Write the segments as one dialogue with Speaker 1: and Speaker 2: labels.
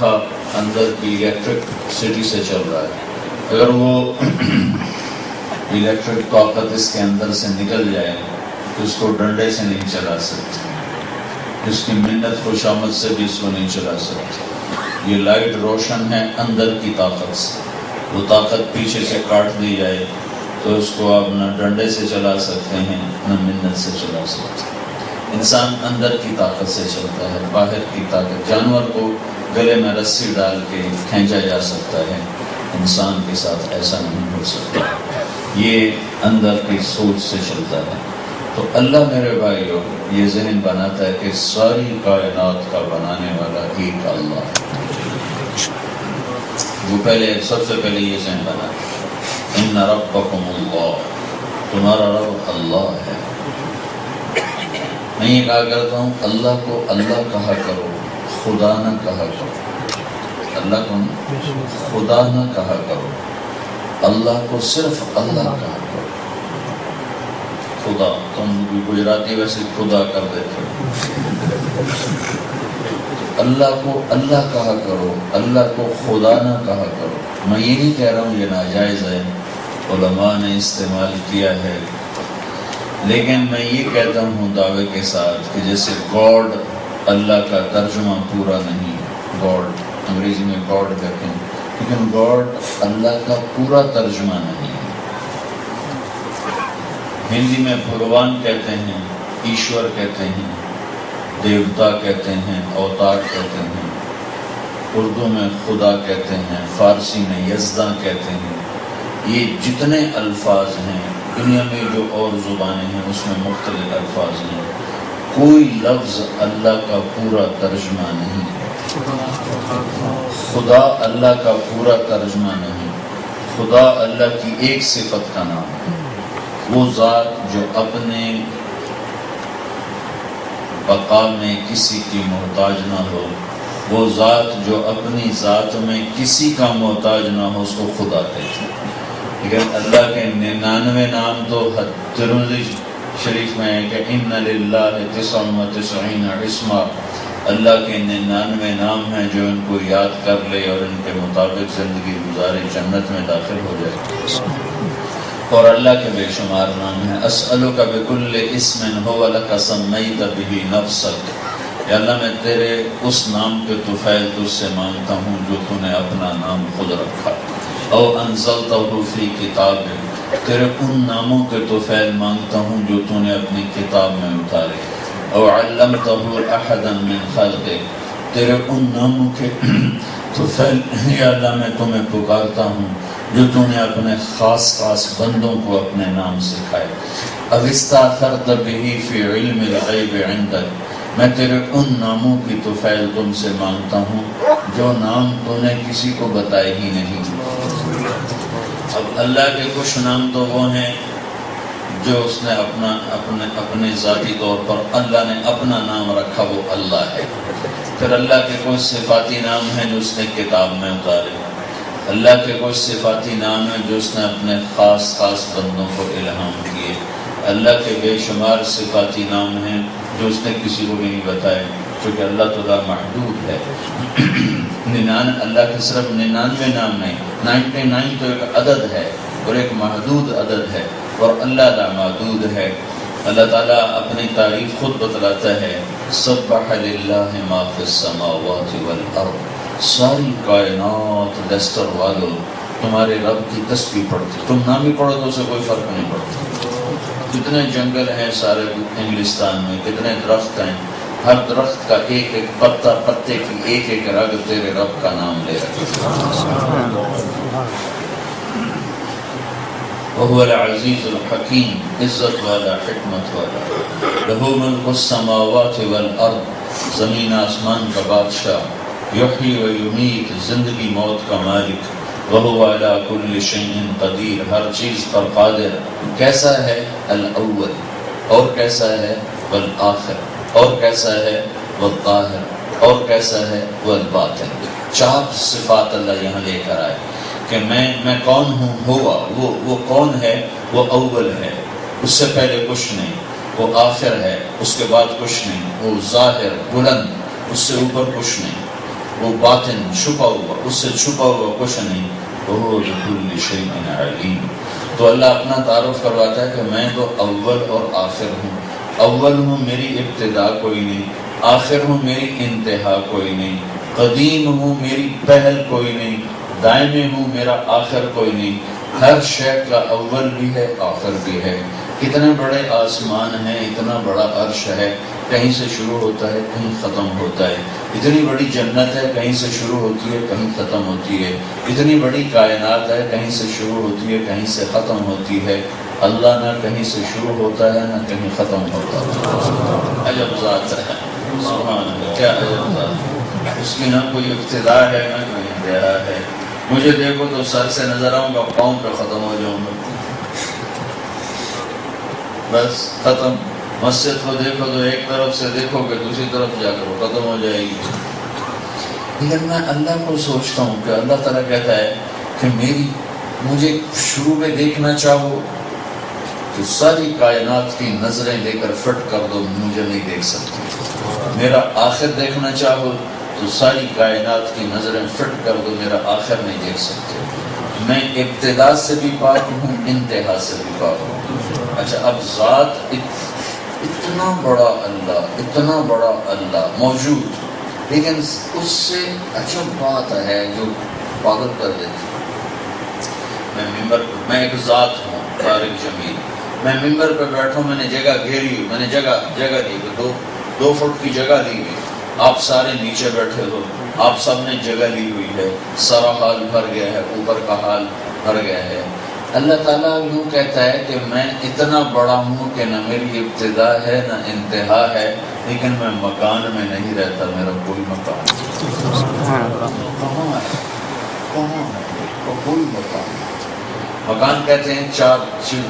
Speaker 1: پنکھا اندر کی الیکٹرکسٹی سے چل رہا ہے، اگر وہ الیکٹرک طاقت اس کے اندر سے نکل جائے تو اس کو ڈنڈے سے نہیں چلا سکتے، اس کی منت خوشامد سے بھی اس کو نہیں چلا سکتے۔ یہ لائٹ روشن ہے اندر کی طاقت سے، وہ طاقت پیچھے سے کاٹ دی جائے تو اس کو آپ نہ ڈنڈے سے چلا سکتے ہیں نہ منت سے چلا سکتے ہیں۔ انسان اندر کی طاقت سے چلتا ہے، باہر کی طاقت، جانور کو گلے میں رسی ڈال کے کھینچا جا سکتا ہے، انسان کے ساتھ ایسا نہیں ہو سکتا، یہ اندر کی سوچ سے چلتا ہے۔ تو اللہ میرے بھائیو یہ ذہن بناتا ہے کہ ساری کائنات کا بنانے والا ایک اللہ ہے۔ وہ پہلے سب سے پہلے یہ ذہن بنا ان ربکم اللہ، تمہارا رب اللہ ہے۔ میں یہ کہا کرتا ہوں اللہ کو اللہ کہا کرو، خدا نہ کہا کرو، اللہ کو خدا نہ کہا کرو، اللہ کو صرف اللہ کہا کرو۔ خدا، تم بھی گجراتی ویسے خدا کر دیتے ہو، اللہ کو اللہ کہا کرو، اللہ کو خدا نہ کہا کرو۔ میں یہ نہیں کہہ رہا ہوں یہ ناجائز ہے، علماء نے استعمال کیا ہے، لیکن میں یہ کہتا ہوں دعوے کے ساتھ کہ جیسے گاڈ اللہ کا ترجمہ پورا نہیں، گاڈ انگریزی میں گاڈ کہتے ہیں، لیکن گاڈ اللہ کا پورا ترجمہ نہیں ہے۔ ہندی میں بھگوان کہتے ہیں، ایشور کہتے ہیں، دیوتا کہتے ہیں، اوتار کہتے ہیں، اردو میں خدا کہتے ہیں، فارسی میں یزداں کہتے ہیں۔ یہ جتنے الفاظ ہیں دنیا میں جو اور زبانیں ہیں اس میں مختلف الفاظ ہیں، کوئی لفظ اللہ کا پورا ترجمہ نہیں ہے۔ خدا اللہ کا پورا ترجمہ نہیں، خدا اللہ کی ایک صفت کا نام ہے، وہ ذات جو اپنے بقا میں کسی کی محتاج نہ ہو، وہ ذات جو اپنی ذات میں کسی کا محتاج نہ ہو، اس کو خدا کہتے ہیں۔ لیکن اللہ کے 99 نام تو ترمذی شریف میں ہے کہ ان للہ 99 اسما، اللہ کے 99 نام ہیں جو ان کو یاد کر لے اور ان کے مطابق زندگی گزارے جنت میں داخل ہو جائے۔ اور اللہ کے بے شمار نام ہیں۔ اسألک بکل اسم هو لک سمیت بہ نفسک، یا اللہ میں تیرے اس نام کے طفیل تجھ سے مانگتا ہوں جو تو نے اپنا نام خود رکھا، او انزلتہ فی کتاب، تیرے ان ناموں کے طفیل مانگتا ہوں جو تو نے اپنی کتاب میں اتارے، او علمتہ احدا من خلقک، تیرے ان ناموں کے طفیل یا اللہ میں تمہیں پکارتا ہوں جو تو نے اپنے خاص خاص بندوں کو اپنے نام سکھائے۔ اب استاثرت بہ فی علم الغیب عندک، میں تیرے ان ناموں کی طفیل تم سے مانگتا ہوں جو نام تو نے کسی کو بتائے ہی نہیں۔ اب اللہ کے کچھ نام تو وہ ہیں جو اس نے اپنے ذاتی طور پر اللہ نے اپنا نام رکھا، وہ اللہ ہے۔ پھر اللہ کے کچھ صفاتی نام ہیں جو اس نے کتاب میں اتارے، اللہ کے کچھ صفاتی نام ہیں جو اس نے اپنے خاص خاص بندوں کو الہام کیے، اللہ کے بے شمار صفاتی نام ہیں جو اس نے کسی کو بھی نہیں بتائے، کیونکہ اللہ تعالیٰ محدود ہے۔ اللہ کے صرف 99 نام نہیں، 99 تو ایک عدد ہے اور ایک محدود عدد ہے، اور اللہ لامحدود ہے۔ اللہ تعالیٰ اپنی تعریف خود بتلاتا ہے، سبح للہ ما فی السماوات والارض، ساری کائنات لیسٹر والو تمہارے رب کی تسبیح پڑھتی، تم نام ہی پڑھو تو اسے کوئی فرق نہیں پڑتا۔ کتنے جنگل ہیں سارے انگلستان میں، کتنے درخت ہیں، ہر درخت کا ایک ایک پتا، پتے کی ایک ایک رگ تیرے رب کا نام لے رہا ہے۔ وہو العزیز الحکیم، عزت والا، حکمت والا، لہو ملک السماوات والارض، زمین آسمان کا بادشاہ، یحیی و یمیت، زندگی موت کا مالک، وہو علی کل شیء قدیر، ہر چیز پر قادر۔ کیسا ہے؟ الاول، اور کیسا ہے؟ والآخر، اور کیسا ہے؟ والظاہر، اور کیسا ہے؟ والباطن۔ چار صفات اللہ یہاں لے کر آئے کہ میں کون ہوں، ہوا وہ کون ہے؟ وہ اول ہے، اس سے پہلے کچھ نہیں، وہ آخر ہے، اس کے بعد کچھ نہیں، وہ ظاہر بلند، اس سے اوپر کچھ نہیں، وہ باطن چھپا ہوا، اس سے چھپا ہوا کچھ نہیں، وہ بكل شيء علیم۔ تو اللہ اپنا تعارف کرواتا ہے کہ میں تو اول اور آخر ہوں، اول ہوں میری ابتدا کوئی نہیں، آخر ہوں میری انتہا کوئی نہیں، قدیم ہوں میری پہل کوئی نہیں، دائمی ہوں میرا آخر کوئی نہیں، ہر شے کا اول بھی ہے آخر بھی ہے۔ کتنے بڑے آسمان ہیں، اتنا بڑا عرش ہے، کہیں سے شروع ہوتا ہے کہیں ختم ہوتا ہے، اتنی بڑی جنت ہے، کہیں سے شروع ہوتی ہے کہیں ختم ہوتی ہے، اتنی بڑی کائنات ہے، کہیں سے شروع ہوتی ہے کہیں سے ختم ہوتی ہے۔ اللہ نہ کہیں سے شروع ہوتا ہے نہ کہیں ختم ہوتا ہے۔ عجب ذات ہے، سبحان اللہ، کیا عجب ذات ہے، اس کی نہ کوئی ابتدا ہے نہ کوئی انتہا ہے۔ مجھے دیکھو تو سر سے نظر آؤں گا، پاؤں پہ ختم ہو جاؤں گا، بس ختم۔ مسجد کو دیکھو تو ایک طرف سے دیکھو کہ دوسری طرف جا کر وہ ختم ہو جائے گی۔ لیکن میں اللہ کو سوچتا ہوں کہ اللہ تعالیٰ کہتا ہے کہ مجھے شروع میں دیکھنا چاہو تو ساری کائنات کی نظریں لے کر فٹ کر دو، مجھے نہیں دیکھ سکتی۔ میرا آخر دیکھنا چاہو تو ساری کائنات کی نظریں فٹ کر دو، میرا آخر نہیں دیکھ سکتے۔ میں ابتدا سے بھی پاک ہوں، انتہا سے بھی پاک ہوں۔ اچھا، اب ذات اتنا بڑا اللہ، اتنا بڑا اللہ موجود، لیکن اس سے عجب بات ہے جو پاگل کر دیتی۔ میں ایک ذات ہوں، طارق جمیل، میں ممبر پہ بیٹھوں، میں نے جگہ گھیری ہوئی، میں نے جگہ لی ہوئی، 2 فٹ کی جگہ لی ہوئی، آپ سارے نیچے بیٹھے ہو، آپ سب نے جگہ لی ہوئی ہے، سارا حال بھر گیا ہے، اوپر کا حال بھر گیا ہے۔ اللہ تعالیٰ یوں کہتا ہے کہ میں اتنا بڑا ہوں کہ نہ میری ابتدا ہے نہ انتہا ہے، لیکن میں مکان میں نہیں رہتا، میرا کوئی مکان کہاں ہے، کوئی مکان کہتے ہیں 4 چیز،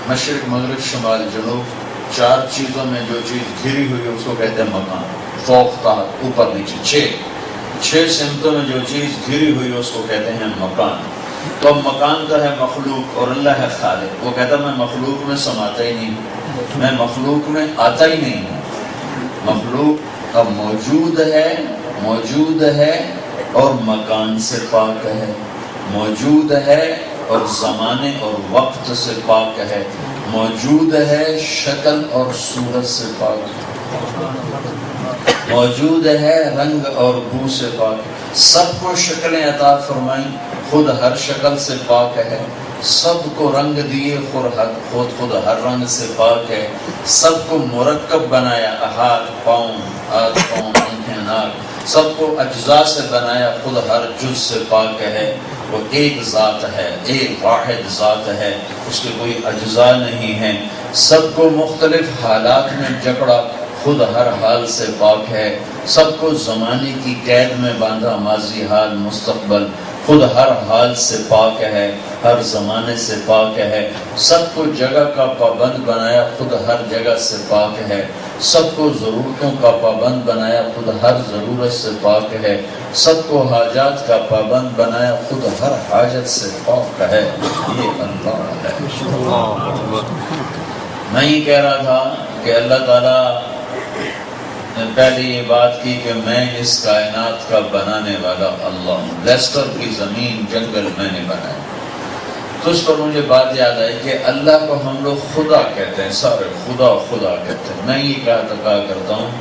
Speaker 1: مشرق مغرب شمال جنوب، 4 چیزوں میں جو چیز گھری ہوئی ہے اس کو کہتے ہیں مکان، فوق تحت اوپر نیچے، 6 سمتوں میں جو چیز گھری ہوئی ہے اس کو کہتے ہیں مکان۔ تو اب مکان تو ہے مخلوق اور اللہ ہے خالق۔ وہ کہتا میں مخلوق میں سماتا ہی نہیں ہوں، میں مخلوق میں آتا ہی نہیں ہوں، مخلوق اب موجود ہے اور مکان سے پاک ہے، موجود ہے اور زمانے اور وقت سے پاک ہے، موجود ہے شکل اور صورت سے پاک ہے، موجود ہے رنگ اور بو سے پاک ہے، سب کو شکلیں عطا فرمائیں، خود ہر شکل سے پاک ہے، سب کو رنگ دیے، خود ہر رنگ سے پاک ہے، سب کو مرکب بنایا، ہاتھ پاؤں آنکھیں ناک، سب کو اجزاء سے بنایا، خود ہر جز سے پاک ہے۔ وہ ایک ذات ہے، ایک واحد ذات ہے، اس کے کوئی اجزاء نہیں ہیں، سب کو مختلف حالات میں جکڑا، خود ہر حال سے پاک ہے، سب کو زمانے کی قید میں باندھا، ماضی حال مستقبل، خود ہر حال سے پاک ہے، ہر زمانے سے پاک ہے، سب کو جگہ کا پابند بنایا، خود ہر جگہ سے پاک ہے، سب کو ضرورتوں کا پابند بنایا، خود ہر ضرورت سے پاک ہے، سب کو حاجات کا پابند بنایا، خود ہر حاجت سے پاک ہے۔ یہ اللہ ہے۔ میں یہ کہہ رہا تھا کہ اللہ تعالیٰ نے پہلے یہ بات کی کہ میں اس کائنات کا بنانے والا اللہ ہوں، لیسٹر کی زمین جنگل میں نے بنایا۔ تو اس پر مجھے بات یاد آئی کہ اللہ کو ہم لوگ خدا کہتے ہیں، سارے خدا کہتے ہیں۔ میں یہ کہا کرتا ہوں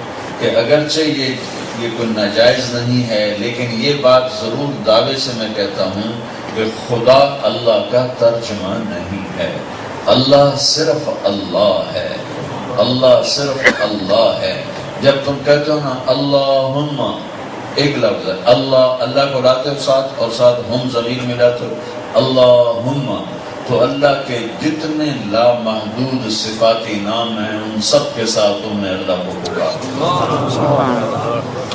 Speaker 1: کہ اگرچہ یہ کوئی ناجائز نہیں ہے، لیکن یہ بات ضرور دعوے سے میں کہتا ہوں کہ خدا اللہ کا ترجمہ نہیں ہے، اللہ صرف اللہ ہے، اللہ صرف اللہ ہے۔ جب تم کہتے ہو نا اللہم، ایک لفظ ہے اللہ کو لاتے ہو ساتھ، اور ساتھ ہم ضمیر ملاتے ہو اللہم، تو اللہ کے جتنے لامحدود صفاتی نام ہیں ان سب کے ساتھ تم نے اللہ کو پکارا۔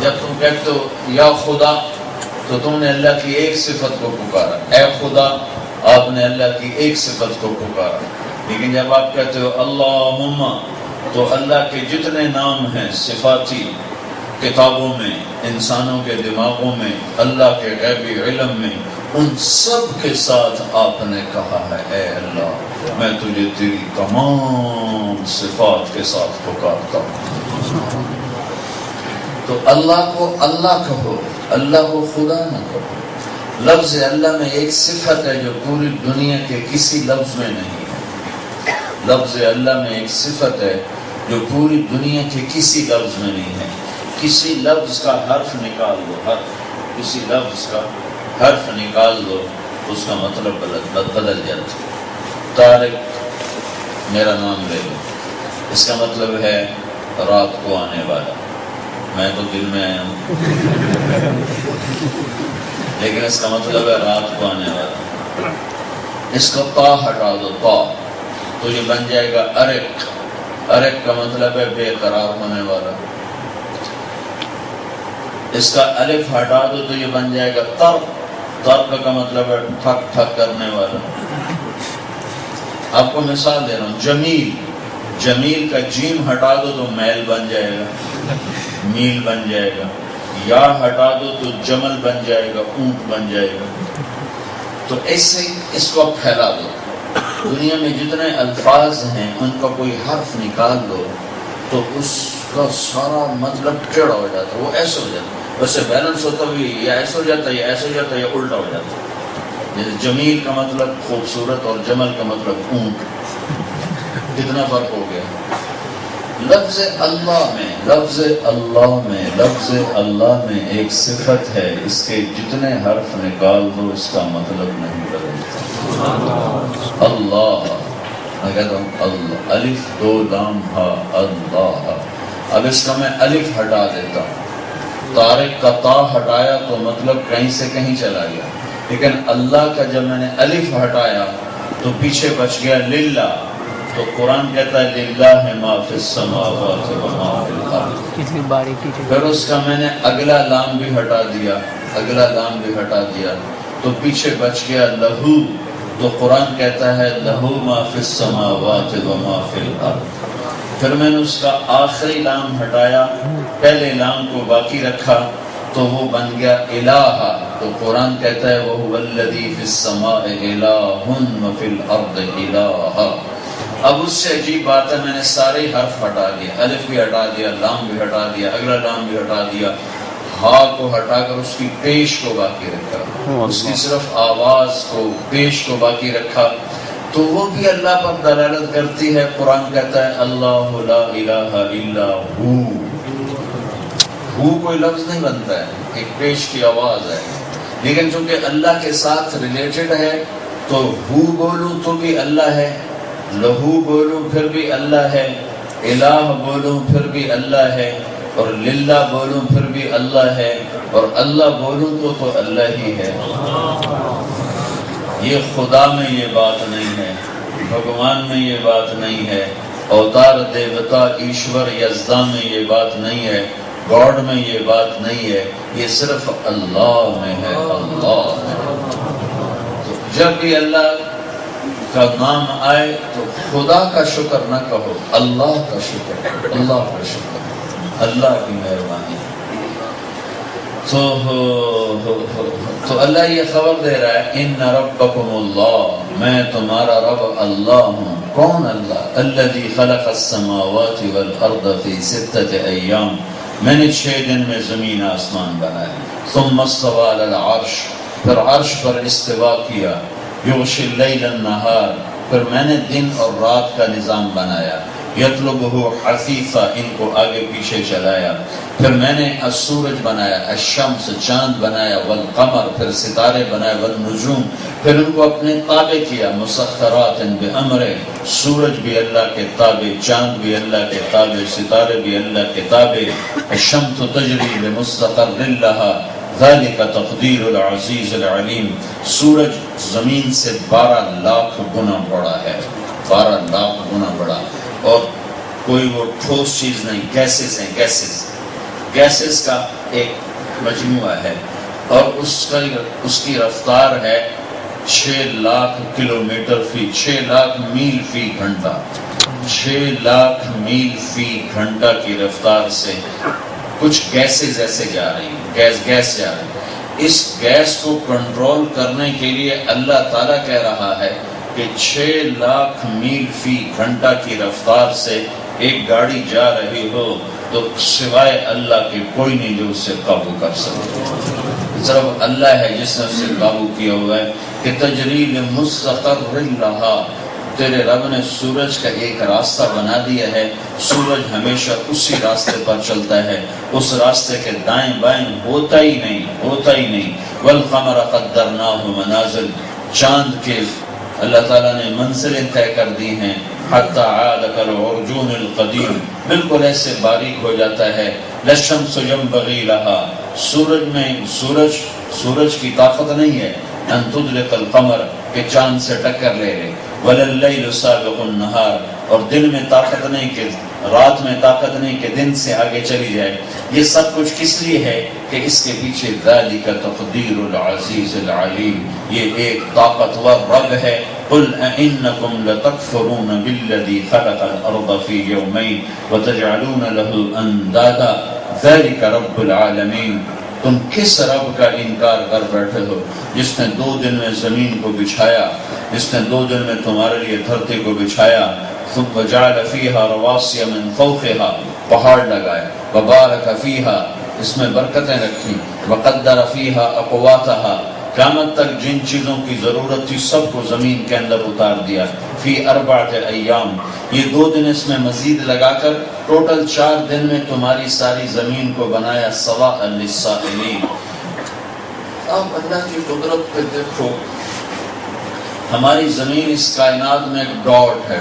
Speaker 1: جب تم کہتے ہو یا خدا تو تم نے اللہ کی ایک صفت کو پکارا، اے خدا آپ نے اللہ کی ایک صفت کو پکارا۔ لیکن جب آپ کہتے ہو اللہم تو اللہ کے جتنے نام ہیں صفاتی، کتابوں میں، انسانوں کے دماغوں میں، اللہ کے غیبی علم میں، ان سب کے ساتھ آپ نے کہا ہے اے اللہ میں تجھے تیری تمام صفات کے ساتھ پکارتا ہوں۔ تو اللہ کو اللہ کہو، اللہ کو خدا نہ کہو۔ لفظ اللہ میں ایک صفت ہے جو پوری دنیا کے کسی لفظ میں نہیں ہے۔ لفظ اللہ میں ایک صفت ہے جو پوری دنیا کے کسی لفظ میں نہیں ہے۔ کسی لفظ کا حرف نکال دو، کسی لفظ کا حرف نکال دو، اس کا مطلب بدل جاتا ہے۔ طارق میرا نام لے لو، اس کا مطلب ہے رات کو آنے والا، میں تو دن میں آیا ہوں لیکن اس کا مطلب ہے رات کو آنے والا۔ اس کا تا ہٹا دو، تا، تو یہ بن جائے گا ارق۔ ارق کا مطلب ہے بے قرار ہونے والا۔ اس کا الف ہٹا دو تو یہ بن جائے گا ترق۔ ترق کا مطلب ہے ٹھک ٹھک کرنے والا۔ آپ کو مثال دے رہا ہوں، جمیل، جمیل کا جیم ہٹا دو تو میل بن جائے گا، میل بن جائے گا۔ یا ہٹا دو تو جمل بن جائے گا، اونٹ بن جائے گا۔ تو ایسے اس کو پھیلا دو، دنیا میں جتنے الفاظ ہیں ان کا کوئی حرف نکال دو تو اس کا سارا مطلب ٹیڑھا ہو جاتا ہے، وہ ایسے ہو جاتا ہے، ویسے بیلنس ہوتا بھی یا ایسے ہو جاتا ہے یا ایسے ہو جاتا ہے یا الٹا ہو جاتا ہے۔ جیسے جمیل کا مطلب خوبصورت اور جمل کا مطلب اونٹ، کتنا فرق ہو گیا۔ لفظ اللہ میں، لفظ اللہ میں، لفظ اللہ میں ایک صفت ہے، اس کے جتنے حرف نکال دو اس کا مطلب نہیں بدلتا۔ اللہ، میں کہتا ہوں اللہ، الف دو لام ہا، اللہ۔ اب اس کا میں الف ہٹا دیتا ہوں، طارق کا تا ہٹایا تو مطلب کہیں سے کہیں چلا گیا، لیکن اللہ کا جب میں نے الف ہٹایا تو پیچھے بچ گیا للہ۔ تو قرآن کہتا ہے للہ ما فی السماوات و ما فی الارض۔ پھر اس کا میں نے اگلا لام بھی ہٹا دیا، اگلا لام بھی ہٹا دیا تو پیچھے بچ گیا لہو۔ تو قرآن کہتا ہے لہو ما فی السماوات و ما فی الارض۔ پھر میں نے اس کا آخری لام ہٹایا، پہلے لام کو باقی رکھا تو وہ بن گیا الہ۔ تو قرآن کہتا ہے وَهُوَ الَّذِي فِي السَّمَاءِ إِلَٰهٌ وَفِي الْأَرْضِ إِلَٰهٌ۔ اب اس سے عجیب بات ہے، میں نے سارے حرف ہٹا دیا، الف بھی ہٹا دیا، لام بھی ہٹا دیا، اگلا لام بھی ہٹا دیا، ہا کو ہٹا کر اس کی پیش کو باقی رکھا، اس کی صرف آواز کو، پیش کو باقی رکھا، تو وہ بھی اللہ پر دلالت کرتی ہے۔ قرآن کہتا ہے اللہ لا الہ الا ہو۔ ہو کوئی لفظ نہیں بنتا ہے، ایک پیش کی آواز ہے، لیکن چونکہ اللہ کے ساتھ ریلیٹڈ ہے تو ہو بولوں تو بھی اللہ ہے، لہو بولوں پھر بھی اللہ ہے، الہ بولوں پھر بھی اللہ ہے، اور للہ بولوں پھر بھی اللہ ہے، اور اللہ بولوں تو اللہ ہی ہے۔ یہ خدا میں یہ بات نہیں ہے، بھگوان میں یہ بات نہیں ہے، اوتار دیوتا ایشور یزدا میں یہ بات نہیں ہے، گاڈ میں یہ بات نہیں ہے، یہ صرف اللہ میں ہے، اللہ میں۔ تو جب بھی اللہ کا نام آئے تو خدا کا شکر نہ کہو، اللہ کا شکر، اللہ کا شکر، اللہ کی مہربانی۔ تو اللہ یہ خبر دے رہا ہے ان ربکم اللہ، میں تمہارا رب اللہ ہوں۔ کون اللہ؟ الذی خلق السماوات والارض فی 6 ایام، میں نے 6 دن میں زمین آسمان بنائے۔ ثم استوى علی العرش، پھر عرش پر استوا کیا۔ یغشی اللیل النہار، پھر میں نے دن اور رات کا نظام بنایا۔ یطلبہ حثیثا، ان کو آگے پیچھے چلایا۔ پھر میں نے السورج بنایا، الشمس چاند بنایا، والقمر پھر ستارے بنائے، والنجوم پھر ان کو اپنے تابع کیا، مسخرات بامرہ، سورج بھی اللہ کے تابع، چاند بھی اللہ کے تابع، ستارے بھی اللہ کے تابع۔ الشمس تجری لمستقر لها ذالک تقدیر العزیز العلیم، سورج زمین سے 12 لاکھ گنا بڑا ہے، 12 لاکھ گنا بڑا، اور کوئی وہ ٹھوس چیز نہیں، گیسز ہیں، گیسز کا ایک مجموعہ ہے، اور اس کی رفتار ہے 6 لاکھ کلومیٹر فی، 6 لاکھ میل فی گھنٹہ، 6 لاکھ میل فی گھنٹہ کی رفتار سے کچھ گیسز ایسے جا رہی ہیں، گیس جا رہی ہے۔ اس گیس کو کنٹرول کرنے کے لیے اللہ تعالیٰ کہہ رہا ہے کہ 6 لاکھ میل فی گھنٹہ کی رفتار سے ایک گاڑی جا رہی ہو تو سوائے اللہ کے کوئی نہیں جو اس سے قابو کر سکے، صرف اللہ ہے جس نے اس سے قابو کیا ہوا ہے۔ کہ تجریل مستقر لہا، تیرے رب نے سورج کا ایک راستہ بنا دیا ہے، سورج ہمیشہ اسی راستے پر چلتا ہے، اس راستے کے دائیں بائیں ہوتا ہی نہیں۔ والقمر قدرناہ منازل، چاند کے اللہ تعالیٰ نے منزلیں طے کر دی ہیں، حتی عاد کالعرجون القدیم، بالکل ایسے باریک ہو جاتا ہے۔ للشمس ينبغي لها، سورج کی طاقت نہیں ہے ان تدرک القمر، کہ چاند سے ٹکر لے ولللیل سابق النہار، اور دن میں طاقت نہیں کہ رات میں طاقت نہیں کہ دن سے آگے چلی جائے۔ یہ سب کچھ کس لیے ہے کہ اس کے پیچھے ذالک تقدیر العزیز العلیم، یہ ایک طاقتور رب ہے۔ قل أئنکم لتکفرون بالذی خلق الارض فی یومین وتجعلون له اندادا ذالک رب العالمین، تم کس رب کا انکار کر بیٹھے ہو جس نے 2 دن میں زمین کو بچھایا، جس نے 2 دن میں تمہارے لیے دھرتی کو بچھایا، ثم جعل فیہا رواسی من فوقہا، پہاڑ لگائے، وبارک فیہا، اس میں برکتیں رکھی، وقدر فیہا اقواتہا، قیامت تک جن چیزوں کی ضرورت تھی سب کو زمین کے اندر اتار دیا، فی 4 ایام، یہ 2 دن اس میں مزید لگا کر ٹوٹل 4 دن میں تمہاری ساری زمین کو بنایا، سواء للسائلین۔ اب اللہ کی قدرت پہ دیکھو، ہماری زمین اس کائنات میں ایک ڈاٹ ہے،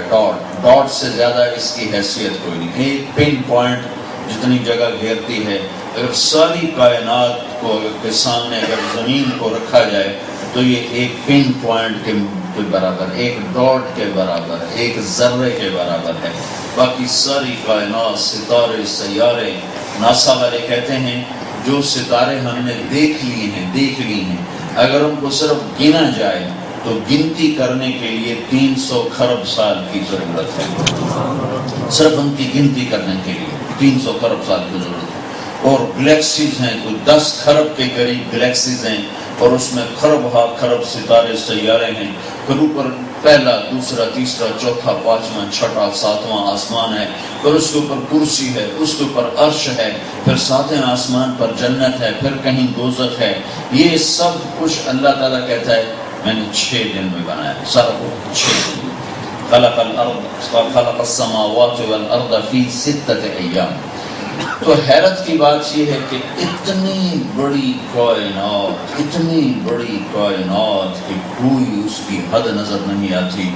Speaker 1: ڈاٹ سے زیادہ اس کی حیثیت کوئی نہیں، ایک پن پوائنٹ جتنی جگہ گھیرتی ہے۔ اگر ساری کائنات کو کے سامنے اگر زمین کو رکھا جائے تو یہ ایک پن پوائنٹ کے برابر، ایک ڈاٹ کے برابر، ایک ذرے کے برابر ہے۔ باقی ساری کائنات، ستارے، سیارے، ناسا والے کہتے ہیں جو ستارے ہم نے دیکھ لی ہیں اگر ان کو صرف گنا جائے تو گنتی کرنے کے لیے 300 خرب سال کی ضرورت ہے، صرف ان کی گنتی کرنے کے لیے 300 خرب سال کی ضرورت ہے۔ اور گلیکسیز ہیں، کوئی 10 خرب کے قریب گلیکسیز ہیں، اور اس میں خرب ہا خرب ستارے سیارے ہیں، پھر اوپر پہلا، دوسرا، تیسرا، چوتھا، پانچواں، چھٹا، ساتواں آسمان ہے، پھر اس کے اوپر کرسی ہے، اس کے اوپر عرش ہے، پھر 7ویں آسمان پر جنت ہے، پھر کہیں دوزخ ہے۔ یہ سب کچھ اللہ تعالیٰ کہتا ہے میں نے 6 دن میں بنایا، سب 6 دن میں۔ خلق السماوات والارض فی 6 ایام۔ تو حیرت کی بات یہ ہے کہ اتنی بڑی کائنات کہ کوئی اس کی حد نظر نہیں آتی،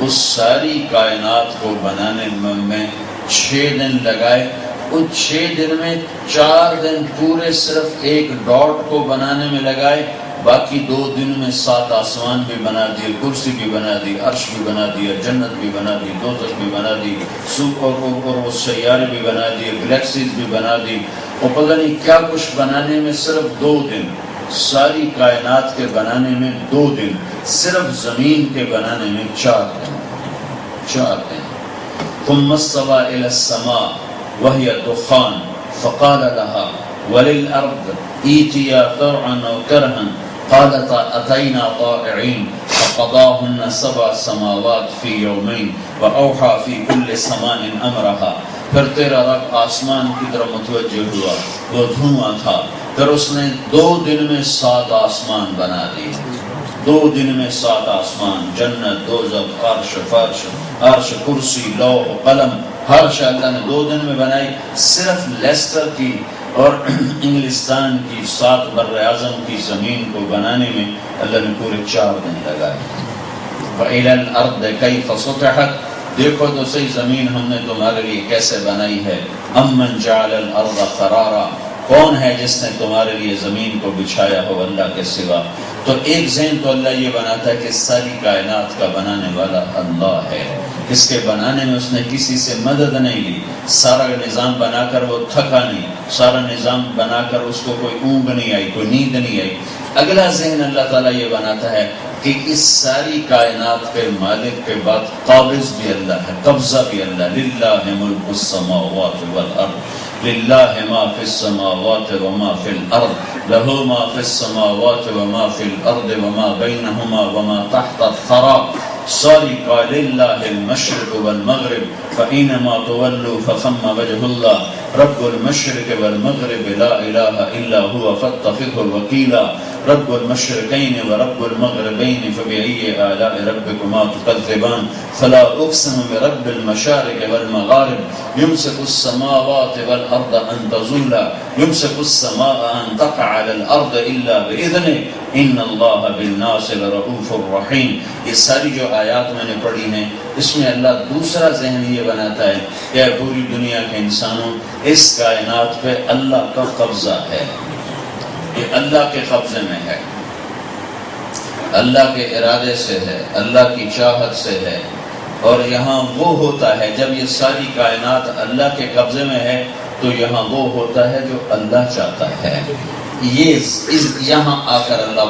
Speaker 1: اس ساری کائنات کو بنانے میں 6 دن لگائے۔ ان 6 دن میں 4 دن پورے صرف ایک ڈاٹ کو بنانے میں لگائے، باقی 2 دن میں 7 آسمان بھی بنا دیے، کرسی بھی بنا دی، عرش بھی بنا دیا، جنت بھی بنا دی، دوزخ بھی بنا دی، اور وہ سیارے بھی بنا دیے، گلیکسیز بھی بنا دی، اور پتہ نہیں کیا کچھ بنانے میں صرف 2 دن، ساری کائنات کے بنانے میں 2 دن، صرف زمین کے بنانے میں 4 دن۔ ثم استوى إلى السماء وهي دخان فقال لها وللأرض ائتيا طوعا أو كرها قالتا أتينا طائعين فقضاهن 7 سماوات في يومين وأوحى في كل سماء أمرها۔ پھر تیرا رب آسمان کی طرف متوجہ ہوا، وہ دھواں تھا، پھر اس نے 2 دن میں 7 آسمان بنا دیے، 2 دن میں 7 آسمان، جنت، دوزخ، عرش، فرش، عرش، کرسی، لوح، قلم، ہر شے اللہ نے 2 دن میں بنائی۔ صرف لیسٹر کی اور انگلستان کی 7 بر اعظم کی زمین کو بنانے میں اللہ نے پورے 4 دن لگائے۔ وَإِلَى الْأَرْضِ كَيْفَ سُطِحَتْ، دیکھو تو صحیح زمین ہم نے تمہارے لیے کیسے بنائی ہے۔ أَمَّنْ جَعَلَ الْأَرْضَ قَرَارًا، کون ہے جس نے تمہارے لیے زمین کو بچھایا ہو اللہ کے سوا؟ تو ایک ذہن تو اللہ یہ بناتا ہے کہ ساری کائنات کا بنانے والا اللہ ہے، اس کے بنانے میں اس نے کسی سے مدد نہیں لی، سارا نظام بنا کر وہ تھکا نہیں، سارا نظام بنا کر اس کو کوئی اونگ نہیں آئی، کوئی نیند نہیں آئی۔ اگلا ذہن اللہ تعالیٰ یہ بناتا ہے کہ اس ساری کائنات کے مالک کے بعد قابض بھی اللہ ہے، قبضہ بھی اللہ، للہ ملک السماوات والارض، للہ ما فی السماوات وما فی الارض، لہ ما فی السماوات وما فی الارض وما بینہما وما تحت الثری۔ ساری کا للہ المشرق والمغرب فإنما تولوا فثم وجه الله رب المشرق والمغرب لا إله إلا هو فاتخذه وكيلا رب المشرقين ورب المغربين فبأي آلاء ربكما تكذبان فلا أقسم برب المشارق والمغارب يمسك السماوات والأرض أن تزولا يمسك السماء أن تقع على الأرض إلا بإذنه إن الله بالناس لرؤوف الرحيم. یہ ساری جو آیات میں نے پڑھی ہیں اس میں اللہ دوسرا ذہن یہ بناتا ہے کہ پوری دنیا کے انسانوں اس کائنات پہ اللہ کا قبضہ ہے، یہ اللہ کے قبضے میں ہے، اللہ کے ارادے سے ہے، اللہ کی چاہت سے ہے. اور یہاں وہ ہوتا ہے جب یہ ساری کائنات اللہ کے قبضے میں ہے تو یہاں وہ ہوتا ہے جو اللہ چاہتا ہے. یہاں آ کر اللہ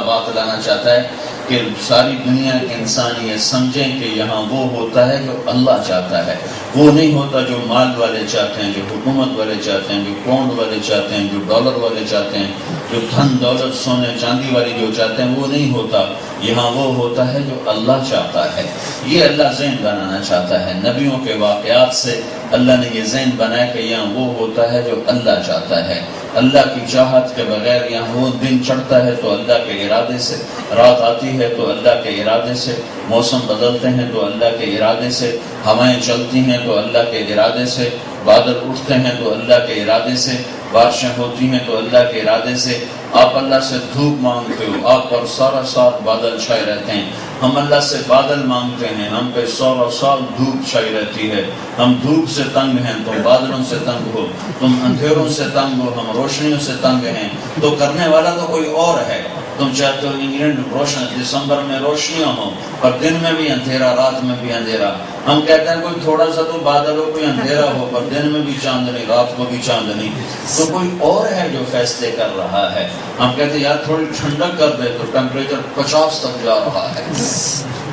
Speaker 1: بات لانا چاہتا ہے کہ ساری دنیا کے انسان یہ سمجھیں کہ یہاں وہ ہوتا ہے جو اللہ چاہتا ہے. وہ نہیں ہوتا جو مال والے چاہتے ہیں، جو حکومت والے چاہتے ہیں، جو پاؤنڈ والے چاہتے ہیں، جو ڈالر والے چاہتے ہیں، جو دھن دولت سونے چاندی والی جو چاہتے ہیں، وہ نہیں ہوتا. یہاں وہ ہوتا ہے جو اللہ چاہتا ہے. یہ اللہ ذہن بنانا چاہتا ہے. نبیوں کے واقعات سے اللہ نے یہ ذہن بنایا کہ یہاں وہ ہوتا ہے جو اللہ چاہتا ہے. اللہ کی چاہت کے بغیر یہاں وہ دن چڑھتا ہے تو اللہ کے ارادے سے، رات آتی ہے تو اللہ کے ارادے سے، موسم بدلتے ہیں تو اللہ کے ارادے سے، ہوائیں چلتی ہیں تو اللہ کے ارادے سے، بادل اٹھتے ہیں تو اللہ کے ارادے سے، بارشیں ہوتی ہیں تو اللہ کے ارادے سے. آپ اللہ سے دھوپ مانگتے ہو، آپ پر سارا سال بادل چھائے رہتے ہیں. ہم اللہ سے بادل مانگتے ہیں، ہم پہ سارا سال دھوپ چھائی رہتی ہے. ہم دھوپ سے تنگ ہیں، تم بادلوں سے تنگ ہو. تم اندھیروں سے تنگ ہو، ہم روشنیوں سے تنگ ہیں. تو کرنے والا تو کوئی اور ہے. تم چاہتے ہو انگلینڈ روشن دسمبر میں روشنیاں ہوں پر دن میں بھی اندھیرا، رات میں بھی اندھیرا. ہم کہتے ہیں کوئی تھوڑا سا تو بادل ہو، کوئی اندھیرا ہو پر دن میں بھی چاندنی، رات کو بھی چاندنی. تو کوئی اور ہے جو فیصلے کر رہا ہے. ہم کہتے ہیں یار تھوڑی ٹھنڈک کر دے تو ٹیمپریچر 50 تک جا رہا ہے،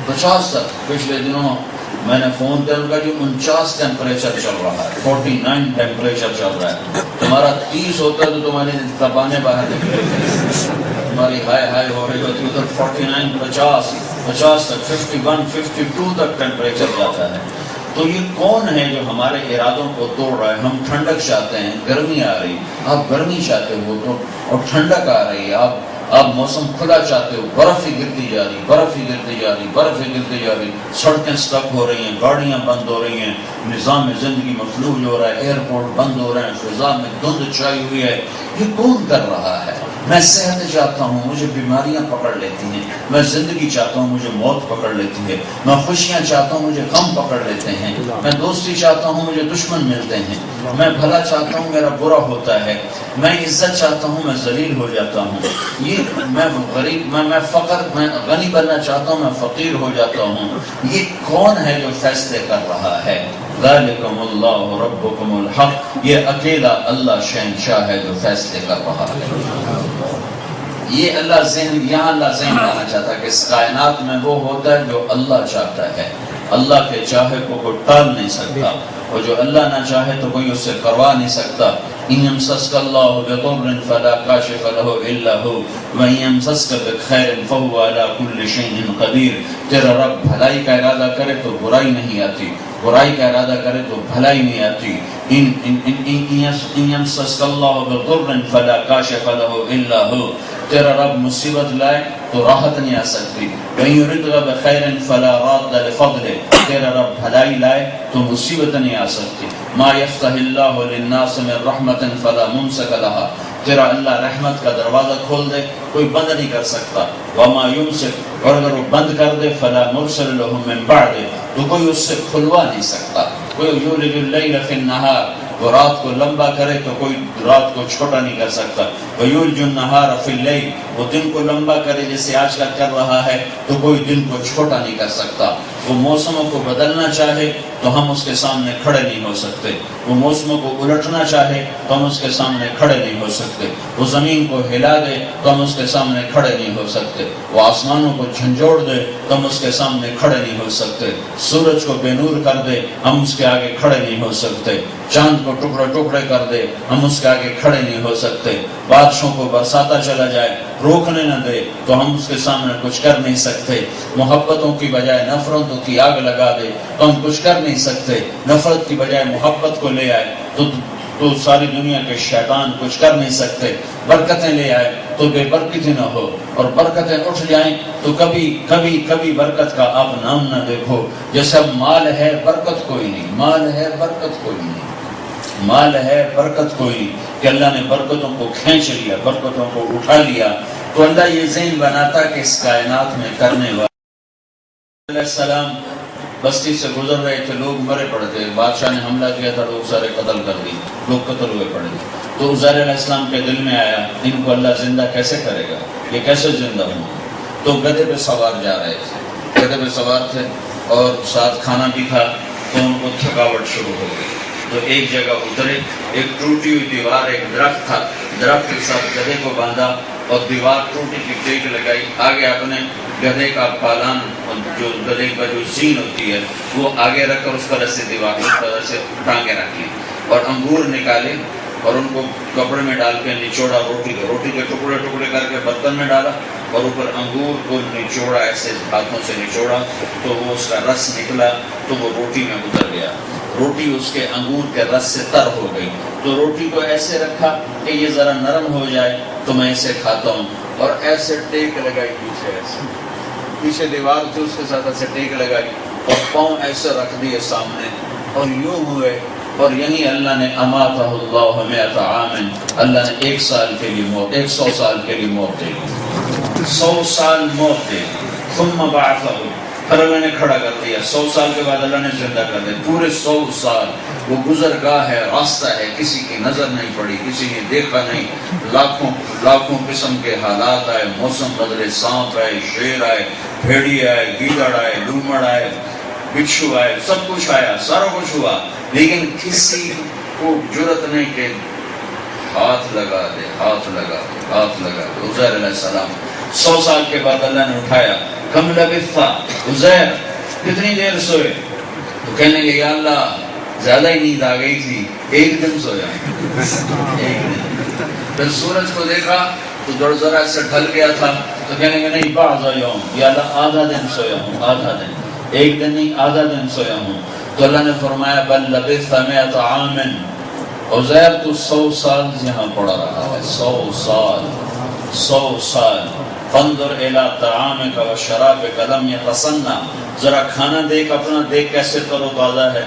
Speaker 1: 50 تک. پچھلے دنوں میں نے فون کیا، ان کا جو 49 ٹیمپریچر چل رہا ہے، 49 ٹیمپریچر چل رہا ہے. تمہارا 30 ہوتا ہے تو تمہاری تبانے باہر نکلے، تمہاری ہائی ہو رہی ہوتی ہے. ادھر 49 50 تک 51 52 تک ٹیمپریچر جاتا ہے. تو یہ کون ہے جو ہمارے ارادوں کو توڑ رہا ہے؟ ہم ٹھنڈک چاہتے ہیں، گرمی آ رہی، آپ گرمی چاہتے ہو تو، اور ٹھنڈک آ رہی ہے، آپ موسم کھلا چاہتے ہو، برف ہی گرتی جا رہی، برف ہی گرتی جا رہی، برف ہی گرتی جا رہی. سڑکیں سٹک ہو رہی ہیں، گاڑیاں بند ہو رہی ہیں، نظام زندگی مفلوج ہو رہا ہے، ایئرپورٹ بند ہو رہے ہیں، فضا میں دھند چھائی ہوئی ہے. یہ کون کر رہا ہے؟ میں صحت چاہتا ہوں، مجھے بیماریاں پکڑ لیتی ہیں. میں زندگی چاہتا ہوں، مجھے موت پکڑ لیتی ہے. میں خوشیاں چاہتا ہوں، مجھے غم پکڑ لیتے ہیں. میں دوستی چاہتا ہوں، مجھے دشمن ملتے ہیں. میں بھلا چاہتا ہوں، میرا برا ہوتا ہے. میں عزت چاہتا ہوں، میں ذلیل ہو جاتا ہوں. یہ میں غریب، میں فقر، میں غنی بننا چاہتا ہوں، میں فقیر ہو جاتا ہوں. یہ کون ہے جو فیصلے کر رہا ہے؟ ذالکم اللہ ربکم الحق. یہ اکیلا اللہ شہنشاہ ہے جو فیصلے کر رہا ہے. یہ اللہ ذہن، یہاں اللہ ذہن لانا چاہتا ہے کہ اس کائنات میں وہ ہوتا ہے جو اللہ چاہتا ہے. اللہ کے چاہے کو کوئی ٹال نہیں سکتا، اور جو اللہ نہ چاہے تو کوئی اس سے کروا نہیں سکتا. ان یمسسک اللہ بضر فلا کاشف له الا هو وان یمسسک بخیر فهو على كل شيء قدیر. تیرا رب بھلائی کا ارادہ کرے تو برائی نہیں آتی، برائی کا ارادہ کرے تو بھلائی نہیں آتی. ان یمسسک اللہ بضر فلا کاشف له الا هو. تیرا رب مصیبت لائے تو راحت نہیں آ سکتی. وَإِن يُرِدْكَ بِخَيْرٍ فَلَا رَادَّ لِفَضْلِهِ. تیرا رب بھلائی لائے تو مصیبت نہیں آ سکتی. مَا يَفْتَحِ اللَّهُ لِلنَّاسِ مِن رَحْمَةٍ فَلَا مُمْسِكَ لَهَا. تیرا اللہ رحمت کا دروازہ کھول دے کوئی بند نہیں کر سکتا. وَمَا يُمْسِكْ، اور اگر وہ بند کر دے فَلَا مُرْسِلَ لَهُ مِن بَعْدِهِ، تو کوئی اس سے کھلوا نہیں سکتا. کوئی يُولِجُ اللَّيْلَ فِي النَّهَارِ، وہ رات کو لمبا کرے تو کوئی رات کو چھوٹا نہیں کر سکتا. وَيُولِجُ النَّهَارَ فِي اللَّيْلِ، وہ دن کو لمبا کرے جیسے آج کل کر رہا ہے تو کوئی دن کو چھوٹا نہیں کر سکتا. وہ موسموں کو بدلنا چاہے تو ہم اس کے سامنے کھڑے نہیں ہو سکتے، وہ موسموں کو الٹنا چاہے تو ہم اس کے سامنے کھڑے نہیں ہو سکتے، وہ زمین کو ہلا دے تو ہم اس کے سامنے کھڑے نہیں ہو سکتے، وہ آسمانوں کو جھنجھوڑ دے تو ہم اس کے سامنے کھڑے نہیں ہو سکتے، سورج کو بے نور کر دے ہم اس کے آگے کھڑے نہیں ہو سکتے، چاند کو ٹکڑے ٹکڑے کر دے ہم اس کے آگے کھڑے نہیں ہو سکتے، بادشاہوں کو برساتا چلا جائے روکنے نہ دے تو ہم اس کے سامنے کچھ کر نہیں سکتے، محبتوں کی بجائے نفرتوں کی آگ لگا دے تو ہم کچھ کر نہیں سکتے، نفرت کی بجائے محبت کو لے آئے تو ساری دنیا کے شیطان کچھ کر نہیں سکتے، برکتیں لے آئے تو بے برکتی نہ ہو، اور برکتیں اٹھ جائیں تو کبھی برکت کا آپ نام نہ دیکھو، جیسے اب مال ہے برکت کوئی نہیں، مال ہے برکت کوئی نہیں، مال ہے برکت کوئی نہیں، کہ اللہ نے برکتوں کو کھینچ لیا، برکتوں کو اٹھا لیا، تو اللہ یہ ذہن بناتا کہ اس کائنات میں کرنے والا علیہ السلام بستی سے گزر رہے تھے، لوگ مرے پڑے تھے، بادشاہ نے حملہ کیا تھا، لوگ سارے قتل کر دی، لوگ قتل ہوئے پڑے تھے، تو عزیر علیہ السلام کے دل میں آیا ان کو اللہ زندہ کیسے کرے گا، یہ کیسے زندہ ہوں، تو گدھے پہ سوار جا رہے تھے، گدھے پہ سوار تھے اور ساتھ کھانا بھی تھا، تو ان کو تھکاوٹ شروع ہو گئی، تو ایک جگہ اترے، ایک ٹوٹی ہوئی دیوار، ایک درخت تھا، درخت کے ساتھ گدھے کو باندھا اور دیوار ٹوٹی کی ٹیک لگائی، آگے آپ نے گدھے کا پالان جو گدھے کا جو سین ہوتی ہے وہ آگے رکھ کر اس طرح سے دیوار اس طرح سے ٹانگے رکھ لی، اور انگور نکالے اور ان کو کپڑے میں ڈال کے نچوڑا، روٹی کے ٹکڑے ٹکڑے کر کے برتن میں ڈالا اور اوپر انگور کو نچوڑا، ایسے ہاتھوں سے نچوڑا تو وہ اس کا رس نکلا تو وہ روٹی میں اتر گیا، روٹی اس کے انگور کے رس سے تر ہو گئی، تو روٹی کو ایسے رکھا کہ یہ ذرا نرم ہو جائے تو میں اسے کھاتا ہوں، اور ایسے ٹیک لگائی پیچھے دیوار تھی اس کے ساتھ ایسے ٹیک لگائی اور پاؤں ایسے رکھ دیے سامنے اور یوں ہوئے، اور یہی اللہ نے اماتہ اللہ مئۃ عام، اللہ نے 100 سال کے لیے موت، 100 سال کے لیے موت دے دی، 100 سال موت دے دی، ثم بعثہ، پھر اللہ نے کھڑا کر دیا، 100 سال کے بعد اللہ نے زندہ کر دیا، پورے 100 سال وہ گزرگاہ ہے، راستہ ہے، کسی کی نظر نہیں پڑی، کسی نے دیکھا نہیں، لاکھوں قسم کے حالات آئے، موسم بدلے، سانپ آئے، شیر آئے، بھیڑی آئے، گیدڑ آئے، لومڑ آئے، بچھو آئے، سب کچھ آیا، سارا کچھ ہوا، لیکن کسی کو جرأت نہیں کہ ہاتھ لگا دے، ہاتھ لگا دے، ہاتھ لگا دے۔ عزیر علیہ السلام 100 سال کے بعد اللہ نے اٹھایا، کم لبثت عزیر کتنی دیر سوئے، تو کہنے لگے یا اللہ زیادہ ہی نیند آ گئی تھی، 1 دن سویا، 1 دن۔ پھر سورج کو دیکھا تو ذرا سے ڈھل گیا تھا، تو کہنے لگے نہیں بعض یوم، یا اللہ آدھا دن سویا ہوں، آدھا دن، 1 دن نہیں آدھا دن سویا ہوں، تو اللہ نے فرمایا بل لبثت مئۃ عام، عزیر تو 100 سال یہاں پڑا رہا ہے، 100 سال، 100 سال، فانظر الی طعامک و شرابک لم یتصنع، ذرا کھانا دیکھ اپنا، دیکھ کیسے تر و تازہ ہے،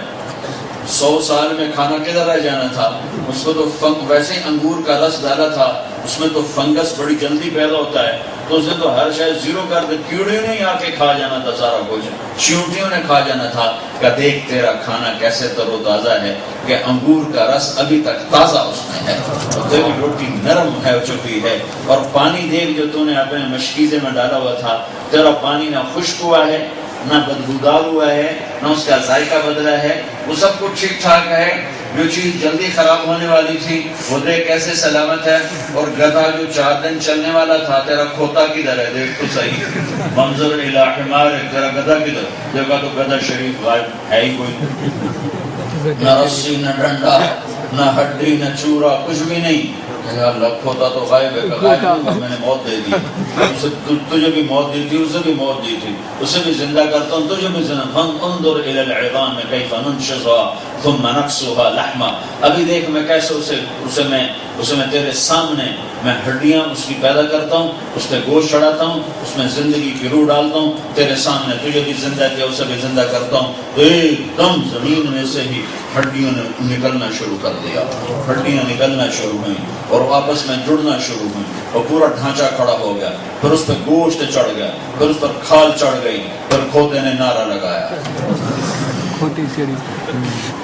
Speaker 1: 100 سال میں کھانا کدھر رہ جانا تھا، اس کو تو ویسے ہی انگور کا رس ڈالا تھا، اس میں تو فنگس بڑی جلدی پیدا ہوتا ہے، تو اسے تو ہر شاید زیرو کر دے، کیڑیوں نے آ کے کھا جانا تھا سارا کچھ، چیونٹیوں نے کھا جانا تھا، کہ دیکھ تیرا کھانا کیسے تر و تازہ ہے، کہ انگور کا رس ابھی تک تازہ اس میں ہے، اور تیری روٹی نرم ہے چکی ہے، اور پانی دیکھ جو تو نے اپنے مشکیزے میں ڈالا ہوا تھا، تیرا پانی نہ خشک ہوا ہے، نہ بدبودار ہوا ہے، نہ اس کا ذائقہ بدلا ہے، وہ سب کچھ ٹھیک ٹھاک ہے، جو چیز جلدی خراب ہونے والی تھی وہ دیکھ کیسے سلامت ہے، اور گدھا جو 4 دن چلنے والا تھا تیرا کھوتا کدھر ہے، دیکھ تو صحیح، منظر الی حمارک، تیرا گدھا کدھر، دیکھا تو گدھا شریف غائب ہے ہی کوئی، نہ رسی نہ ڈنڈا نہ ہڈی نہ چورا، کچھ بھی نہیں، اللہ کھوتا تو غائب ہے، غائب ہوگا، میں نے موت دے دی، تجھے بھی موت دی تھی، اسے بھی موت دی تھی، اسے بھی زندہ کرتا ہوں، تجھے بھی زندہ، انظر الی العظام کیف ننشزها ثم نکسوها لحما، ابھی دیکھ میں کیسے اسے میں تیرے سامنے میں ہڈیاں اس کی پیدا کرتا ہوں، اس پہ گوشت چڑھاتا ہوں، اس میں زندگی کی روح ڈالتا ہوں، تیرے سامنے تجھے بھی زندہ کیا، اسے بھی زندہ کرتا ہوں، تو ایک دم زمین میں سے ہی ہڈیوں نے نکلنا شروع کر دیا، ہڈیاں نکلنا شروع ہوئیں اور آپس میں جڑنا شروع ہوئیں، اور پورا ڈھانچہ کھڑا ہو گیا، پھر اس پہ گوشت چڑھ گیا، پھر اس پر کھال چڑھ گئی، پھر کھوتے نے نعرہ لگایا،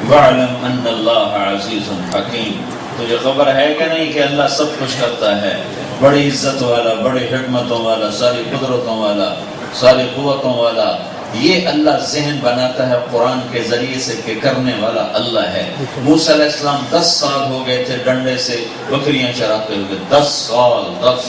Speaker 1: وَاعْلَمْ أَنَّ اللَّهَ عَزِيزٌ حَكِيمٌ، تجھے خبر ہے کہ نہیں کہ اللہ سب کچھ کرتا ہے، بڑی عزت والا، بڑی حکمتوں والا، ساری قدرتوں والا، ساری قوتوں والا، یہ اللہ ذہن بناتا ہے قرآن کے ذریعے سے کہ کرنے والا اللہ ہے۔ موسیٰ علیہ السلام 10 سال ہو گئے تھے ڈنڈے سے بکریاں چراتے ہوئے، 10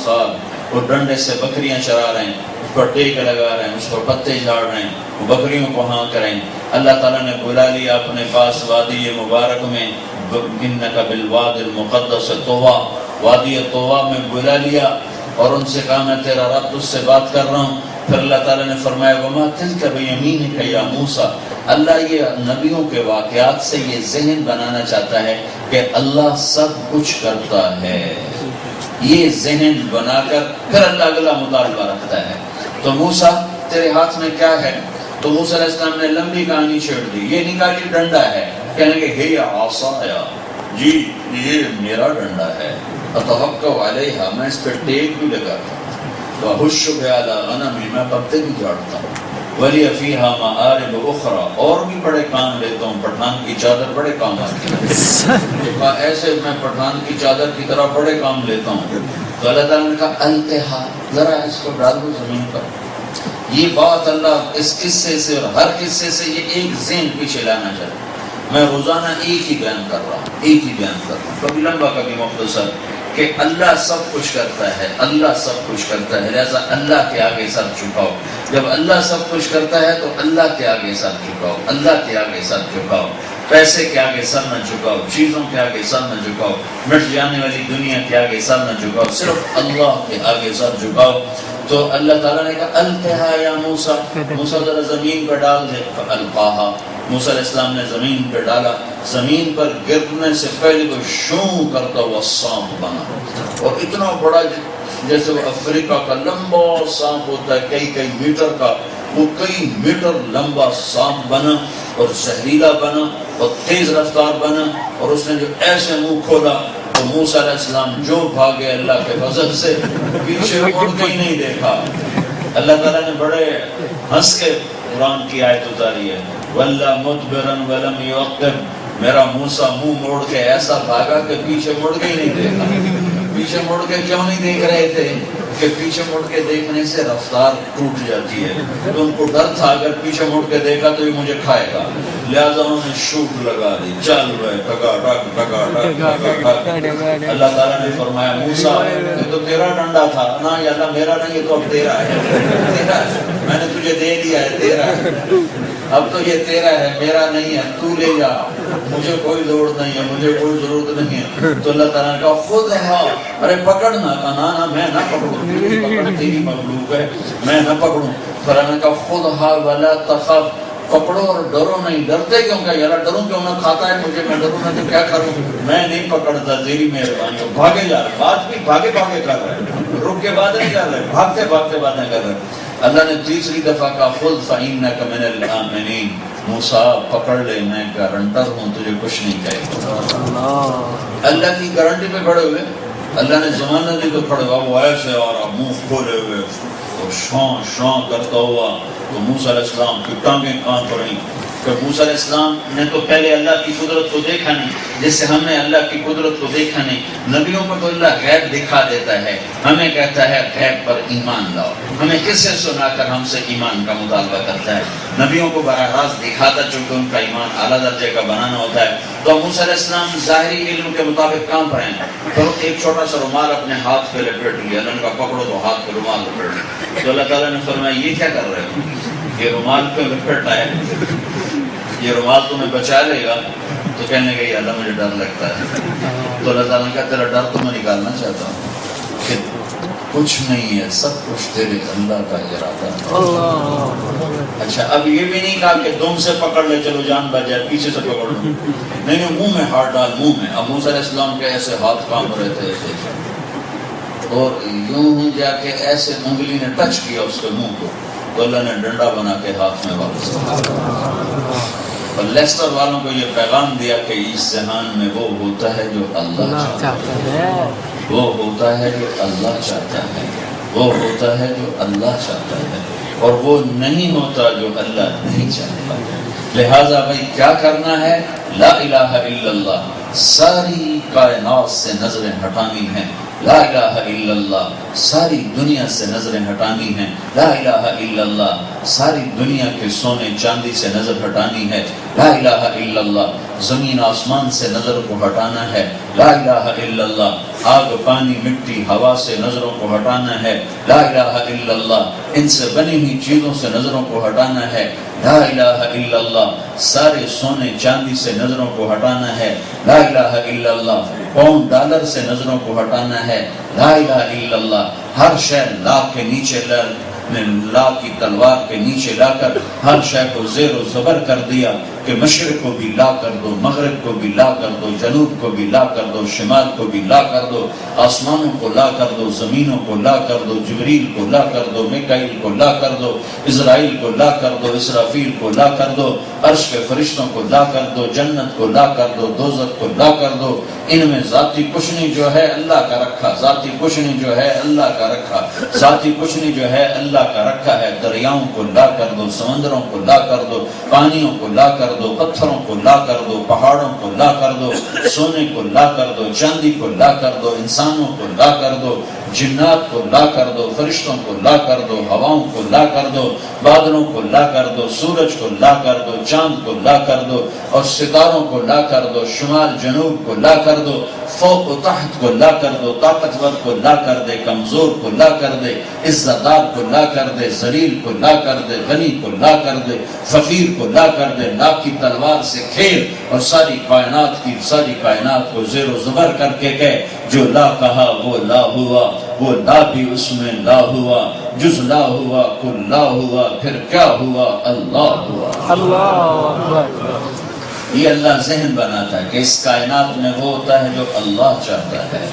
Speaker 1: سال وہ ڈنڈے سے بکریاں چرا رہے ہیں، اس پر ٹیک لگا رہے ہیں، اس پر پتے جھاڑ رہے ہیں، وہ بکریوں کو ہاں کریں۔ اللہ تعالیٰ نے بلا لیا اپنے پاس وادی مبارک میں، انک بالواد المقدس طویٰ، وادی طویٰ میں بلا لیا اور ان سے کہا میں تیرا رب تجھ سے بات کر رہا ہوں۔ پھر اللہ تعالیٰ نے فرمایا وما تلک بیمینک یا موسیٰ۔ اللہ یہ نبیوں کے واقعات سے یہ ذہن بنانا چاہتا ہے کہ اللہ سب کچھ کرتا ہے، یہ ذہن بنا کر پھر اللہ اگلا مطالبہ رکھتا ہے۔ تو موسیٰ تیرے ہاتھ میں کیا ہے؟ تو موسیٰ علیہ السلام نے لمبی کہانی چھیڑ دی، یہ نکالی ڈنڈا ہے، کہنے کہ ہے عصایا، جی یہ میرا ڈنڈا ہے، اتوکل علیہا، میں اس پہ ٹیک بھی لگاتا ہوں، وَأَحُشُّ بِهَا عَلَىٰ غَنَمِي، میں پتے بھی جھاڑتا ہوں، وَلِيَ فِيهَا مَآرِبُ أُخْرَىٰ، اور بھی بڑے کام لیتا ہوں، پٹھان کی چادر بڑے کام آتی ہے، ایسے میں پٹھان کی چادر کی طرح بڑے کام لیتا ہوں۔ تو اللہ تعالیٰ نے کہا التہا، ذرا اس کو ڈال دو زمین پر۔ یہ بات اللہ اس قصے سے اور ہر قصے سے یہ ایک ذہن پیچھے لانا چاہتا ہے۔ میں روزانہ ایک ہی بیان کر رہا ہوں، کبھی لمبا کبھی مختصر، کہ اللہ سب کچھ کرتا ہے، اللہ سب کچھ کرتا ہے، لہذا اللہ کے آگے سر جھکاؤ۔ جب اللہ سب کچھ کرتا ہے تو اللہ کے آگے سر جھکاؤ، اللہ کے آگے سر جھکاؤ، پیسے کے آگے سر نہ جھکاؤ، چیزوں کے آگے سر نہ جھکاؤ، مٹ جانے والی دنیا کے آگے سر نہ جھکاؤ، صرف اللہ کے آگے سر جھکاؤ۔ تو اللہ تعالیٰ نے کہا القھا یا موسیٰ، موسیٰ ذرا زمین پر ڈال دے، فالقاہا، موسیٰ علیہ السلام نے زمین پر ڈالا، زمین پر گرنے سے پہلے وہ شوں کرتا ہوا سانپ بنا، اور اتنا بڑا جیسے وہ افریقہ کا لمبا سانپ ہوتا ہے کئی میٹر کا، وہ کئی میٹر لمبا سانپ بنا اور زہریلا بنا اور تیز رفتار بنا، اور اس نے جو ایسے منہ کھولا تو موسیٰ علیہ السلام جو بھاگے اللہ کے فضل سے، پیچھے مڑ کے ہی نہیں دیکھا۔ اللہ تعالیٰ نے بڑے ہنس کے قرآن کی آیت اتاری ہے، وَلَّا مُدْبِرًا وَلَمْ يُعَقِّبْ، میرا موسیٰ منہ موڑ کے ایسا بھاگا کہ پیچھے مڑ کے ہی نہیں دیکھا۔ پیچھے مڑ کے کیوں نہیں دیکھ رہے تھے؟ کہ پیچھے مڑ کے دیکھنے سے رفتار ٹوٹ جاتی ہے، تو ان کو ڈر تھا اگر پیچھے مڑ کے دیکھا تو یہ مجھے کھائے گا، لہٰذا انہوں نے شوٹ لگا دی، چل رہے ٹگا ٹگ۔ اللہ تعالیٰ نے فرمایا موسیٰ یہ تو تیرا ڈنڈا تھا نا، یا اللہ میرا نہیں، یہ تو اب تیرا ہے، میں نے تجھے دے دیا ہے، تیرا ہے، اب تو یہ تیرا ہے، میرا نہیں ہے، تو لے جا، مجھے کوئی لوڑ نہیں ہے، مجھے کوئی ضرورت نہیں ہے۔ تو اللہ تعالیٰ نے کہا خود ہاں، ارے پکڑنا، کہا نا میں نہ پکڑوں، تیری مخلوق ہے، میں نہ پکڑوں۔ پھر اللہ نے کہا خود ہاں ولا تخف، پکڑو اور ڈرو نہیں۔ ڈرتے کیوں؟ کہ یار ڈروں کیوں، نہ کھاتا ہے مجھے، میں ڈروں نہ تو کیا کروں، میں نہیں پکڑتا، تیری مہربانی۔ تو بھاگے جا رہے، بات بھی بھاگے کر رہے، رک کے بات نہیں کر رہے، بھاگتے باتیں کر رہے۔ اللہ نے تیسری دفعہ کہا خذ فإنک من الآمنین، موسیٰ پکڑ لے، میں گارنٹر ہوں، تجھے کچھ نہیں کہے گا۔ اللہ کی گارنٹی پہ کھڑے ہوئے، اللہ نے زمانہ دی تو کھڑے ہوا، وہ ایسے آ رہا منہ کھولے ہوئے اور شان کرتا ہوا، تو موسیٰ علیہ السلام کی ٹانگیں کانپ رہی کہ موسیٰ علیہ السلام نے تو پہلے اللہ کی قدرت کو دیکھا نہیں، جیسے ہم نے اللہ کی قدرت کو دیکھا نہیں۔ نبیوں کو تو اللہ غیب دکھا دیتا ہے، ہمیں کہتا ہے غیب پر ایمان لاؤ، ہمیں کس سے سنا کر ہم سے ایمان کا مطالبہ کرتا ہے؟ نبیوں کو براہ راست دکھاتا، چونکہ ان کا ایمان اعلیٰ درجے کا بنانا ہوتا ہے۔ تو موسیٰ علیہ السلام ظاہری علم کے مطابق کام پر ہیں، تو ایک چھوٹا سا رومال اپنے ہاتھ پہ لپیٹ لیا، اللہ نے کہا پکڑو، تو ہاتھ پہ رومال لپیٹ لیا۔ تو اللہ تعالیٰ نے فرمایا یہ کیا کر رہے ہو؟ یہ رومال پہ لپیٹا ہے، یہ رومال تمہیں بچا لے گا؟ تو کہنے گئی اللہ مجھے ڈر لگتا ہے۔ تو اللہ تعالیٰ نے کہا تیرا ڈر تو میں نکالنا چاہتا ہوں کہ کچھ نہیں ہے، سب کچھ تیرے اللہ کا ارادہ ہے۔ اچھا اب یہ بھی نہیں کہا کہ دم سے پکڑ لے چلو جان بچ جائے، پیچھے سے پکڑ لو، نہیں منہ میں ہاتھ ڈال، منہ میں۔ اب موسیٰ علیہ السلام کے ایسے ہاتھ کانپ رہے تھے ایسے، اور یوں ہی جا کے ایسے انگلی نے ٹچ کیا اس کے منہ کو، تو اللہ نے ڈنڈا بنا کے ہاتھ میں واپس اور لیسٹر والوں کو یہ پیغام دیا کہ اس جہان میں وہ ہوتا ہے جو اللہ چاہتا ہے، وہ ہوتا ہے جو اللہ چاہتا ہے، وہ ہوتا ہے جو اللہ چاہتا ہے، اور وہ نہیں ہوتا جو اللہ نہیں چاہتا۔ لہٰذا بھائی کیا کرنا ہے؟ لا الہ الا اللہ، ساری کائنات سے نظریں ہٹانی ہیں، لا الہ الا اللہ ساری دنیا سے نظریں ہٹانی ہیں، لا الہ الا اللہ ساری دنیا کے سونے چاندی سے نظر ہٹانی ہے، لا الہ الا اللہ زمین آسمان سے نظر کو ہٹانا ہے، لا الہ الا اللہ آگ پانی مٹی ہوا سے نظروں کو ہٹانا ہے، لا الہ الا اللہ ان سے بنی ہوئی چیزوں سے نظروں کو ہٹانا ہے، لا الہ الا اللہ سارے سونے چاندی سے نظروں کو ہٹانا ہے، لا الہ الا اللہ پاؤنڈ ڈالر سے نظروں کو ہٹانا ہے، لا الہ الا اللہ ہر شے لا کے نیچے لا کی تلوار کے نیچے لا کر ہر شے کو زیر و زبر کر دیا کہ مشرق کو بھی لا کر دو، مغرب کو بھی لا کر دو، جنوب کو بھی لا کر دو، شمال کو بھی لا کر دو، آسمانوں کو لا کر دو، زمینوں کو لا کر دو، جبریل کو لا کر دو، میکائیل کو لا کر دو، اسرائیل کو لا کر دو، اسرافیل کو لا کر دو، عرش کے فرشتوں کو لا کر دو، جنت کو لا کر دو، دوزخ کو لا کر دو، ان میں ذاتی کچھ نہیں جو ہے اللہ کا رکھا، ذاتی کچھ نہیں جو ہے اللہ کا رکھا، ذاتی کچھ نہیں جو ہے اللہ کا رکھا ہے، دریاؤں کو لا کر دو، سمندروں کو لا کر دو، پانیوں کو لا کر دو، پتھروں کو لا کر دو، پہاڑوں کو لا کر دو، سونے کو لا کر دو، چاندی کو لا کر دو، انسانوں کو لا کر دو، جنات کو لا کر دو، فرشتوں کو لا کر دو، ہواؤں کو لا کر دو، بادلوں کو لا کر دو، سورج کو لا کر دو، چاند کو لا کر دو اور ستاروں کو لا کر دو، شمال جنوب کو لا کر دو، فوق و تحت کو لا کر دو، طاقتور کو لا کر دے، کمزور کو لا کر دے، عزت دار کو لا کر دے، ذلیل کو لا کر دے، غنی کو لا کر دے، فقیر کو لا کر دے، لا کی تلوار سے کھیل اور ساری کائنات کو زیر و زبر کر کے کہے جو لا کہا وہ لا ہوا، وہ لا بھی اس میں لا ہوا، جز لا ہوا کل لا ہوا، پھر کیا ہوا اللہ ہوا۔ یہ اللہ ذہن بناتا ہے کہ اس کائنات میں وہ ہوتا ہے جو اللہ چاہتا ہے،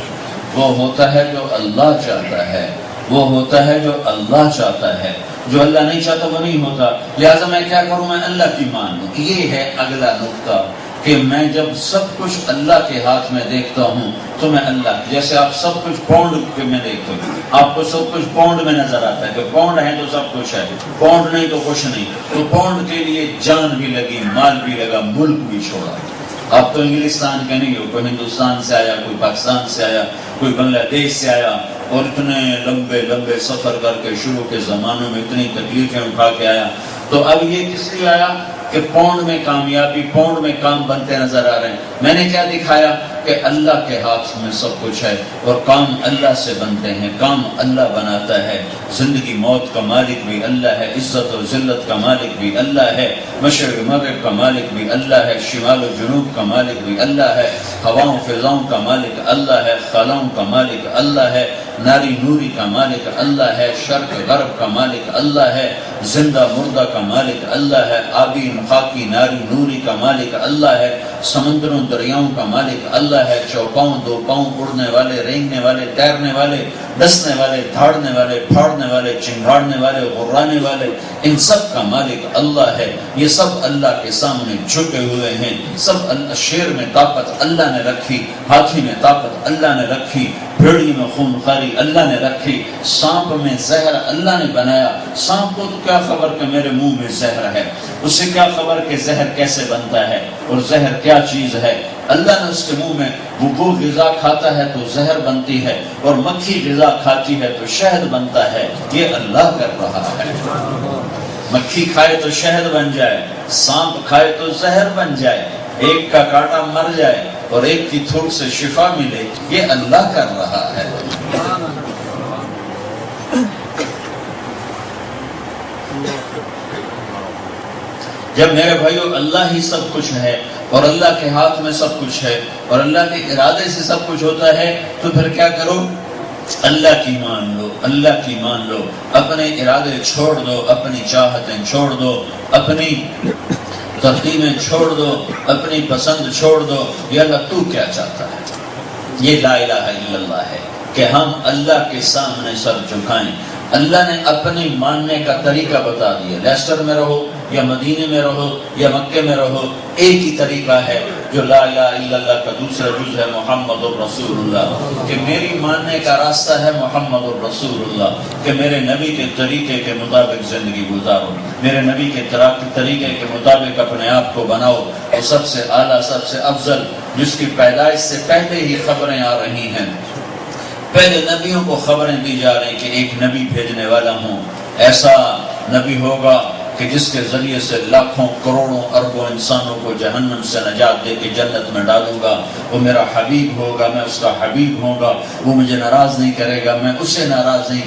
Speaker 1: وہ ہوتا ہے جو اللہ چاہتا ہے، وہ ہوتا ہے جو اللہ چاہتا ہے، جو اللہ نہیں چاہتا وہ نہیں ہوتا، لہٰذا میں کیا کروں، میں اللہ کی مان لوں۔ یہ ہے اگلا نقطہ کہ میں جب سب کچھ اللہ کے ہاتھ میں دیکھتا ہوں تو میں اللہ، جیسے آپ سب کچھ پاؤنڈ کے میں دیکھتے ہوں، آپ کو سب کچھ پاؤنڈ میں نظر آتا ہے کہ پاؤنڈ ہے تو سب کچھ ہے، پاؤنڈ نہیں تو کچھ نہیں، تو پاؤنڈ کے لیے جان بھی لگی، مال بھی لگا، ملک بھی چھوڑا۔ آپ تو انگلستان کے نہیں ہو، کوئی ہندوستان سے آیا، کوئی پاکستان سے آیا، کوئی بنگلہ دیش سے آیا اور اتنے لمبے سفر کر کے شروع کے زمانوں میں اتنی تکلیفیں اٹھا کے آیا، تو اب یہ کس لیے آیا کہ پاؤنڈ میں کامیابی، پاؤنڈ میں کام بنتے نظر آ رہے ہیں۔ میں نے کیا دکھایا کہ اللہ کے ہاتھ میں سب کچھ ہے اور کام اللہ سے بنتے ہیں، کام اللہ بناتا ہے، زندگی موت کا مالک بھی اللہ ہے، عزت اور ذلت کا مالک بھی اللہ ہے، مشرق مغرب کا مالک بھی اللہ ہے، شمال و جنوب کا مالک بھی اللہ ہے، ہواؤں فضاؤں کا مالک اللہ ہے، خلاؤں کا مالک اللہ ہے، ناری نوری کا مالک اللہ ہے، شرق غرب کا مالک اللہ ہے، زندہ مردہ کا مالک اللہ ہے، آبی خاکی ناری نوری کا مالک اللہ ہے، سمندروں دریاؤں کا مالک اللہ ہے، چوپاؤں دو پاؤں، اڑنے والے، رینگنے والے، تیرنے والے، ڈسنے والے، دھاڑنے والے، پھاڑنے والے، چنگاڑنے والے، غرانے والے، ان سب کا مالک اللہ ہے۔ یہ سب اللہ کے سامنے جھکے ہوئے ہیں، سب شیر میں طاقت اللہ نے رکھی، ہاتھی میں طاقت اللہ نے رکھی، بھیڑی میں خون خاری اللہ نے رکھی، سانپ میں زہر اللہ نے بنایا۔ سانپ کو تو کیا خبر کہ میرے منہ میں زہر ہے، اسے کیا خبر کہ زہر کیسے بنتا ہے اور زہر کیا چیز ہے۔ اللہ نے اس کے منہ میں وہ غذا کھاتا ہے تو زہر بنتی ہے، اور مکھی غذا کھاتی ہے تو شہد بنتا ہے۔ یہ اللہ کر رہا ہے۔ مکھی کھائے تو شہد بن جائے، سانپ کھائے تو زہر بن جائے، ایک کا کاٹا مر جائے اور ایک کی تھوک سے شفا ملے، یہ اللہ کر رہا ہے۔ جب میرے بھائیو اللہ ہی سب کچھ ہے اور اللہ کے ہاتھ میں سب کچھ ہے اور اللہ کے ارادے سے سب کچھ ہوتا ہے، تو پھر کیا کرو، اللہ کی مان لو، اللہ کی مان لو، اپنے ارادے چھوڑ دو، اپنی چاہتیں چھوڑ دو، اپنی ترغیبیں چھوڑ دو، اپنی پسند چھوڑ دو، یہ اللہ تو کیا چاہتا ہے۔ یہ لا الہ الا اللہ ہے کہ ہم اللہ کے سامنے سر جھکائیں۔ اللہ نے اپنی ماننے کا طریقہ بتا دیا، لیسٹر میں رہو یا مدینے میں رہو یا مکے میں رہو، ایک ہی طریقہ ہے جو لا الہ الا اللہ کا دوسرا جز ہے محمد الرسول اللہ، کہ میری ماننے کا راستہ ہے محمد الرسول اللہ، کہ میرے نبی کے طریقے کے مطابق زندگی گزارو، میرے نبی کے طریقے کے مطابق اپنے آپ کو بناؤ، اور سب سے اعلیٰ، سب سے افضل، جس کی پیدائش سے پہلے ہی خبریں آ رہی ہیں، پہلے نبیوں کو خبریں دی جا رہی کہ ایک نبی بھیجنے والا ہوں، ایسا نبی ہوگا کہ جس کے ذریعے سے لاکھوں کروڑوں اربوں انسانوں کو جہنم سے نجات دے کے جنت میں ڈالوں گا، وہ میرا حبیب ہوگا، میں اس کا حبیب ہوں گا، وہ مجھے ناراض نہیں کرے گا، میں اسے ناراض نہیں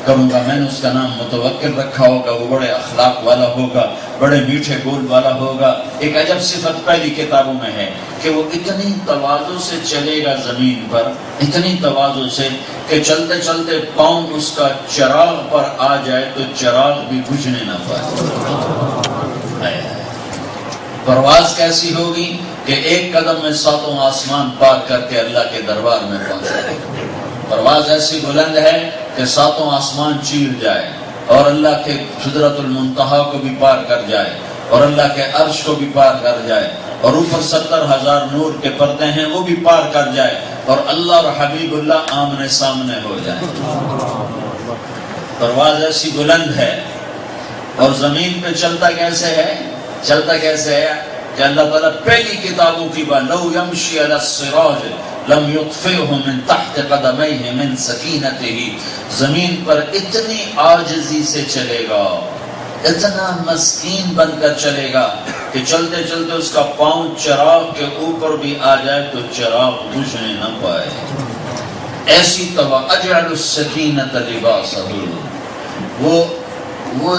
Speaker 1: کروں گا، میں نے اس کا نام متوکل رکھا ہوگا، وہ بڑے اخلاق والا ہوگا، بڑے میٹھے بول والا ہوگا۔ ایک عجب صفت پہلی کتابوں میں ہے کہ وہ اتنی تواضع سے چلے گا زمین پر، اتنی تواضع سے کہ چلتے چلتے پاؤں اس کا چراغ پر آ جائے تو چراغ بھی بجھنے نہ پائے۔ پرواز کیسی ہوگی کہ ایک قدم میں ساتوں آسمان پار کر کے اللہ کے دربار میں پہنچے۔ پرواز ایسی بلند ہے کہ ساتوں آسمان چیر جائے اور اللہ کے سدرۃ المنتہا کو بھی پار کر جائے اور اللہ کے عرش کو بھی پار کر جائے اور اوپر 70,000 نور کے پردے ہیں وہ بھی پار کر جائے اور اللہ اور حبیب اللہ آمنے سامنے ہو جائے۔ پرواز ایسی بلند ہے۔ اور زمین پہ چلتا کیسے ہے کہ اللہ تعالیٰ پہلی کتابوں کی بات لو یمشی علی الصراج لم یطفئہ من تحت قدمیہ من سکینتہ، زمین پر اتنی عاجزی سے چلے گا، اتنا مسکین بن کر چلے گا کہ چلتے چلتے اس کا پاؤں چراغ کے اوپر بھی آ جائے تو چراغ بجھنے نہ پائے۔ ایسی اجعل السکینۃ لباسہ، وہ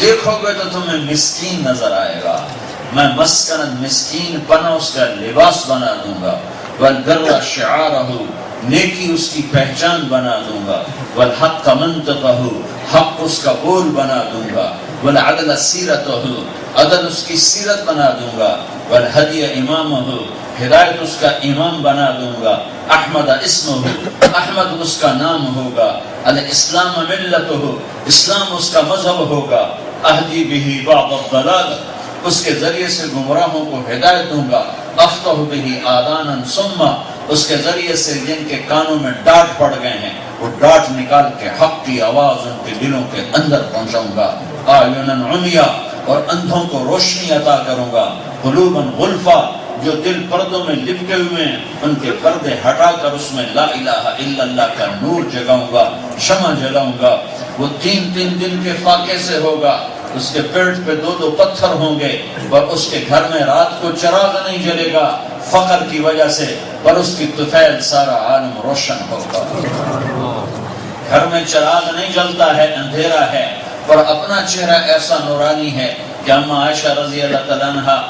Speaker 1: دیکھو گے تو تمہیں مسکین نظر آئے گا، میں مسکن مسکین پنا اس کا لباس بنا دوں گا، والبر شعارہ، نیکی اس کی پہچان بنا دوں گا، والحق منطقہ، حق اس کا بول بنا دوں گا، والعدل سیرتہ، عدل اس کی سیرت بنا دوں گا، والہدی امامہ، ہدایت اس کا امام بنا دوں گا، احمد اسمہ، احمد اس کا نام ہوگا، الاسلام ملتہ، اسلام اس کا مذہب ہوگا، اہدی بہ بعض الضلال، اس کے ذریعے سے گمراہوں کو ہدایت دوں گا، افتح بہ آذانا صما، اس کے ذریعے سے جن کے کانوں میں ڈانٹ پڑ گئے ہیں وہ ڈانٹ نکال کے حق کی آواز ان کے دلوں کے اندر پہنچاؤں گا، اعینا عمیا، اور اندھوں کو روشنی عطا کروں گا، قلوبا غلفا، جو دل پردوں میں لپٹے ہوئے ہیں ان کے پردے ہٹا کر اس میں لا الہ الا اللہ کا نور جگاؤں گا، شمع جلاؤں گا، وہ 3 دن کے فاقے سے ہوگا، اس کے پیٹ پہ 2 پتھر ہوں گے اور اس کے گھر میں رات کو چراغ نہیں جلے گا فقر کی وجہ سے، پر اس کی طفیل سارا عالم روشن ہوگا۔ گھر میں چراغ نہیں جلتا ہے، اندھیرا ہے، پر اپنا چہرہ ایسا نورانی ہے کہ اما عائشہ رضی اللہ تعالیٰ عنہ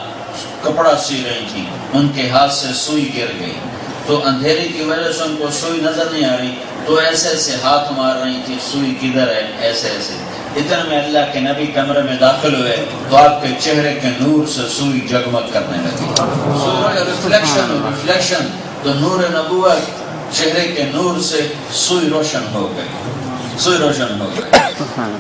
Speaker 1: کپڑا سی رہی تھی، ان کے ہاتھ سے سوئی گر گئی تو اندھیرے کی وجہ سے ان کو سوئی نظر نہیں آ رہی تو ایسے ایسے ہاتھ مار رہی تھی، سوئی کدھر ہے، ایسے اتنے میں اللہ کے نبی کمرے میں داخل ہوئے تو آپ کے چہرے کے نور سے سوئی جگمگ کرنے لگی، ریفلیکشن، تو نور نبوت چہرے کے نور سے سوئی روشن ہو گئی۔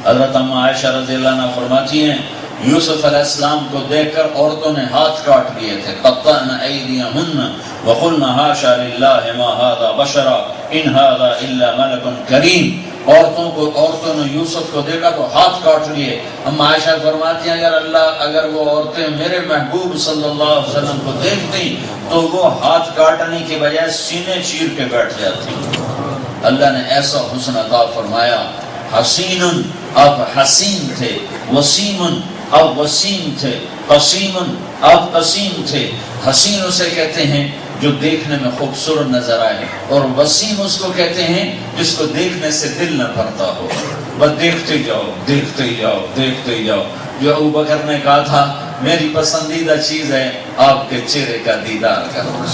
Speaker 1: حضرت اما عائشہ رضی اللہ عنہ فرماتی ہیں یوسف علیہ السلام کو دیکھ کر عورتوں نے ہاتھ کاٹ لیے تھے، قطعن ایدیہن وقلن حاشا للہ ما ھذا بشرا ان ھذا الا ملک کریم، عورتوں نے یوسف کو دیکھا تو ہاتھ کاٹ لیے۔ اما عائشہ فرماتی ہیں اگر وہ عورتیں میرے محبوب صلی اللہ علیہ وسلم کو دیکھتی تو وہ ہاتھ کاٹنے کی بجائے سینے چیر کے بیٹھ جاتی۔ اللہ نے ایسا حسن عطا فرمایا، حسین، آپ حسین تھے، وسیم، آپ وسیم تھے، قسیم، آپ قسیم تھے۔ حسین اسے کہتے ہیں جو دیکھنے میں خوبصورت نظر آئے، اور وسیم اس کو کہتے ہیں جس کو دیکھنے سے دل نہ بھرتا ہو، بس دیکھتے جاؤ۔ جو ابوبکر نے کہا تھا میری پسندیدہ چیز ہے آپ کے چہرے کا دیدار کرنا،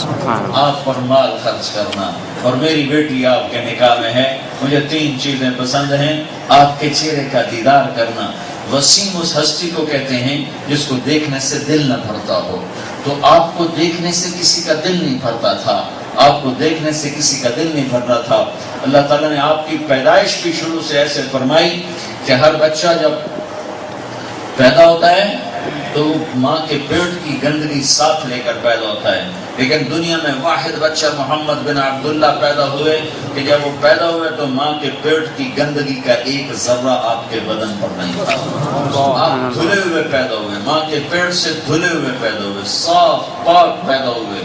Speaker 1: آپ پر مال خرچ کرنا، اور میری بیٹی آپ کے نکاح میں ہے، مجھے 3 چیزیں پسند ہیں، آپ کے چہرے کا دیدار کرنا۔ وسیم اس ہستی کو کہتے ہیں جس کو دیکھنے سے دل نہ بھرتا ہو، تو آپ کو دیکھنے سے کسی کا دل نہیں بھرتا تھا، آپ کو دیکھنے سے کسی کا دل نہیں بھر رہا تھا۔ اللہ تعالیٰ نے آپ کی پیدائش بھی شروع سے ایسے فرمائی کہ ہر بچہ جب پیدا ہوتا ہے تو ماں کے پیٹ کی گندگی ساتھ لے کر پیدا ہوتا ہے، لیکن دنیا میں واحد بچہ محمد بن عبداللہ پیدا ہوئے کہ جب وہ پیدا ہوئے تو ماں کے پیٹ کی گندگی کا ایک ذرہ آپ کے بدن پر نہیں تھا، آپ دھلے ہوئے پیدا ہوئے، ماں کے پیٹ سے دھلے ہوئے پیدا ہوئے، صاف پاک پیدا ہوئے،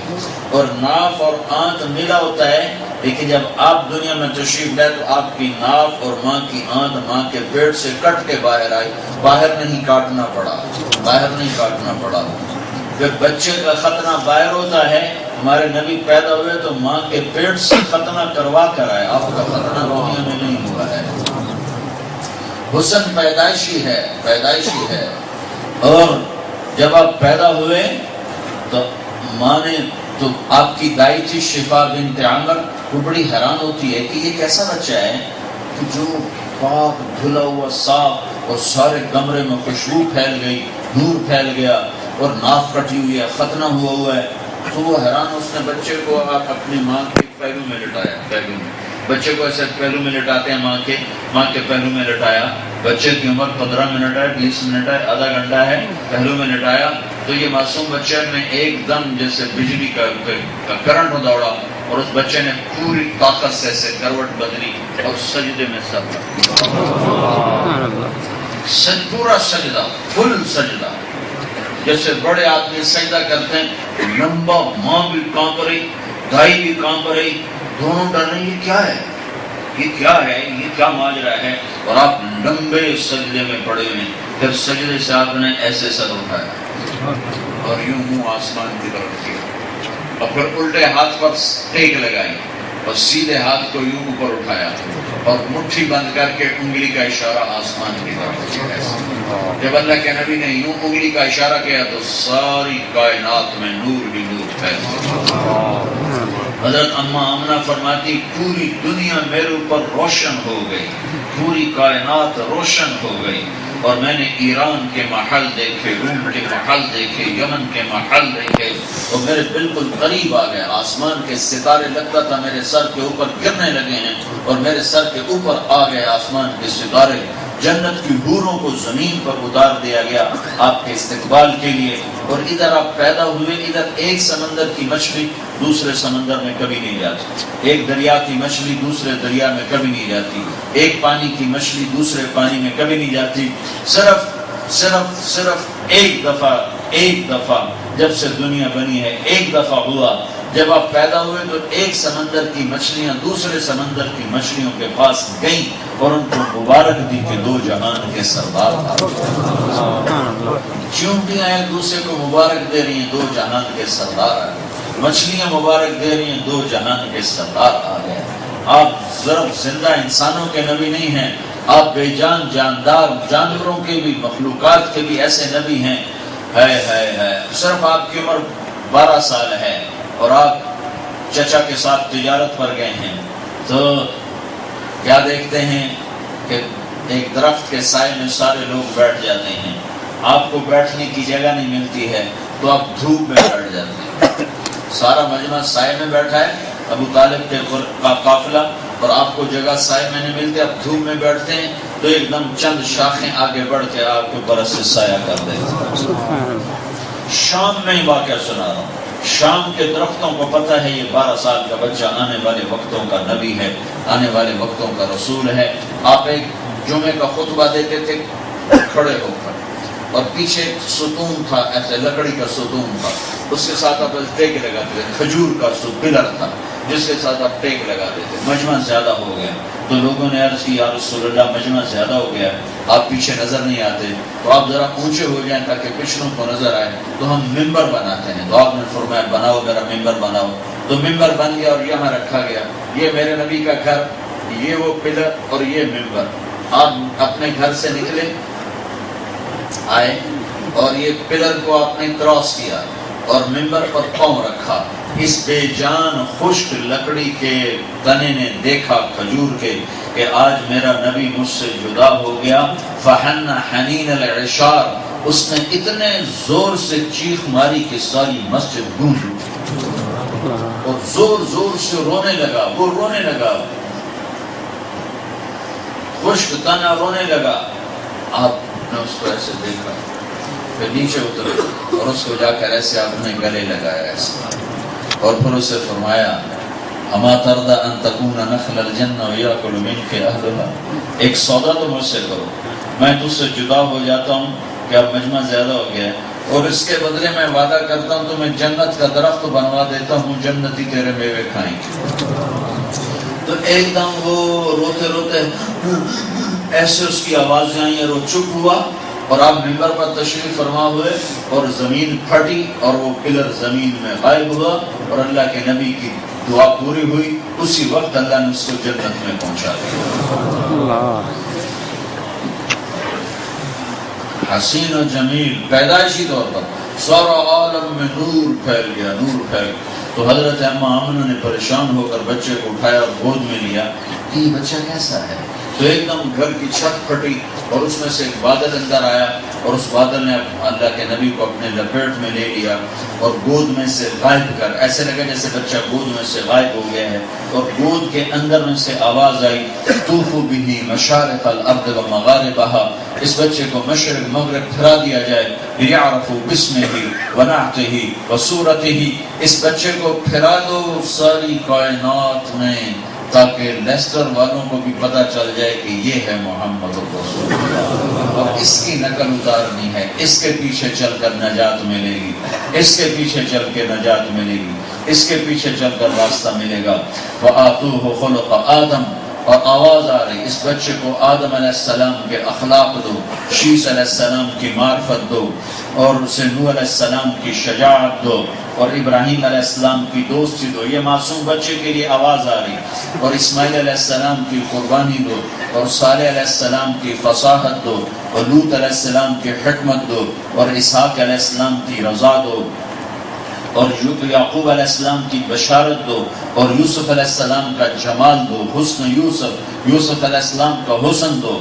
Speaker 1: اور ناف اور آنت ملا ہوتا ہے لیکن جب آپ دنیا میں تشریف لائے تو آپ کی ناک اور ماں کی آنت ماں کے پیٹ سے کٹ کے باہر آئی، باہر نہیں کاٹنا پڑا۔ پھر بچے کا ختنہ باہر ہوتا ہے، ہمارے نبی پیدا ہوئے تو ماں کے پیٹ سے ختنہ کروا کر آئے، آپ کا ختنہ دنیا میں نہیں ہوا ہے۔ حسن پیدائشی ہے۔ اور جب آپ پیدا ہوئے تو ماں نے تو آپ کی دائی تھی شفا بنت عامر، وہ بڑی حیران ہوتی ہے کہ یہ کیسا بچہ ہے کہ جو پاک دھلا ہوا صاف اور سارے کمرے میں خوشبو پھیل گئی، نور پھیل گیا اور ناف کٹی ہوئی ہے، ختنہ ہوا ہے۔ تو وہ حیران، اس نے بچے کو آپ اپنی ماں کے پہلو میں لٹایا، پہلو میں بچے کو ایسے پہلو میں لٹاتے ہیں، ماں کے پہلو میں لٹایا۔ بچے کی عمر 15 منٹ ہے، 20 منٹ ہے، آدھا گھنٹہ ہے، پہلو میں لٹایا تو یہ معصوم بچے میں ایک دم جیسے بجلی کا کرنٹ دوڑا اور اس بچے نے پوری طاقت سے ایسے کروٹ بدلی اور سجدے میں سب پورا سجدہ، فل سجدہ، جیسے بڑے آدمی سجدہ کرتے ہیں، لمبا، ماں بھی کانپ رہی، دائی بھی کانپ رہی، دونوں ڈر رہے یہ کیا ماجرا ہے، اور آپ لمبے سجدے میں پڑے ہوئے ہیں۔ پھر سجدے سے آپ نے ایسے سر اٹھایا اور یوں منہ آسمان کی طرف کیا، اور پھر الٹے ہاتھ پر ٹیک لگائی اور سیدھے ہاتھ کو یوں اوپر اٹھایا اور مٹھی بند کر کے انگلی کا اشارہ آسمان کی طرف کیا۔ جب اللہ کے نبی نے یوں انگلی کا اشارہ کیا تو ساری کائنات میں نور ہی نور پھیل گیا۔ حضرت اماں آمنہ فرماتی پوری دنیا میرے اوپر روشن ہو گئی، پوری کائنات روشن ہو گئی، اور میں نے ایران کے محل دیکھے، روم کے محل دیکھے، یمن کے محل دیکھے، اور میرے بالکل قریب آ گئے، آسمان کے ستارے لگتا تھا میرے سر کے اوپر گرنے لگے ہیں، اور میرے سر کے اوپر آ گئے آسمان کے ستارے۔ جنت کی حوروں کو زمین پر اتار دیا گیا آپ کے استقبال کے لیے، اور ادھر آپ پیدا ہوئے، ادھر ایک سمندر کی مچھلی دوسرے سمندر میں کبھی نہیں جاتی، ایک دریا کی مچھلی دوسرے دریا میں کبھی نہیں جاتی، ایک پانی کی مچھلی دوسرے پانی میں کبھی نہیں جاتی۔ صرف ایک دفعہ جب سے دنیا بنی ہے، ایک دفعہ ہوا جب آپ پیدا ہوئے تو ایک سمندر کی مچھلیاں دوسرے سمندر کی مچھلیوں کے پاس گئیں اور ان کو مبارک دی کہ دو جہان کے سردار آ گئے۔ چیونٹیاں ایک دوسرے کو مبارک دے رہی ہیں، دو جہان کے سردار آ گئے، مچھلیاں مبارک دے رہی ہیں، دو جہان کے سردار آ گئے۔ آپ ضرب زندہ انسانوں کے نبی نہیں ہیں، آپ بے جان جاندار جانوروں کے بھی، مخلوقات کے بھی ایسے نبی ہیں۔ صرف آپ کی عمر 12 سال ہے اور آپ چچا کے ساتھ تجارت پر گئے ہیں، تو کیا دیکھتے ہیں کہ ایک درخت کے سائے میں سارے لوگ بیٹھ جاتے ہیں، آپ کو بیٹھنے کی جگہ نہیں ملتی ہے تو آپ دھوپ میں بیٹھ جاتے ہیں۔ سارا مجمع سائے میں بیٹھا ہے، ابو طالب کے قافلہ، اور آپ کو جگہ سائے میں نہیں ملتی، آپ دھوپ میں بیٹھتے ہیں تو ایک دم چند شاخیں آگے بڑھ کے آپ کے اوپر سے سایہ کر دیتے ہیں۔ شام میں ہی واقعہ سنا رہا ہوں، شام کے درختوں کو پتہ ہے یہ 12 سال کا بچہ آنے والے وقتوں کا نبی ہے، آنے والے وقتوں کا رسول ہے۔ آپ ایک جمعے کا خطبہ دیتے تھے کھڑے ہو کر، اور پیچھے ستون تھا، ایسے لکڑی کا ستون تھا، اس کے ساتھ آپ ٹیک لگاتے تھے، کھجور کا پلر تھا جس کے ساتھ آپ ٹیک لگاتے تھے۔ مجمع زیادہ ہو گیا تو لوگوں نے عرض کی یا رسول اللہ مجمع زیادہ ہو گیا، آپ پیچھے نظر نہیں آتے، تو آپ ذرا اونچے ہو جائیں تاکہ پچھلوں کو نظر آئے، تو ہم ممبر بناتے ہیں۔ تو آپ نے فرمایا بناؤ، میرا ممبر بناؤ، تو ممبر بن گیا اور یہاں رکھا گیا۔ یہ میرے نبی کا گھر، یہ وہ پلر اور یہ ممبر۔ آپ اپنے گھر سے نکلے، آئے اور یہ پلر کو آپ نے کراس کیا اور ممبر پر پاؤں رکھا۔ اس بے جان خشک لکڑی کے تنے نے دیکھا کھجور کے کہ آج میرا نبی مجھ سے جدا ہو گیا۔ فحن حنین العشار، اس نے اتنے زور سے چیخ ماری کہ ساری مسجد گونج اٹھی اور زور زور سے رونے لگا، وہ رونے لگا، خشک تنا رونے لگا۔ آپ نے اس کو ایسے دیکھا، پھر نیچے اترے اور اس کو جا کر ایسے آپ نے گلے لگایا ایسے، اور پھر اسے فرمایا اما ترضى ان تكون نخل الجنة ويأكل منك اهلها، ایک سودا تو مجھ سے کرو، میں تجھ سے جدا ہو جاتا ہوں کہ اب مجمع زیادہ ہو گیا ہے، اور اس کے بدلے میں وعدہ کرتا ہوں تمہیں جنت کا درخت بنوا دیتا ہوں، جنتی تیرے میوے کھائیں گے۔ تو ایک دم وہ روتے روتے ایسے اس کی آوازیں آئیں اور وہ چپ ہوا، اور آپ منبر پر تشریف فرما ہوئے اور زمین پھٹی اور وہ پلر زمین میں غائب ہوا اور اللہ کے نبی کی دعا پوری ہوئی، اسی وقت اللہ نے اس کو جنت میں پہنچا دیا۔ حسین و جمیل، پیدائشی طور پر سارا عالم میں نور پھیل گیا، نور پھیل گیا۔ تو حضرت اماں آمنہ نے پریشان ہو کر بچے کو اٹھایا اور گود میں لیا کہ یہ بچہ کیسا ہے؟ تو ایک دم گھر کی چھت پھٹی اور اس میں سے ایک بادل اندر آیا اور اس بادل نے اللہ کے نبی کو اپنے لپیٹ میں لے لیا اور گود میں سے غائب کر، ایسے لگا جیسے بچہ گود میں سے غائب ہو گیا ہے، اور گود کے اندر میں سے آواز آئی طوفوا بہ مشارق الارض و مغاربہا، اس بچے کو مشرق مغرب پھرا دیا جائے، لیعرفوا باسمہ ونعتہ وصورتہ، اس بچے کو پھرا دو ساری کائنات میں تاکہ لیسٹر والوں کو بھی پتہ چل جائے کہ یہ ہے محمد رسول اللہ، اور اس کی نقل اتارنی ہے، اس کے پیچھے چل کر نجات ملے گی، اس کے پیچھے چل کے نجات ملے گی، اس کے پیچھے چل کر راستہ ملے گا۔ وَآتُوهُ خُلُقَ آدم، اور آواز آ رہی اس بچے کو آدم علیہ السلام کے اخلاق دو، شیس علیہ السلام کی معرفت دو، اور اسے نوح علیہ السلام کی شجاعت دو، اور ابراہیم علیہ السلام کی دوستی دو۔ یہ معصوم بچے کے لیے آواز آ رہی، اور اسماعیل علیہ السلام کی قربانی دو، اور صالح علیہ السلام کی فصاحت دو، اور لوط علیہ السلام کی حکمت دو، اور اسحاق علیہ السلام کی رضا دو، اور یعقوب علیہ السلام کی بشارت دو، اور یوسف علیہ السلام کا جمال دو، حسن یوسف علیہ السلام کا حسن دو،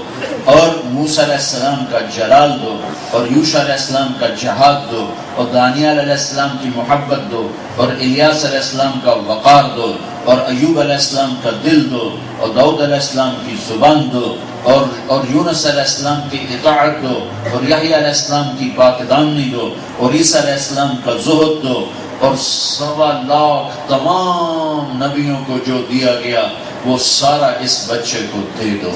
Speaker 1: اور موسیٰ علیہ السلام کا جلال دو، اور یوشع علیہ السلام کا جہاد دو، اور دانیال علیہ السلام کی محبت دو، اور الیاس علیہ السلام کا وقار دو، اور ایوب علیہ السلام کا دل دو، اور داؤد علیہ السلام کی زبان دو، اور یونس علیہ السلام کی اطاعت دو، اور یحییٰ علیہ السلام کی پاکدامنی دو، اور عیسیٰ علیہ السلام کا زہد دو، اور 1.25 لاکھ تمام نبیوں کو جو دیا گیا وہ سارا اس بچے کو دے دو۔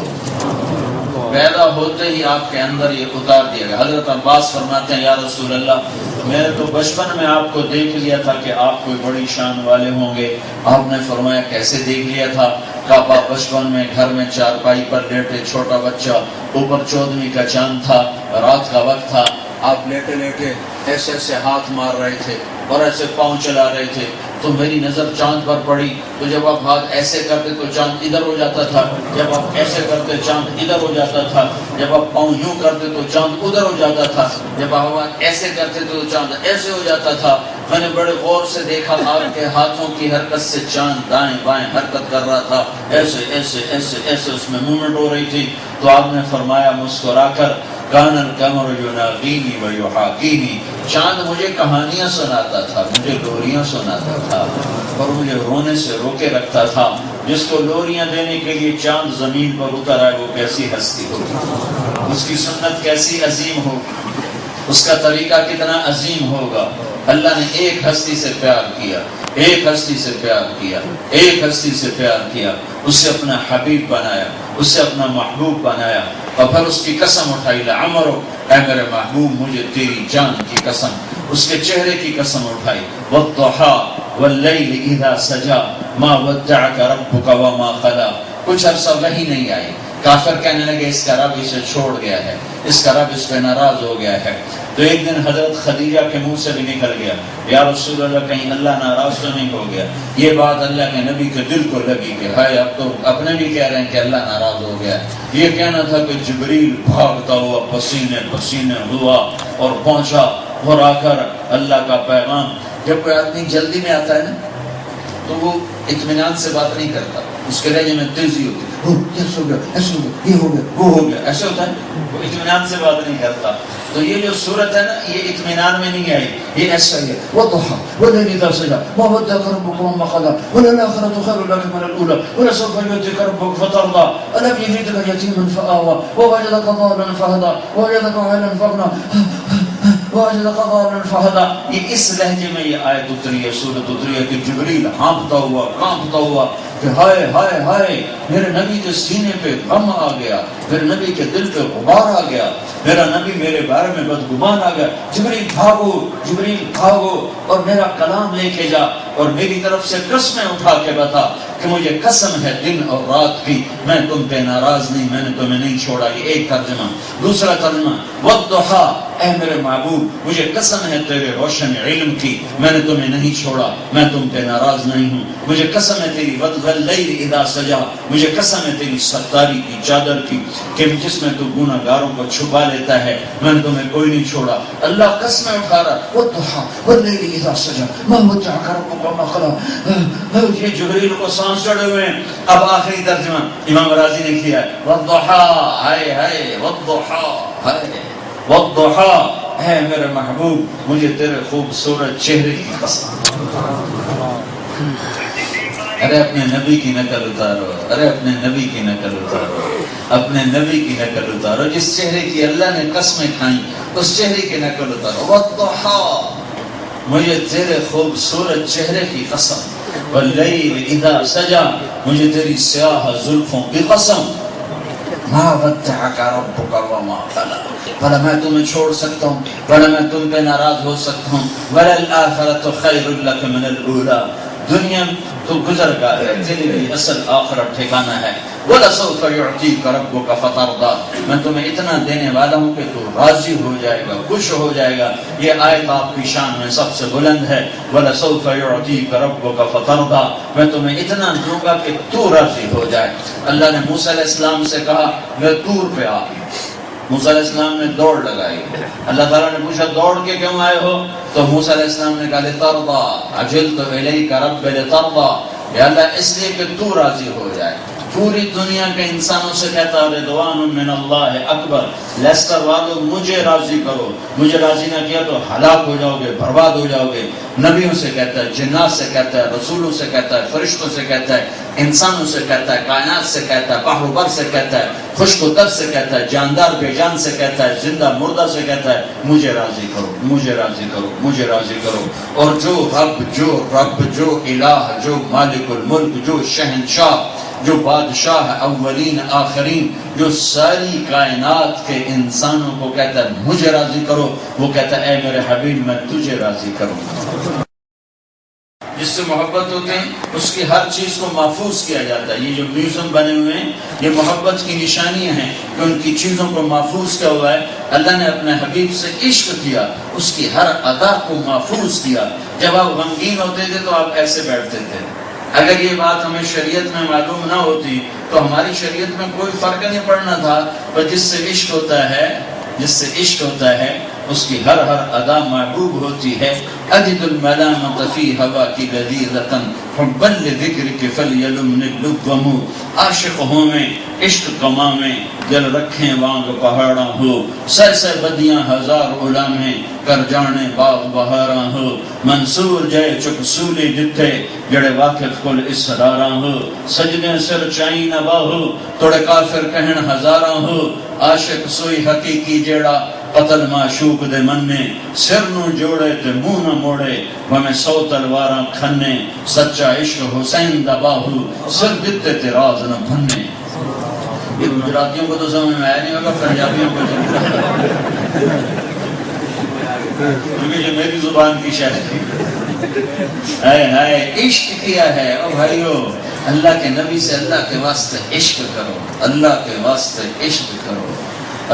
Speaker 1: پیدا ہوتے ہی آپ کے اندر یہ اتار دیا گیا۔ حضرت عباس فرماتے ہیں یا رسول اللہ، میں نے تو بچپن میں آپ کو دیکھ لیا تھا کہ آپ کوئی بڑی شان والے ہوں گے۔ آپ نے فرمایا کیسے دیکھ لیا تھا؟ کعبہ بچپن میں گھر میں چارپائی پر لیٹے، چھوٹا بچہ، اوپر 14ویں کا چاند تھا، رات کا وقت تھا، آپ لیٹے لیٹے ایسے ایسے ہاتھ مار رہے تھے اور ایسے پاؤں چلا رہے تھے، تو میری نظر چاند پر پڑی، تو جب آپ ہاتھ ایسے کرتے تو چاند ادھر ہو جاتا تھا، جب آپ ایسے کرتے چاند ادھر ہو جاتا تھا، جب آپ پاؤں یوں کرتے تو چاند ادھر ہو جاتا تھا، جب آپ ایسے کرتے تو چاند ایسے ہو جاتا تھا۔ میں نے بڑے غور سے دیکھا آپ کے ہاتھوں کی حرکت سے چاند دائیں بائیں حرکت کر رہا تھا، ایسے ایسے ایسے ایسے اس میں موومنٹ ہو رہی تھی۔ تو آپ نے فرمایا مسکرا کر، کان القمر یناغینی و یحاکینی، چاند مجھے کہانیاں سناتا تھا، مجھے لوریاں سناتا تھا، اور مجھے رونے سے روکے رکھتا تھا۔ جس کو لوریاں دینے کے لیے چاند زمین پر اتر آئے وہ کیسی ہستی ہوگی، اس کی سنت کیسی عظیم ہوگی، اس کا طریقہ کتنا عظیم ہوگا۔ اللہ نے ایک ہستی سے پیار کیا، ایک ہستی سے پیار کیا، ایک ہستی سے پیار کیا، اس سے اپنا حبیب بنایا، اس سے اپنا محبوب بنایا، اور پھر اس کی قسم اٹھائی، لعمرک، اے میرے محبوب مجھے تیری جان کی قسم، اس کے چہرے کی قسم اٹھائی، والضحیٰ واللیل اذا سجا ما ودعک ربک وما قلی۔ کچھ عرصہ وحی نہیں آئی، کافر کہنے لگے اس کا رب اسے چھوڑ گیا ہے، اس کا رب اس پہ ناراض ہو گیا ہے۔ تو ایک دن حضرت خدیجہ کے منہ سے بھی نکل گیا، یا رسول اللہ کہیں اللہ ناراض تو نہیں ہو گیا؟ یہ بات اللہ کے نبی کے دل کو لگی کہ ہائے اب تو اپنے بھی کہہ رہے ہیں کہ اللہ ناراض ہو گیا۔ یہ کہنا تھا کہ جبریل بھاگتا ہوا پسینے پسینے ہوا اور پہنچا، اور آ کر اللہ کا پیغام۔ جب کوئی آدمی جلدی میں آتا ہے نا تو وہ اطمینان سے بات نہیں کرتا، اس کے لہجے میں تیزی ہوتی ہے، ایسے ہو گیا، ایسے ہو گیا، یہ ہو گیا، وہ ہو گیا، ایسے ہوتا ہے، وہ اطمینان سے بات نہیں کرتا۔ تو یہ جو صورت ہے نا یہ اطمینان میں نہیں آئی، یہ ایسا ہی ہے، وضحیٰ واللیل اذا سجا ما ودعک ربک وما قلی وللآخرۃ خیر لک من الاولی ولسوف یؤتیک ربک فترضی الم یجدک یتیما فآوی ووجدک ضالا فہدی ووجدک عائلا فاغنی وَأَجْلَقَ ضَالًا فَهَدَى. یہ اس لہجے میں یہ آیت اتری ہے، سورۃ اتری ہے کہ جبریل ہانپتا ہوا کانپتا ہوا کہ ہائے ہائے ہائے، میرے نبی کے سینے پہ غم آ گیا، میرے نبی کے دل پہ غبار آ گیا، میرا نبی میرے بارے میں بدگمان آ گیا، جبریل بھاگو، جبریل بھاگو اور میرا کلام لے کے جا اور میری طرف سے قسمیں اٹھا کے بتا کہ مجھے قسم ہے دن اور رات کی میں تم پہ ناراض نہیں، میں نے تمہیں نہیں چھوڑا. یہ ایک ترجمہ. دوسرا ترجمہ والضحیٰ، اے میرے محبوب مجھے قسم ہے تیرے روشن علم کی، میں نے تمہیں نہیں چھوڑا، میں تم پہ ناراض نہیں ہوں. مجھے قسم ہے تیری واللیل اذا سجا، مجھے قسم ہے تیری ستاری کی چادر کی کہ جس میں تو گناہ گاروں کو چھپا لیتا ہے، میں نے تمہیں کوئی نہیں چھوڑا. اللہ قسمیں اٹھا رہا. والضحیٰ واللیل اذا سجا ما ودعک ربک وما قلی. یہ جبریل کو سانس چڑھے ہوئے ہیں. اب آخری ترجمہ امام راضی نے کیا ہے والضحیٰ، ہائے ہائے والضحیٰ، ہائے والضحیٰ، اے میرے محبوب مجھے تیرے خوبصورت چہرے کی قسم. ارے اپنے نبی کی نقل اتارو، ارے اپنے نبی کی نقل اتارو، اپنے نبی کی نقل اتارو. جس چہرے کی اللہ نے قسمیں کھائیں اس چہرے کی نقل اتارو. والضحیٰ، مجھے تیرے خوبصورت چہرے کی قسم. واللیل اذا سجا، مجھے تیری سیاہ زلفوں کی قسم. ما ودعک ربک وما قلی، بھلا میں تمہیں چھوڑ سکتا ہوں، بھلا میں تم پہ ناراض ہو سکتا ہوں. وللآخرۃ خیر لک من الاولی، دنیا تو گزر گیا ہے، تیرے لیے اصل آخرت ٹھکانہ ہے. وَلَسَوْفَ يُعْطِيكَ رَبُّكَ فَتَرْضَىٰ، میں تمہیں اتنا دینے والا ہوں کہ تو راضی ہو جائے گا، خوش ہو جائے گا. یہ آیت آپ کی شان میں سب سے بلند ہے. وَلَسَوْفَ يُعْطِيكَ رَبُّكَ فَتَرْضَىٰ، میں تمہیں اتنا دوں گا کہ تو راضی ہو جائے. اللہ نے موسیٰ علیہ السلام سے کہا میں طور پہ آ. موسیٰ علیہ السلام نے دوڑ لگائی. اللہ تعالیٰ نے پوچھا دوڑ کے کیوں آئے ہو؟ تو موسیٰ علیہ السلام نے کہا لِتَرْضَىٰ عَجِلْتُ إِلَيْكَ رَبِّ لِتَرْضَىٰ، یا اللہ اس لیے کہ تو راضی ہو جائے. پوری دنیا کے انسانوں سے کہتا ہے رضوان من اللہ اکبر، لیسٹر والو مجھے راضی کرو، مجھے راضی نہ کیا تو ہلاک ہو جاؤ گے، برباد ہو جاؤ گے. نبیوں سے کہتا ہے، جنات سے کہتا ہے، رسولوں سے کہتا ہے، فرشتوں سے کہتا ہے، انسانوں سے کہتا ہے، کائنات سے کہتا ہے، بحر و بر سے کہتا ہے، خشک و تر سے کہتا ہے، جاندار بے جان سے کہتا ہے، زندہ مردہ سے کہتا ہے مجھے راضی کرو، مجھے راضی کرو، مجھے راضی کرو. اور جو رب جو الہ، جو مالک الملک، جو شہنشاہ، جو بادشاہ اولین آخرین، جو ساری کائنات کے انسانوں کو کہتا ہے مجھے راضی کرو، وہ کہتا ہے اے میرے حبیب میں تجھے راضی کروں. جس سے محبت ہوتے ہیں اس کی ہر چیز کو محفوظ کیا جاتا ہے. یہ جو میوزیم بنے ہوئے ہیں یہ محبت کی نشانیاں ہیں کہ ان کی چیزوں کو محفوظ کیا ہوا ہے. اللہ نے اپنے حبیب سے عشق کیا، اس کی ہر ادا کو محفوظ کیا. جب آپ غمگین ہوتے تھے تو آپ ایسے بیٹھتے تھے. اگر یہ بات ہمیں شریعت میں معلوم نہ ہوتی تو ہماری شریعت میں کوئی فرق نہیں پڑنا تھا. پر جس سے عشق ہوتا ہے، جس سے عشق ہوتا ہے اس کی ہر ادا محبوب ہوتی ہے. اجد الملامۃ فی ہواک لذیذۃ حبا لذکرک فلیلمنی اللبم. عاشق ہوں میں عشق کما میں دل رکھیں وانگ پہاڑاں ہو. سہ سہ بدیاں ہزار علامیں کر جانے باغ بہاراں ہو. منصور جے چک سولی جتھے جڑے واقف کل اسراراں ہو. سجدے سر چائی نہ باہو توڑے کافر کہن ہزاراں ہو. عاشق سوئی حقیقی جیڑا قتل معشوق دے مننے. سر نو جوڑے تے منہ نہ موڑے ہمیں 100 تلواراں کھنے. سچا عشق حسین دا باہو سر دتے تے راز نہ بھنے. یہ گجراتیوں کو تو سمجھ میں آیا نہیں ہوگا، پنجابیوں کو کیونکہ یہ میری زبان کی شاعری تھی. عشق کیا ہے او بھائیو. اللہ کے نبی سے اللہ کے واسطے عشق کرو، اللہ کے واسطے عشق کرو،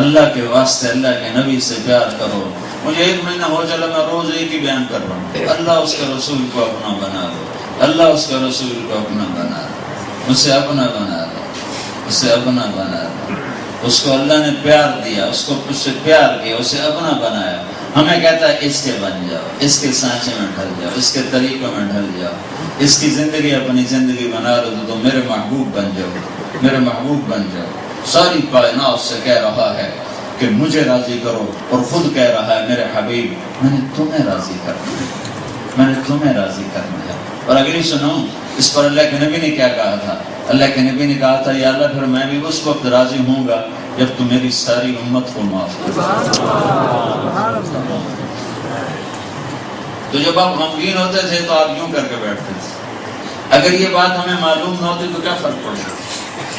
Speaker 1: اللہ کے واسطے اللہ کے نبی سے پیار کرو. مجھے 1 مہینہ ہو چلا میں روز ایک ہی بیان کر رہا ہوں. اللہ اس کے رسول کو اپنا بنا لو، اللہ اس کے رسول کو اپنا بنا لو، اسے اپنا بنا لو، اسے اپنا بنا لو. اس کو اللہ نے پیار دیا، اس کو اس سے پیار کیا، اسے اپنا بنایا. ہمیں کہتا ہے اس کے بن جاؤ، اس کے سانچے میں ڈھل جاؤ، اس کے طریقوں میں ڈھل جاؤ، اس کی زندگی اپنی زندگی بنا لو تو میرے محبوب بن جاؤ، میرے محبوب بن جاؤ. ساری کائنات سے کہہ رہا ہے کہ مجھے راضی کرو، اور خود کہہ رہا ہے میرے حبیب میں نے تمہیں راضی کرنا ہے، میں نے تمہیں راضی کرنا ہے. اور اگلی سنو اس پر اللہ کے نبی نے کیا کہا تھا. اللہ کے نبی نے کہا تھا یا اللہ پھر میں بھی اس وقت راضی ہوں گا جب تو میری ساری امت کو معاف کر. تو جب آپ غمگین ہوتے تھے تو آپ یوں کر کے بیٹھتے تھے. اگر یہ بات ہمیں معلوم نہ ہوتی تو کیا فرق پڑتا؟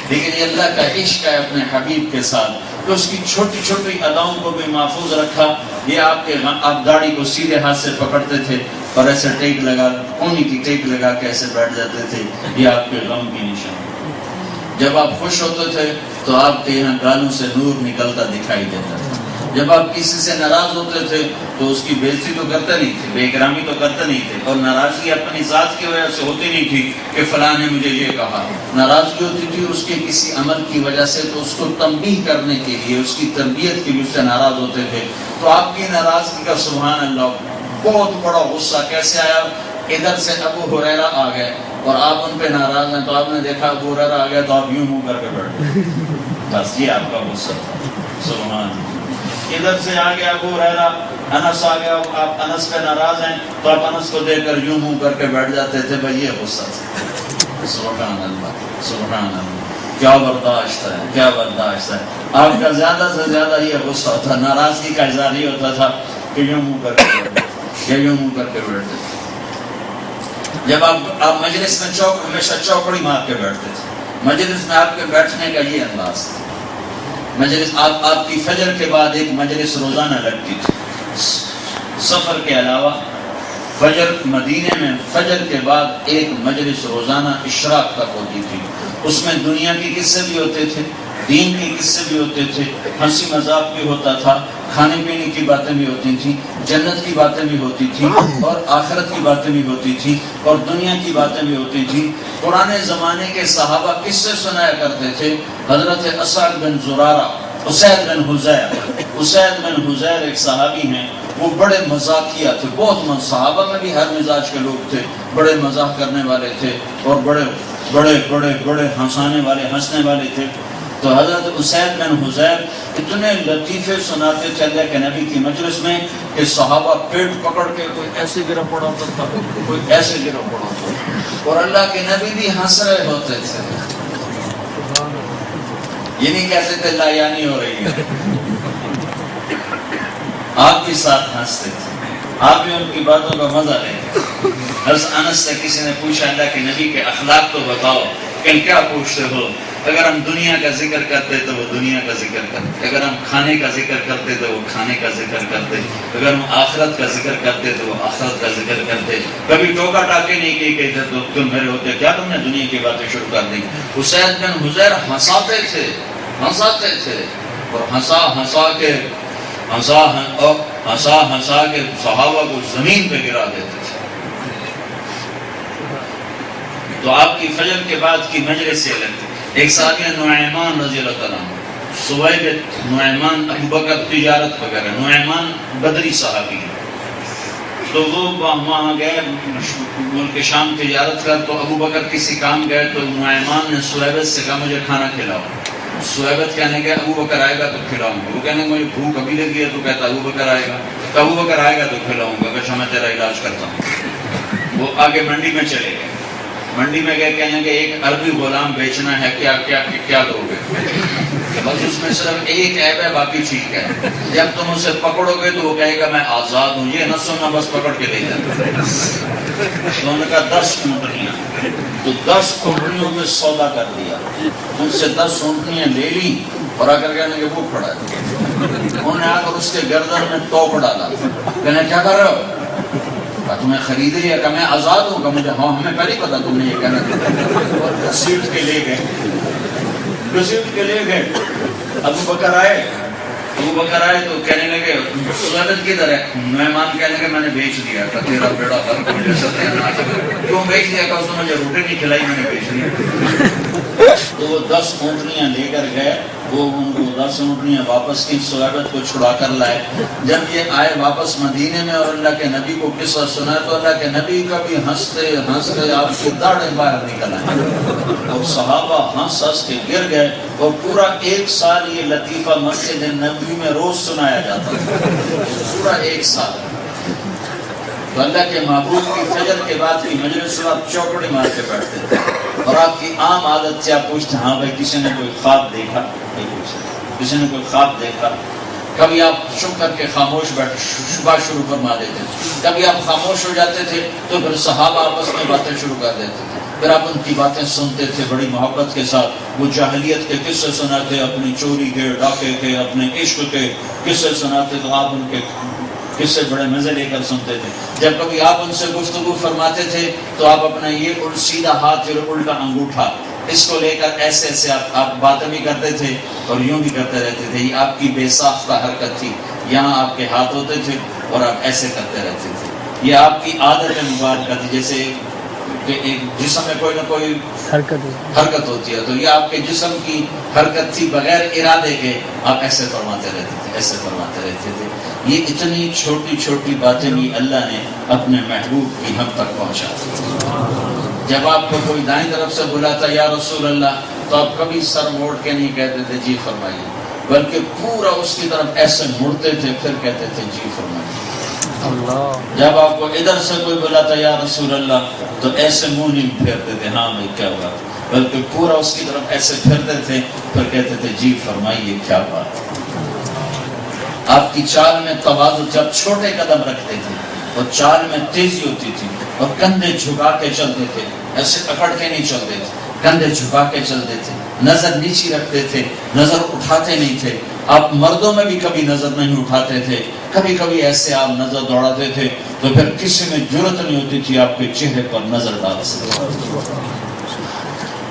Speaker 1: لیکن یہ اللہ کا عشق ہے اپنے حبیب کے ساتھ کہ اس کی چھوٹی چھوٹی اداؤں کو بھی محفوظ رکھا. یہ آپ داڑھی کو سیدھے ہاتھ سے پکڑتے تھے اور ایسے ٹیک لگا کونی کی ٹیک لگا کے ایسے بیٹھ جاتے تھے. یہ آپ کے غم کی نشان. جب آپ خوش ہوتے تھے تو آپ کے یہاں گالوں سے نور نکلتا دکھائی دیتا تھا. جب آپ کسی سے ناراض ہوتے تھے تو اس کی بےزتی تو کرتے نہیں تھے, بے اکرامی تو کرتے نہیں تھے, اور ناراضگی اپنی ذات کی وجہ سے ہوتی نہیں تھی کہ فلاں نے مجھے یہ کہا. ناراضگی ہوتی تھی اس کے کسی عمل کی وجہ سے, تو اس کو تنبیہ کرنے کے لیے, اس کی تربیت کے لیے اس سے ناراض ہوتے تھے. تو آپ کی ناراضگی کا سبحان اللہ بہت بڑا غصہ کیسے آیا. ادھر سے ابو ہریرہ آ گئے اور آپ ان پہ ناراض ہیں, تو آپ نے دیکھا ابو ہریرہ آ گیا تو آپ یوں منہ کر کے بیٹھ گئے. بس یہ آپ کا غصہ تھا. سبحان اللہ. ادھر سے آ گیا ابو ہریرہ, انس آ گیا, آپ انس پہ ناراض ہیں تو آپ انس کو دیکھ کر یوں منہ کر کے بیٹھ جاتے تھے. بھائی یہ غصہ تھا. سبحان اللہ, سبحان اللہ. کیا برداشت ہے, کیا برداشت ہے. آپ کا زیادہ سے زیادہ یہ غصہ ہوتا, ناراضگی کا اظہار یہ ہوتا تھا کہ یوں منہ کر کے بیٹھتے, یوں منہ کر کے بیٹھتے. جب آپ مجلس میں ہمیشہ چوکڑی مار کے بیٹھتے تھے. مجلس میں آپ کے بیٹھنے کا یہ انداز تھا. مجلس آپ کی فجر کے بعد ایک مجلس روزانہ لگتی تھی. سفر کے علاوہ فجر مدینے میں فجر کے بعد ایک مجلس روزانہ اشراق تک ہوتی تھی. اس میں دنیا کے قصے بھی ہوتے تھے, دین کے قصے بھی ہوتے تھے, ہنسی مذاق بھی ہوتا تھا, کھانے پینے کی باتیں بھی ہوتی تھیں, جنت کی باتیں بھی ہوتی تھیں, اور آخرت کی باتیں بھی ہوتی تھیں, اور دنیا کی باتیں بھی ہوتی تھیں. پرانے زمانے کے صحابہ قصے سنایا کرتے تھے. حضرت اسعد بن زرارہ, اسید بن حضیر ایک صحابی ہیں, وہ بڑے مزاحیہ تھے. بہت صحابہ میں بھی ہر مزاج کے لوگ تھے, بڑے مزاح کرنے والے تھے اور بڑے بڑے بڑے بڑے ہنسنے والے تھے. تو حضرت اسید بن حضیر اتنے لطیفے سناتے تھے اللہ کے نبی کی مجلس میں کہ صحابہ پیٹ پکڑ کے کوئی ایسے گرا پڑا ہوتا تھا, کوئی ایسے گرا پڑا ہوتا تھا, اور اللہ کے نبی بھی ہنس رہے ہوتے تھے. یہ نہیں کہتے تھے لا یعنی ہو رہی ہے, آپ بھی ساتھ ہنستے تھے, آپ بھی ان کی باتوں کا مزہ لیتے. حضرت انس سے کسی نے پوچھا اللہ کے نبی کے اخلاق تو بتاؤ. کہ کیا پوچھتے ہو؟ اگر ہم دنیا کا ذکر کرتے تو وہ دنیا کا ذکر کرتے, اگر ہم کھانے کا ذکر کرتے تو وہ کھانے کا ذکر کرتے, اگر ہم آخرت کا ذکر کرتے تو وہ آخرت کا ذکر کرتے. کبھی ٹوکا ٹاکے نہیں کی کہتے تو تم میرے ہوتے کیا تم نے دنیا کی باتیں شروع کر دی. اسید بن حضیر ہنساتے تھے اور ہنسا کے صحابہ کو زمین پہ گرا دیتے تھے. تو آپ کی فجر کے بعد کی مجلس سے لگتی. ایک صحابی نعیمان رضی اللہ تعالیٰ عنہ, سویب نعیمان, ابو بکر تجارت وغیرہ, نعیمان بدری صحابی ہے. تو وہ وہاں گئے ملک شام تجارت کر, تو ابو بکر کسی کام گئے تو نعیمان نے سویبت سے کہا مجھے کھانا کھلاؤ. سویبت کہنے گیا ابو بکر آئے گا تو کھلاؤں گا. وہ کہنے مجھے بھوک ابھی لگی ہے, تو کہتا ابو بکر آئے گا, تو ابو بکر آئے گا تو کھلاؤں گا. کہ میں تیرا علاج کرتا ہوں. وہ آگے منڈی میں چلے گئے. منڈی میں گئے, کہنے کہ ایک عربی غلام بیچنا ہے, کیا دو گے؟ بس اس میں صرف ایک عیب ہے, باقی ٹھیک ہے. جب تم اسے پکڑو گے تو وہ کہے گا میں آزاد ہوں. یہ نہ سننا, بس پکڑ کے لے جاتا. انہوں نے کہا 10 اونٹنیاں. تو 10 اونٹنیوں میں سودا کر دیا. ان سے 10 اونٹنیاں لے لی اور آ کر کہنے کہ وہ کھڑا ہے. انہوں نے آ کر اس کے گردن میں توپ ڈالا. کہنے کیا کر رہے ہو؟ تمہیں خرید لیا. کہ میں آزاد ہوں. کہ مجھے ہمیں پہلے پتا تم نے یہ کہنا تھا. گھسیٹ کے لے گئے. ابو بکر آئے تو کہنے لگے سویبت کدھر ہے؟ مہمان کہنے لگے میں نے بیچ دیا. کہ تیرا بیڑا غرق ہو جیسا کیوں بیچ دیا؟ کہ اس نے مجھے روٹی نہیں کھلائی, میں نے بیچ دیا. تو وہ 10 اونٹنیاں لے کر گئے. وہ ان کو 10 اونٹنیاں واپس کی, سویبت کو چھڑا کر لائے. جب یہ آئے واپس مدینے میں اور اللہ کے نبی کو قصہ سنا, تو اللہ کے نبی کا بھی ہنستے آپ کی داڑھیں باہر نکل آئیں اور صحابہ ہنس کے گر گئے. اور پورا 1 سال یہ لطیفہ مسجد نبوی میں روز سنایا جاتا تھا, پورا 1 سال. تو اللہ کے محبوب کی فجر کے بعد کی مجلس سے آپ چوکڑی مار کے بیٹھتے تھے, اور آپ کی عام عادت سے آپ پوچھتے ہاں بھائی کسی نے کوئی خواب دیکھا؟ کسی نے کوئی خواب دیکھا؟ کبھی آپ چپ کر کے خاموش بیٹھ شبہ شروع فرما دیتے تھے، کبھی آپ خاموش ہو جاتے تھے تو پھر صحابہ آپس میں باتیں شروع کر دیتے تھے، پھر آپ ان کی باتیں سنتے تھے بڑی محبت کے ساتھ، وہ جاہلیت کے قصے سناتے، اپنی چوری کے، ڈاکے کے، اپنے عشق کے قصے سناتے، تو آپ ان کے قصے بڑے مزے لے کر سنتے تھے۔ جب کبھی آپ ان سے گفتگو فرماتے تھے تو آپ اپنا یہ سیدھا ہاتھ اور الٹا انگوٹھا اس کو لے کر ایسے ایسے آپ باتیں بھی کرتے تھے اور یوں بھی کرتے رہتے تھے۔ یہ آپ کی بے ساختہ حرکت تھی، یہاں آپ کے ہاتھ ہوتے تھے اور آپ ایسے کرتے رہتے تھے۔ یہ آپ کی عادت مبارکہ تھی، جیسے کہ ایک جسم میں کوئی نہ کوئی حرکت ہوتی ہے، تو یہ آپ کے جسم کی حرکت تھی، بغیر ارادے کے آپ ایسے فرماتے رہتے تھے، ایسے فرماتے رہتے تھے۔ یہ اتنی چھوٹی چھوٹی باتیں بھی اللہ نے اپنے محبوب کی ہم تک پہنچا دی۔ جب آپ کو کوئی دائیں طرف سے بلاتا یا رسول اللہ، تو آپ کبھی سر موڑ کے نہیں کہتے تھے جی فرمائیے، بلکہ پورا اس کی طرف ایسے مڑتے تھے، پھر کہتے تھے جی فرمائیے۔ جب آپ کو ادھر سے کوئی بلاتا یا رسول اللہ، تو ایسے منہ نہیں پھیرتے تھے ہاں بھائی کیا بات، بلکہ پورا اس کی طرف ایسے پھیرتے تھے، پھر کہتے تھے جی فرمائیے کیا بات۔ آپ کی چال میں تواضع، جب چھوٹے قدم رکھتے تھے اور چال میں تیزی ہوتی تھی اور کندھے جھکا کے چلتے تھے، ایسے اکڑ کے نہیں چلتے تھے، کندھے جھکا کے چلتے تھے، نظر نیچی رکھتے تھے، نظر اٹھاتے نہیں تھے۔ آپ مردوں میں بھی کبھی نظر نہیں اٹھاتے تھے، کبھی کبھی ایسے آپ نظر دوڑاتے تھے تو پھر کسی میں جرأت نہیں ہوتی تھی آپ کے چہرے پر نظر ڈال سکے۔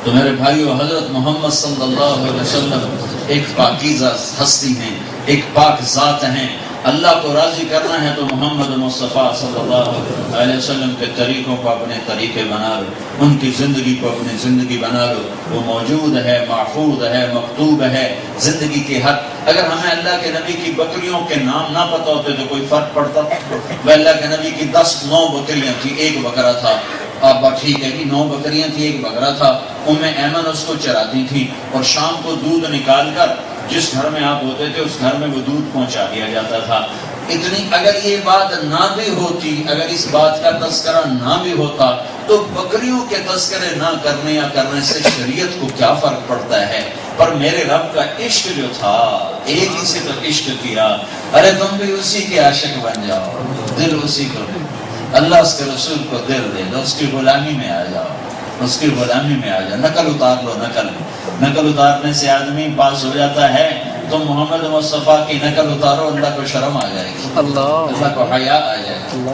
Speaker 1: تو میرے بھائیو، حضرت محمد صلی اللہ علیہ وسلم ایک پاکیزہ ہستی ہیں، ایک پاک ذات ہیں۔ اللہ کو راضی کرنا ہے تو محمد مصطفیٰ صلی اللہ علیہ وسلم کے طریقوں کو اپنے طریقے بنا لو، ان کی زندگی کو اپنی زندگی بنا لو۔ وہ موجود ہے، محفوظ ہے، مکتوب ہے زندگی کے حق۔ اگر ہمیں اللہ کے نبی کی بکریوں کے نام نہ پتہ ہوتے تو کوئی فرق پڑتا؟ وہ اللہ کے نبی کی 9 بکریاں تھی، ایک بکرا تھا۔ آپ ٹھیک ہے کہ 9 بکریاں تھی، ایک بکرا تھا۔ ام ایمن اس کو چراتی تھی اور شام کو دودھ نکال کر جس گھر میں آپ ہوتے تھے اس گھر میں وہ دودھ پہنچا دیا جاتا تھا۔ اتنی اگر یہ بات نہ بھی ہوتی، اگر اس بات کا تذکرہ نہ بھی ہوتا، تو بکریوں کے تذکرے نہ کرنے یا کرنے سے شریعت کو کیا فرق پڑتا ہے؟ پر میرے رب کا عشق جو تھا، ایک ہی سے تو عشق کیا، ارے تم بھی اسی کے عاشق بن جاؤ، دل اسی کو دے، اللہ اس کے رسول کو دل دے دو، اس کی غلامی میں آ جاؤ، اس کی غلامی میں آ جاؤ۔ نقل اتار لو، نقل اتارنے سے آدمی پاس ہو جاتا ہے۔ تم محمد مصطفیٰ کی نقل اتارو، اللہ کو شرم آ جائے گی، اللہ کو حیا آ جائے گی۔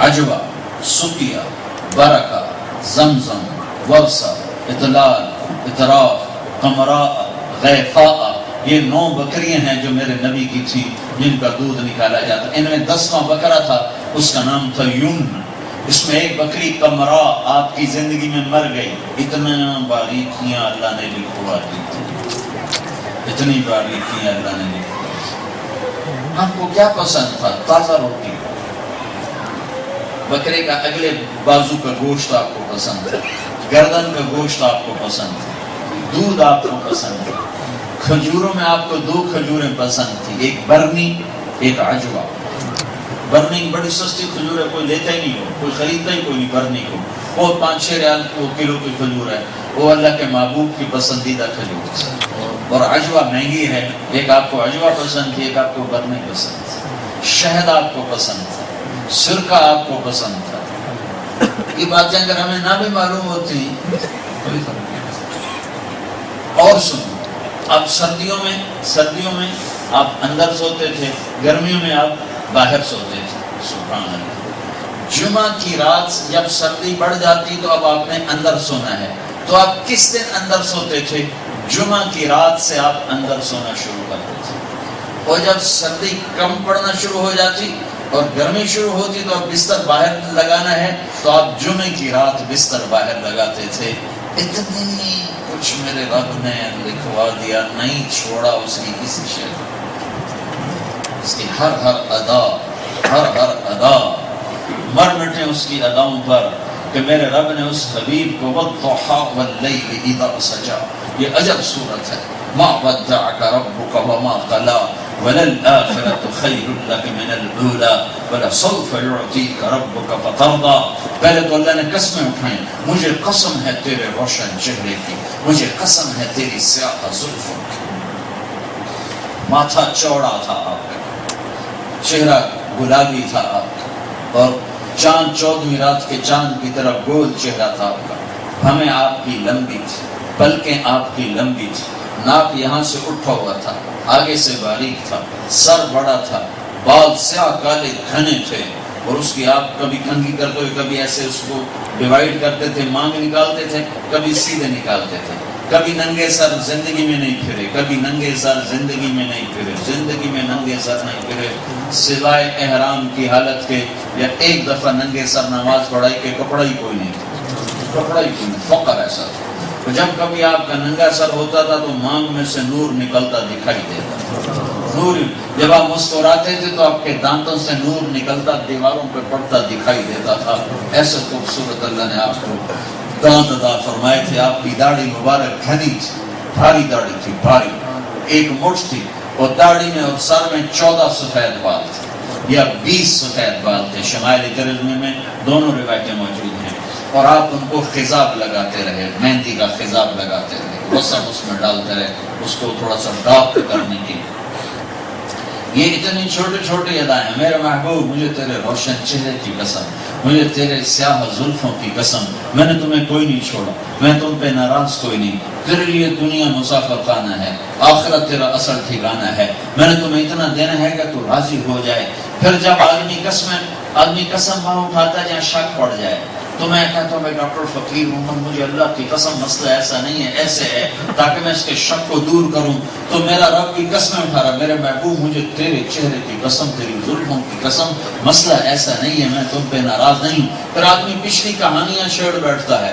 Speaker 1: عجوہ، سقیہ، برکہ، زمزم، وبسہ، اطلال، اطراف، قمراء، غیفاء، یہ 9 بکریاں ہیں جو میرے نبی کی تھی جن کا دودھ نکالا جاتا۔ ان میں 10واں بکرا تھا، اس کا نام تھا یمن۔ اس میں ایک بکری قمرا آپ کی زندگی میں مر گئی۔ اتنا باریکیاں اللہ نے لکھوا دی تھی، اتنی باریکیاں اللہ نے لکھوا۔ آپ کو کیا پسند تھا؟ تازہ روٹی، بکرے کا اگلے بازو کا گوشت آپ کو پسند تھا، گردن کا گوشت آپ کو پسند تھا، دودھ آپ کو پسند تھا۔ کھجوروں میں آپ کو 2 کھجوریں پسند تھی، ایک برنی، ایک عجوہ۔ برنی بڑی سستی کھجور ہے، کوئی لیتا ہی نہیں ہو، کوئی خریدتا ہی کوئی نہیں برنی کو، وہ 5-6 ریال کلو کی کھجور ہے، وہ اللہ کے محبوب کی پسندیدہ کھجور ہے۔ اور عجوہ مہنگی ہے، ایک آپ کو عجوہ پسند تھی، ایک آپ کو برنی پسند تھی۔ شہد آپ کو پسند تھا، سرکہ آپ کو پسند تھا۔ یہ باتیں اگر ہمیں نہ بھی معلوم ہوتی کوئی فرق نہیں۔ اور سنو، اب سردیوں میں آپ اندر سوتے تھے، گرمیوں میں آپ باہر سوتے تھے۔ سبحان اللہ۔ جمعہ کی رات جب سردی بڑھ جاتی تو اب آپ نے اندر سونا ہے، تو آپ کس دن اندر سوتے تھے؟ جمعہ کی رات سے آپ اندر سونا شروع کرتے تھے، اور جب سردی کم پڑنا شروع ہو جاتی اور گرمی شروع ہوتی تو اب بستر باہر لگانا ہے، تو آپ جمعے کی رات بستر باہر لگاتے تھے۔ اتنی کچھ میرے رب نے لکھوا دیا، نہیں چھوڑا اس کی کسی شے، اس کی ہر ادا مر مٹے اس کی اداؤں پر، کہ میرے رب نے اس حبیب کو والضحی واللیل اذا سجا، یہ عجب صورت ہے۔ ما ودعک ربک وما قلی، وَلَلْآخِرَةُ خَيْرٌ لَكَ مِنَ الْأُولَىٰ وَلَسَوْفَ يُعْطِيكَ رَبُّكَ فَتَرْضَىٰ. پہلے تو اللہ نے قسمیں اٹھائیں، مجھے قسم ہے تیرے روشن چہرے کی، مجھے قسم ہے تیری سیاہ زلفوں کی. ماتھا چوڑا تھا آپ کا، چہرہ گلابی تھا آپ کا، اور چاند 14ویں رات کے چاند کی طرح گول چہرہ تھا آپ کا. ہمیں آپ کی لمبی تھی، پلکیں آپ کی لمبی تھی، ناک یہاں سے اٹھا ہوا تھا، آگے سے باریک تھا، سر بڑا تھا، بال سیاہ کالے گھنے تھے، اور اس کی آپ کبھی کنگھی کرتے ہوئے کبھی ایسے اس کو ڈیوائیڈ کرتے تھے، مانگ نکالتے تھے، کبھی سیدھے نکالتے تھے. کبھی ننگے سر زندگی میں نہیں پھرے، کبھی ننگے سر زندگی میں نہیں پھرے، زندگی میں ننگے سر نہیں پھرے سوائے احرام کی حالت کے، یا ایک دفعہ ننگے سر نماز پڑھائی کہ کپڑا ہی کوئی نہیں تھا، کپڑا ہی کوئی نہیں، فقر ایسا تھا. تو جب کبھی آپ کا ننگا سر ہوتا تھا تو مانگ میں سے نور نکلتا دکھائی دیتا تھا. نور جب آپ مسکراتے تھے تو آپ کے دانتوں سے نور نکلتا دیواروں پہ پڑتا دکھائی دیتا تھا. ایسے خوبصورت اللہ نے آپ کو دانت عطا فرمائے تھے. آپ کی داڑھی مبارک گھنی تھی، بھاری داڑھی تھی، بھاری، ایک مٹھ تھی، اور داڑھی میں اور سر میں 14 سفید بال تھے یا 20 سفید بال تھے. شمائل ترمذی میں دونوں روایتیں موجود ہیں. اور آپ ان کو خضاب لگاتے رہے، مہندی کا خضاب لگاتے رہے، وسم اس میں ڈالتے رہے اس کو تھوڑا سا ڈارک کرنے کی. یہ اتنی چھوٹے چھوٹے ادائیں ہیں. میرے محبوب، مجھے تیرے روشن چہرے کی قسم، مجھے تیرے سیاہ زلفوں کی قسم، میں نے تمہیں کوئی نہیں چھوڑا، میں تم پہ ناراض کوئی نہیں. تیرے لیے دنیا مسافر خانہ ہے، آخرت تیرا اصل ٹھکانہ ہے. میں نے تمہیں اتنا دینا ہے کہ تو راضی ہو جائے. پھر جب آدمی قسم وہاں اٹھاتا ہے جہاں شک پڑ جائے، تو میں کہتا ہوں میں ڈاکٹر فقیر ہوں، مجھے اللہ کی قسم مسئلہ ایسا نہیں ہے، ایسے ہے، تاکہ میں اس کے شک کو دور کروں. تو میرا رب کی قسمیں اٹھا رہا، میرے محبوب مجھے تیرے چہرے کی قسم، تیری زلفوں کی قسم، مسئلہ ایسا نہیں ہے، میں تم پہ ناراض نہیں. پھر آدمی پچھلی کہانیاں چھیڑ بیٹھتا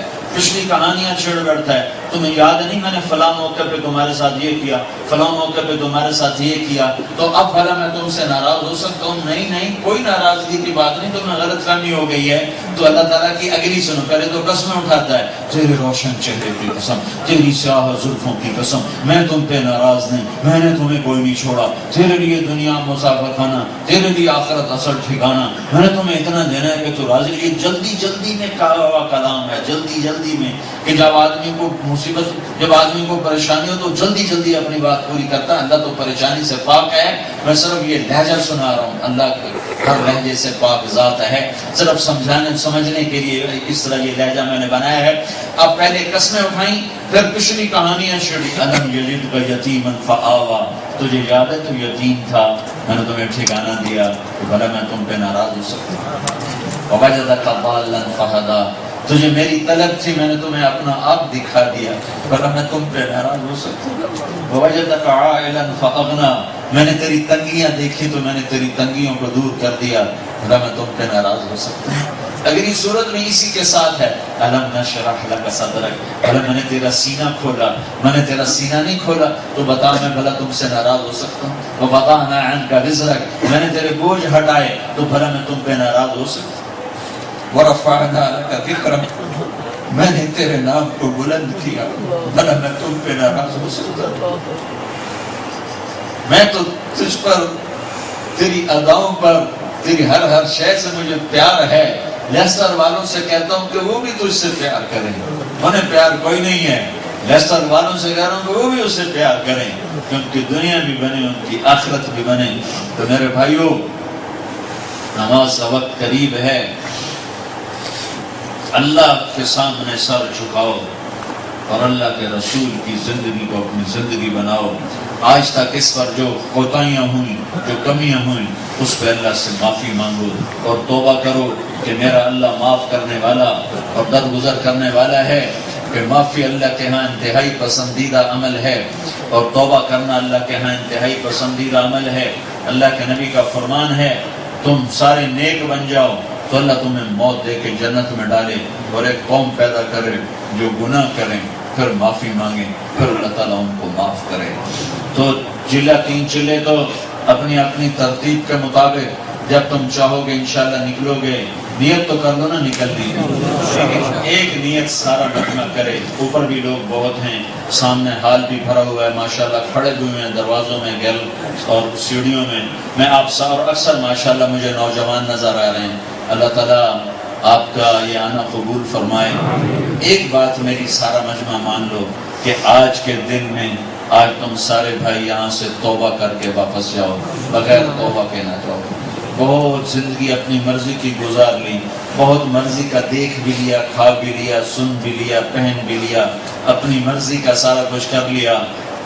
Speaker 1: ہے، تمہیں یاد نہیں میں نے فلاں موقع پہ تمہارے ساتھ یہ کیا، فلاں موقع پہ تمہارے ساتھ یہ کیا، تو اب بھلا میں تم سے ناراض ہو سکتا ہوں؟ نہیں، کوئی ناراضگی کی بات نہیں، تمہیں غلط فہمی ہو گئی ہے. تو اللہ تعالیٰ کی اگلی سنو، پہلے تو قسمیں اٹھاتا ہے، تیرے روشن چہرے کی قسم، تیری سیاہ زلفوں کی قسم، میں تم پہ ناراض نہیں، میں نے تمہیں کوئی نہیں چھوڑا. تیرے لیے دنیا مسافر خانہ، تیرے لیے آخرت اصل ٹھکانہ. میں نے تمہیں اتنا دینا ہے کہ تو راضی. یہ جلدی میں کہا ہوا کلام ہے، جلدی میں، کہ جب آدمی کو مصیبت، جب آدمی کو پریشانی ہو تو جلدی اپنی بات پوری کرتا ہے. اللہ تو پریشانی سے پاک ہے. میں صرف یہ لہجہ سنا رہا ہوں، اللہ کے ہر لہجے سے پاک ذات ہے. صرف سمجھنے کے لیے اس طرح یہ لہجہ میں نے بنایا ہے. اب پہلے قسمیں اٹھائیں، پھر پچھلی کہانیاں چھڑی. الم یلدک یتیما فآویٰ، تجھے یاد ہے تو یتیم تھا، میں نے تمہیں ٹھکانہ دیا، تو بھلا میں تم پہ ناراض ہو سکتا ہوں؟ ووجدک ضالا فہدیٰ، تجھے میری طلب تھی، میں نے تمہیں اپنا آپ دکھا دیا، بھلا میں تم پہ ناراض ہو سکتا ہوں؟ ووجدک عائلا فاغنیٰ، میں نے تیری تنگیاں دیکھی تو میں نے تیری تنگیوں کو دور کر دیا، بھلا میں تم پہ ناراض ہو سکتا ہوں؟ اگر یہ صورت میں اسی کے ساتھ ہے، الم نشرح لک صدرک، بھلا میں نے تیرا سینہ کھولا، میں نے تیرا سینہ نہیں کھولا تو بتا میں بھلا تم سے ناراض ہو سکتا ہوں؟ ووضعنا عنک وزرک، میں نے تیرے بوجھ ہٹائے تو بھلا میں تم پہ ناراض ہو سکتا ہوں؟ ورفعنا لک ذکرک، میں نے تیرے نام کو بلند کیا، بھلا میں تم پہ ناراض ہو سکتا ہوں؟ میں تو تجھ پر، تیری اداؤں پر، تیری ہر شے سے مجھے پیار ہے. لیسٹر والوں سے کہتا ہوں کہ وہ بھی تجھ سے پیار کریں، انہیں پیار کوئی نہیں ہے. لیسٹر والوں سے کہہ رہا ہوں کہ وہ بھی اس سے پیار کریں، کیونکہ دنیا بھی بنے، ان کی آخرت بھی بنے. تو میرے بھائیوں، نماز کا وقت قریب ہے. اللہ کے سامنے سر جھکاؤ اور اللہ کے رسول کی زندگی کو اپنی زندگی بناؤ. آج تک اس پر جو کوتاہیاں ہوئیں، جو کمیاں ہوئیں، اس پہ اللہ سے معافی مانگو اور توبہ کرو کہ میرا اللہ معاف کرنے والا اور درگزر کرنے والا ہے. کہ معافی اللہ کے ہاں انتہائی پسندیدہ عمل ہے، اور توبہ کرنا اللہ کے ہاں انتہائی پسندیدہ عمل ہے. اللہ کے نبی کا فرمان ہے، تم سارے نیک بن جاؤ تو اللہ تمہیں موت دے کے جنت میں ڈالے، اور ایک قوم پیدا کرے جو گناہ کریں پھر معافی مانگیں، پھر اللہ تعالیٰ ان کو معاف کرے. تو تین چلے تو اپنی ترتیب کے مطابق جب تم چاہو گے انشاءاللہ نکلو گے. نیت تو کر دو نا نکلنے کی، لیکن ایک نیت سارا مجمع کرے. اوپر بھی لوگ بہت ہیں، سامنے ہال بھی بھرا ہوا ہے ماشاءاللہ، کھڑے ہوئے ہیں دروازوں میں، گل اور سیڑھیوں میں. میں آپ سے اور اکثر ماشاءاللہ مجھے نوجوان نظر آ رہے ہیں. اللہ تعالیٰ آپ کا یہ آنا قبول فرمائے. ایک بات میری سارا مجمع مان لو کہ آج کے دن میں آج تم سارے بھائی یہاں سے توبہ کر کے واپس جاؤ، بغیر توبہ کے نہ جاؤ. بہت زندگی اپنی مرضی کی گزار لی، بہت مرضی کا دیکھ بھی لیا، کھا بھی لیا، سن بھی لیا، پہن بھی لیا، اپنی مرضی کا سارا کچھ کر لیا.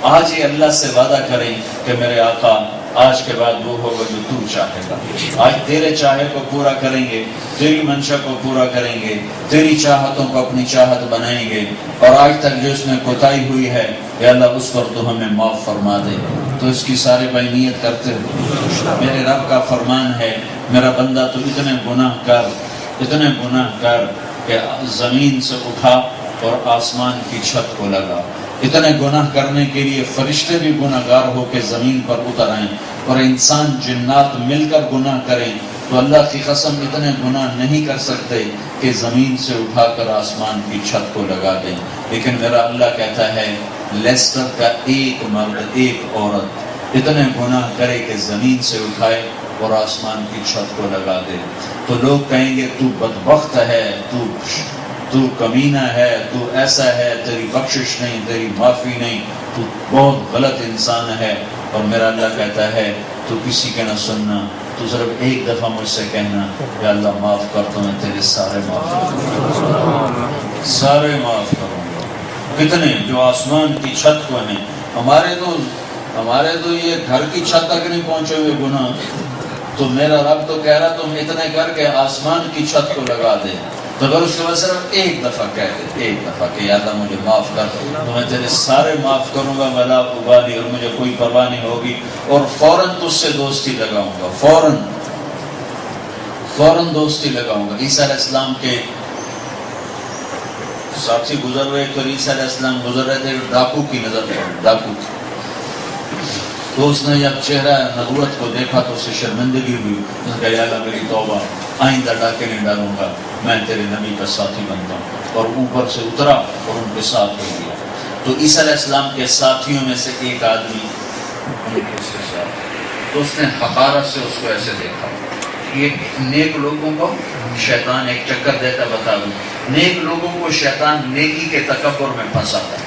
Speaker 1: آج ہی اللہ سے وعدہ کریں کہ میرے آقا آج کے بعد وہ ہوگا جو تو چاہے گا. آج تیرے چاہے کو پورا کریں گے، تیری منشا کو پورا کریں گے، تیری چاہتوں کو اپنی چاہت بنائیں گے. اور آج تک جو اس میں کوتاہی ہوئی ہے یا اللہ اس پر تو ہمیں معاف فرما دے. تو اس کی سارے بھائی نیت کرتے ہو. میرے رب کا فرمان ہے میرا بندہ تو اتنے گناہ کر کہ زمین سے اٹھا اور آسمان کی چھت کو لگا. اتنے گناہ کرنے کے لیے فرشتے بھی گناہ گار ہو کے زمین پر اتر آئیں اور انسان جنات مل کر گناہ کریں تو اللہ کی قسم اتنے گناہ نہیں کر سکتے کہ زمین سے اٹھا کر آسمان کی چھت کو لگا دیں. لیکن میرا اللہ کہتا ہے لیسٹر کا ایک مرد ایک عورت اتنے گناہ کرے کہ زمین سے اٹھائے اور آسمان کی چھت کو لگا دے. تو لوگ کہیں گے تو بدبخت ہے، تو کمینہ ہے، تو ایسا ہے، تیری بخشش نہیں، تیری معافی نہیں، تو بہت غلط انسان ہے. اور میرا اللہ کہتا ہے تو کسی کا نہ سننا، تو صرف ایک دفعہ مجھ سے کہنا یا اللہ معاف کر تو میں تیرے سارے معاف کروں گا. کتنے جو آسمان کی چھت کو ہیں، ہمارے تو یہ گھر کی چھت تک نہیں پہنچے ہوئے گناہ. تو میرا رب تو کہہ رہا تم اتنے کر کے آسمان کی چھت کو لگا دے. تو اگر اس کے بعد صرف ایک دفعہ کہہ دے، ایک دفعہ کہ یا اللہ مجھے معاف کر تو میں تیرے سارے معاف کروں گا، ولا ابالی، اور مجھے کوئی پرواہ نہیں ہوگی. اور فوراً تجھ سے دوستی لگاؤں گا، فوراً دوستی لگاؤں گا. عیسیٰ علیہ السلام کے ساتھی گزر رہے تو عیسیٰ علیہ السلام گزر رہے تھے، ڈاکو کی نظر پڑی، ڈاکو کی. تو اس نے جب چہرہ نبوت کو دیکھا تو اسے شرمندگی ہوئی. اس نے کہا یا اللہ میری توبہ، آئندہ ڈاکے نہیں ڈالوں گا، میں تیرے نبی کا ساتھی بنتا ہوں. اور اوپر سے اترا اور ان کے ساتھ ہو گیا. تو عیسیٰ علیہ السلام کے ساتھیوں میں سے ایک آدمی اس کے ساتھ، تو اس نے حقارت سے اس کو ایسے دیکھا. یہ نیک لوگوں کو شیطان ایک چکر دیتا، بتا دوں، نیک لوگوں کو شیطان نیکی کے تکبر میں پھنساتا ہے.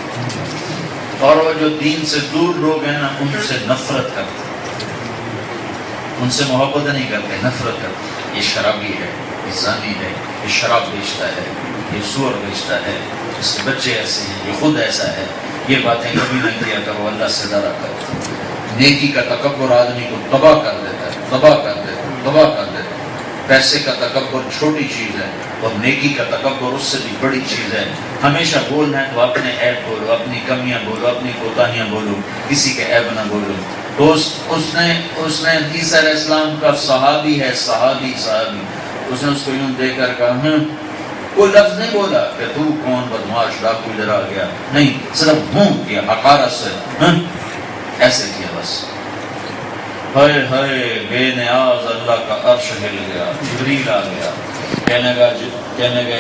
Speaker 1: اور وہ جو دین سے دور لوگ ہیں نا ان سے نفرت کرتے، ان سے محبت نہیں کرتے، نفرت کرتے. یہ شرابی ہے، یہ زانی ہے، یہ شراب بیچتا ہے، یہ سور بیچتا ہے، اس کے بچے ایسے ہیں، یہ خود ایسا ہے. یہ باتیں کبھی نہ کیا کرو، اللہ سے ڈرا کرو. نیکی کا تکبر آدمی کو تباہ کر دیتا ہے، تباہ کر دیتا ہے. پیسے کا تکبر چھوٹی چیز ہے اور نیکی کا تکبر اس سے بھی بڑی چیز ہے. ہمیشہ بولنا ہے تو اپنے عیب بولو، اپنی کمیاں بولو، اپنی کوتاہیاں بولو، کسی کے عیب نہ بولو. تو اس نے عیسیٰ علیہ السلام کا صحابی ہے، صحابی اس نے اس کو یوں دے کر کہا، کوئی لفظ نہیں بولا کہ تو کون بدماش ڈاکو ادھر آ گیا، نہیں، صرف ہوں کیا حقارت سے، ایسے کیا بس. ہائے ہائے بے نیاز اللہ کا عرش ہل گیا، جبریل آ گیا. کہنے گا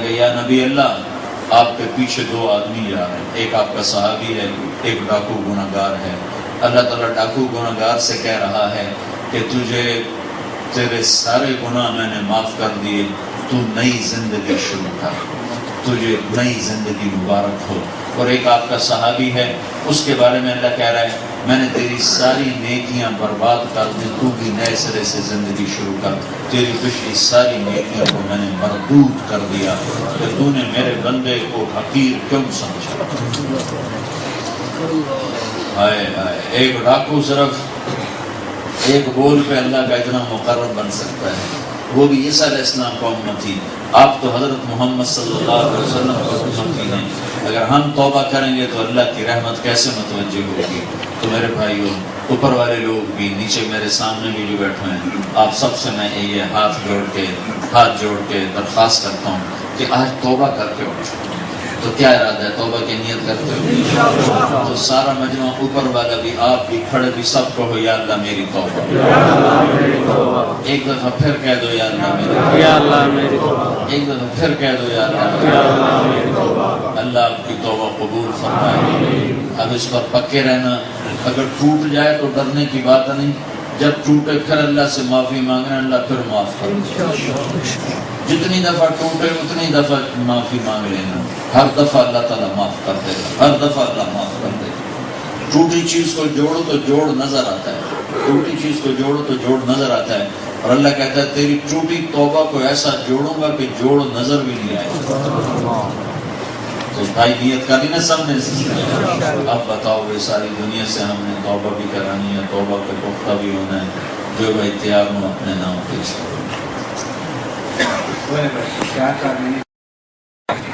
Speaker 1: یا نبی اللہ آپ کے پیچھے دو آدمی جا رہے ہیں، ایک آپ کا صحابی ہے، ایک ڈاکو گناہگار ہے. اللہ تعالیٰ ڈاکو گناہگار سے کہہ رہا ہے کہ تجھے تیرے سارے گناہ میں نے معاف کر دیے، تو نئی زندگی شروع کر، تجھے نئی زندگی مبارک ہو. اور ایک آپ کا صحابی ہے، اس کے بارے میں اللہ کہہ رہا ہے میں نے تیری ساری نیکیاں برباد کر دی، تو بھی نئے سرے سے زندگی شروع کر. تیری پچھلی ساری نیکیوں کو میں نے مردود کر دیا کہ تو نے میرے بندے کو حقیر کیوں سمجھا. ہائے ہائے، ایک ڈاکو صرف ایک بول پہ اللہ کا اتنا مقرر بن سکتا ہے، وہ بھی عیسیٰ علیہ السلام کا امتی. آپ تو حضرت محمد صلی اللہ علیہ وسلم کا امتی ہیں. اگر ہم توبہ کریں گے تو اللہ کی رحمت کیسے متوجہ ہوگی. تو میرے بھائیوں، اوپر والے لوگ بھی، نیچے میرے سامنے بھی جو بیٹھے ہیں، آپ سب سے میں یہ ہاتھ جوڑ کے درخواست کرتا ہوں کہ آج توبہ کر کے اٹھو. تو کیا ارادہ ہے؟ توبہ کی نیت کرتے ہو؟ تو سارا مجمع، اوپر والا بھی، آپ بھی، کھڑے بھی، سب کہو یا اللہ میری توبہ۔ ایک دفعہ پھر کہہ دو یا اللہ میری توبہ۔ ایک دفعہ پھر کہہ دو یا اللہ میری توبہ۔ اللہ آپ کی توبہ قبول فرمائے۔ اب اس پر پکے رہنا، اگر ٹوٹ جائے تو ڈرنے کی بات نہیں، جب ٹوٹے پھر اللہ سے معافی مانگنا، اللہ پھر معاف کر دے۔ جتنی دفعہ ٹوٹے اتنی دفعہ معافی مانگ لینا، ہر دفعہ اللہ تعالیٰ معاف کر دے گا، ہر دفعہ اللہ معاف کر دے گا۔ ٹوٹی چیز کو جوڑو تو جوڑ نظر آتا ہے، ٹوٹی چیز کو جوڑو تو جوڑ نظر آتا ہے، اور اللہ کہتا ہے تیری ٹوٹی توبہ کو ایسا جوڑوں گا کہ جوڑ نظر بھی نہیں آئے گا۔ تو بھائی نیت کری نا سب نے، اب بتاؤ یہ ساری دنیا سے ہم نے توبہ بھی کرانی ہے، توبہ کے پختہ بھی ہونا ہے، جو بھائی تیار ہوں اپنے نام پیش کرو۔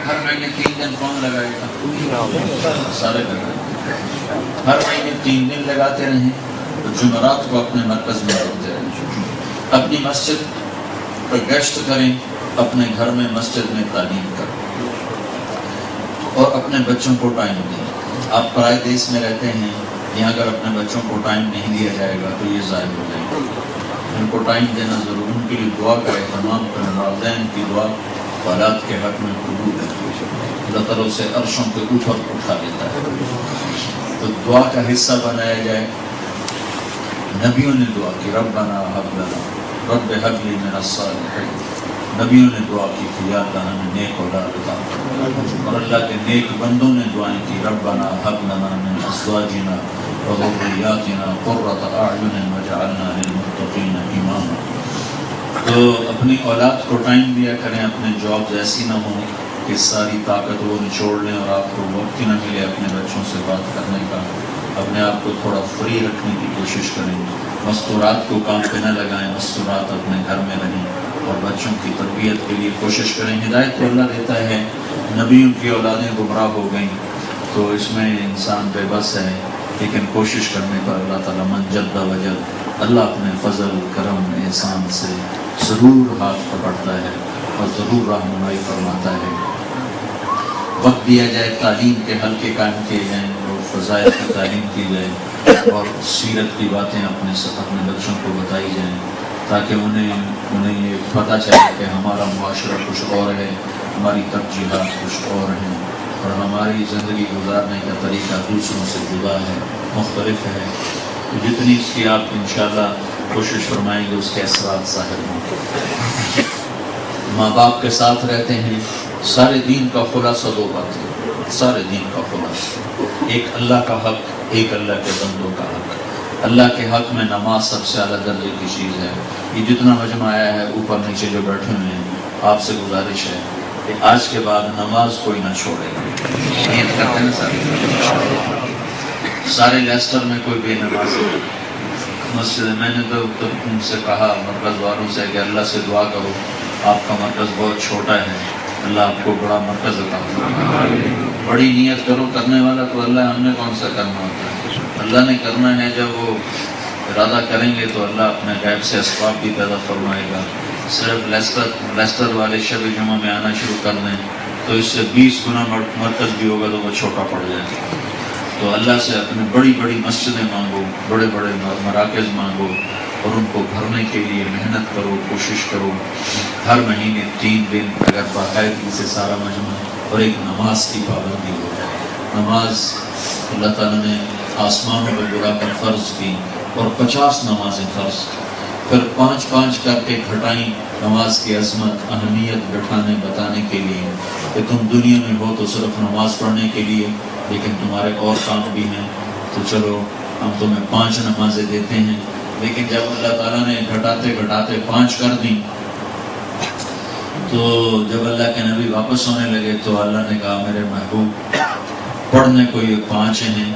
Speaker 1: ہر مہینے 3 دن کون لگائے گا؟ سارے لگائے۔ ہر مہینے 3 دن لگاتے رہیں، تو جمعرات کو اپنے مرکز میں رکھتے رہیں، اپنی مسجد پر گشت کریں، اپنے گھر میں مسجد میں تعلیم کریں، اور اپنے بچوں کو ٹائم دیں۔ آپ پرائے دیس میں رہتے ہیں، یہاں اگر اپنے بچوں کو ٹائم نہیں دیا جائے گا تو یہ ضائع ہو جائے گا۔ ان کو ٹائم دینا ضرور، ان کے لیے دعا کا اہتمام کریں، والدین کی دعا اولاد کے حق میں قبول ہے، اللہ تعالیٰ اسے عرشوں کے اوپر اٹھا لیتا ہے۔ تو دعا کا حصہ بنایا جائے۔ نبیوں نے دعا کی، ربنا ہب لنا رب ہب لی من الصالحین، نبیوں نے دعا کی کہ یا اللہ ہمیں نیک اولاد عطا کر، اور اللہ کے نیک بندوں نے دعائیں کی، ربنا ہب لنا من ازواجنا وذریاتنا قرۃ اعین واجعلنا للمتقین اماما۔ تو اپنی اولاد کو ٹائم دیا کریں، اپنے جابز ایسی نہ ہوں کہ ساری طاقت وہ نچوڑ لیں اور آپ کو وقت نہ ملے اپنے بچوں سے بات کرنے کا۔ اپنے آپ کو تھوڑا فری رکھنے کی کوشش کریں، مستورات کو کام پہ نہ لگائیں، مستورات اپنے گھر میں رہیں، اور بچوں کی تربیت کے لیے کوشش کریں۔ ہدایت تو اللہ دیتا ہے، نبیوں کی اولادیں گمراہ ہو گئیں تو اس میں انسان بے بس ہے، لیکن کوشش کرنے پر اللہ تعالیٰ من جد وجد، اللہ اپنے فضل کرم احسان سے ضرور ہاتھ پکڑتا ہے اور ضرور رہنمائی فرماتا ہے۔ وقت دیا جائے، تعلیم کے حلقے قائم کیے جائیں اور فضائل کی تعلیم کی جائے، اور سیرت کی باتیں اپنے بچوں کو بتائی جائیں، تاکہ انہیں یہ پتہ چلے کہ ہمارا معاشرہ کچھ اور ہے، ہماری ترجیحات کچھ اور ہیں، اور ہماری زندگی گزارنے کا طریقہ دوسروں سے جدا ہے، مختلف ہے۔ تو جتنی اس کی آپ انشاءاللہ کوشش فرمائیں گے اس کے اثرات ظاہر ہوں گے۔ ماں باپ کے ساتھ رہتے ہیں، سارے دین کا خلاصہ 2 باتیں، سارے دین کا خلاصہ، ایک اللہ کا حق، ایک اللہ کے بندوں کا حق۔ اللہ کے حق میں نماز سب سے اعلیٰ درجے کی چیز ہے۔ یہ جتنا مجمع آیا ہے، اوپر نیچے جو بیٹھے ہوئے ہیں، آپ سے گزارش ہے کہ آج کے بعد نماز کوئی نہ چھوڑے۔ نیت کرتے ہیں سارے لیسٹر میں کوئی بے نماز مسجد، میں نے تو ان سے کہا مرکز والوں سے کہ اللہ سے دعا کرو، آپ کا مرکز بہت چھوٹا ہے، اللہ آپ کو بڑا مرکز عطا فرمائے۔ بڑی نیت کرو، کرنے والا تو اللہ، ہم نے کون سا کرنا ہوتا ہے؟ اللہ نے کرنا ہے، جب وہ ارادہ کریں گے تو اللہ اپنے غیب سے اسباب بھی پیدا فرمائے گا۔ صرف لیسٹر والے شب جمعہ میں آنا شروع کر دیں تو اس سے 20 گنا مرکز بھی ہوگا تو وہ چھوٹا پڑ جائے گا۔ تو اللہ سے اپنے بڑی بڑی مسجدیں مانگو، بڑے بڑے مراکز مانگو، اور ان کو بھرنے کے لیے محنت کرو، کوشش کرو۔ ہر مہینے 3 دن اگر باقاعدگی سے سارا مجمع اور ایک نماز کی پابندی ہو جائے۔ نماز اللہ تعالیٰ نے آسمانوں میں بلا کر فرض کی، اور 50 نمازیں فرض، پھر 5 کر کے گھٹائیں، نماز کی عظمت، اہمیت بتانے کے لیے کہ تم دنیا میں ہو تو صرف نماز پڑھنے کے لیے، لیکن تمہارے اور کام بھی ہیں، تو چلو ہم تمہیں 5 نمازیں دیتے ہیں۔ لیکن جب اللہ تعالیٰ نے گھٹاتے 5 کر دیں، تو جب اللہ کے نبی واپس ہونے لگے تو اللہ نے کہا میرے محبوب، پڑھنے کو یہ 5 ہیں،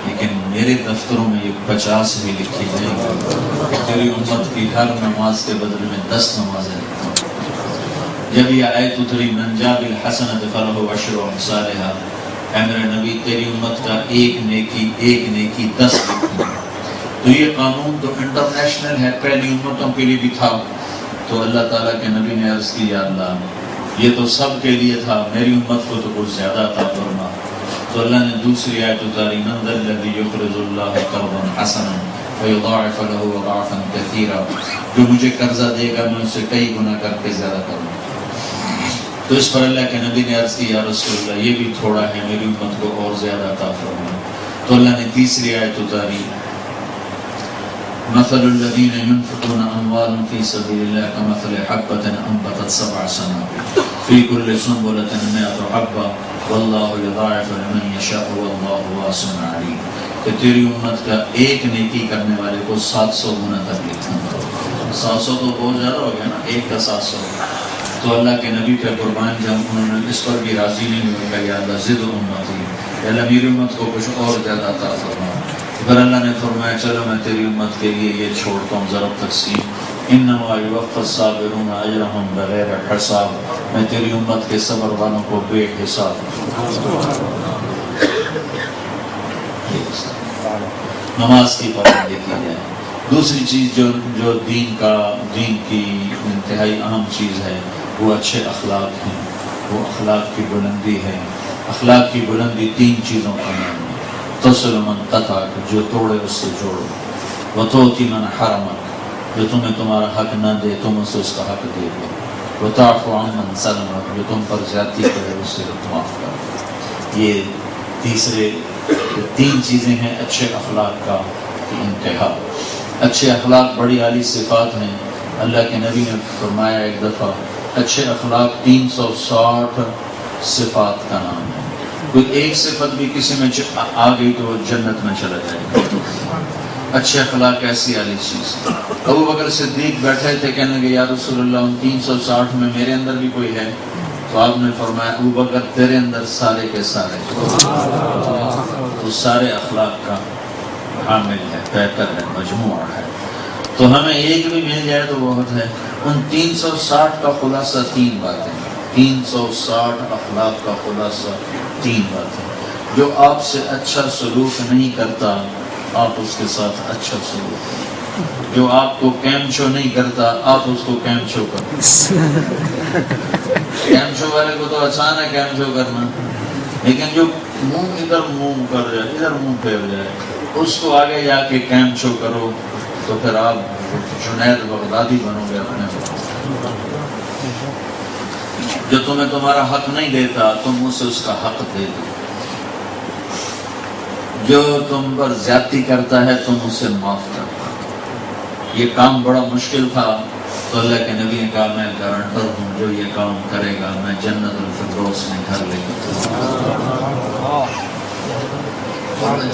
Speaker 1: لیکن میرے دفتروں میں یہ 50 بھی لکھی جائیں گی، تیری امت کی ہر نماز کے بدلے میں 10 نمازیں لکھتا ہوں۔ جب یہ آیت اتری من جاء بالحسنۃ فلہ عشر امثالھا، اے میرے نبی تیری امت کا ایک نیکی 10 لکھی۔ تو یہ قانون تو انٹرنیشنل ہے، پہلی امتوں کے لیے بھی تھا۔ تو اللہ تعالیٰ کے نبی نے عرض کی یا اللہ یہ تو سب کے لیے تھا، میری امت کو تو کچھ زیادہ عطا فرما۔ تو اللہ نے دوسری آیت اتاری، من ذا الذی یقرض اللہ قرضا حسنا فیضاعف له اضعافا کثیرا، جو مجھے قرضہ دے گا میں اسے کئی گنا کر کے زیادہ کروں۔ تو اس پر اللہ کے نبی نے عرض کی، یا رسول اللہ یہ بھی تھوڑا ہے، میری امت کو اور زیادہ عطا فرما۔ تو اللہ نے تیسری آیت اتاری، مثل الذین ينفقون اموالهم فی سبیل اللہ کمثل حبۃ انبتت سبع سنابل فی کل سنبلۃ مئۃ حبۃ واللہ یضاعف لمن یشاء واللہ واسع علیم، کہ تیری امت کا ایک نیکی کرنے والے کو 700 گنا تک لکھنا۔ 700 تو بہت زیادہ ہو گیا نا، ایک کا 700۔ تو اللہ کے نبی پہ قربان جب انہوں نے اس پر بھی راضی نہیں ہوئے کہ یا اللہ زد امتی، یا اللہ میری امت کو کچھ اور زیادہ عطا فرما۔ پھر اللہ نے فرمایا چلو میں تیری امت کے لیے یہ چھوڑتا ہوں ضرب تقسیم، انما یوفی الصابرون اجرهم بغیر حساب، میں تیری امت کے صبر والوں کو بے حساب۔ نماز کی پابندی کی جائے۔ دوسری چیز جو دین کی انتہائی اہم چیز ہے وہ اچھے اخلاق ہیں، وہ اخلاق کی بلندی ہے۔ اخلاق کی بلندی 3 چیزوں کا نام ہے، تصل من قطعک، جو توڑے اس سے جوڑو، وتؤتی من حرمک، جو تمہیں تمہارا حق نہ دے تم اسے اس کا حق دے دو، وتعفو عن من ظلمک، جو تم پر زیادتی کرے اس سے معاف کرو۔ یہ 3 چیزیں ہیں اچھے اخلاق کا انتہا۔ اچھے اخلاق بڑی عالی صفات ہیں۔ اللہ کے نبی نے فرمایا ایک دفعہ، اچھے اخلاق 360 صفات کا نام ہے، کوئی ایک صفت بھی کسی میں آ گئی تو وہ جنت میں چلا جائے گا۔ اچھے اخلاق ایسی عالی چیز۔ ابو بکر صدیق بیٹھے تھے، کہنے کہ یا رسول اللہ ان 360 میں میرے اندر بھی کوئی ہے؟ تو آپ نے فرمایا ابو بکر تیرے اندر سارے کے سارے تو سارے اخلاق کا حامل ہے، بہتر ہے، مجموعہ ہے۔ تو ہمیں ایک بھی مل جائے تو بہت ہے۔ ان 360 کا خلاصہ 3 باتیں، 360 اخلاق کا خلاصہ 3 باتیں۔ جو آپ سے اچھا سلوک نہیں کرتا آپ اس کے ساتھ اچھا سلوک کریں۔ جو آپ کو کیمچو نہیں کرتا آپ اس کو کیمچو کریں۔ کیمچو والے کو تو آسان ہے کیمچو کرنا، لیکن جو ادھر منہ کر جائے، ادھر منہ پھیر جائے، اس کو آگے جا کے کیمچو کرو تو پھر آپ جنید بغدادی بنو گے اپنے کو۔ جو تمہیں تمہارا حق نہیں دیتا تم اسے اس کا حق دے دو، جو تم پر زیادتی کرتا ہے تم اسے معاف کر دو۔ یہ کام بڑا مشکل تھا، تو اللہ کے نبی نے کہا میں گارنٹر ہوں جو یہ کام کرے گا میں جنت الفردوس میں گھر لے کر۔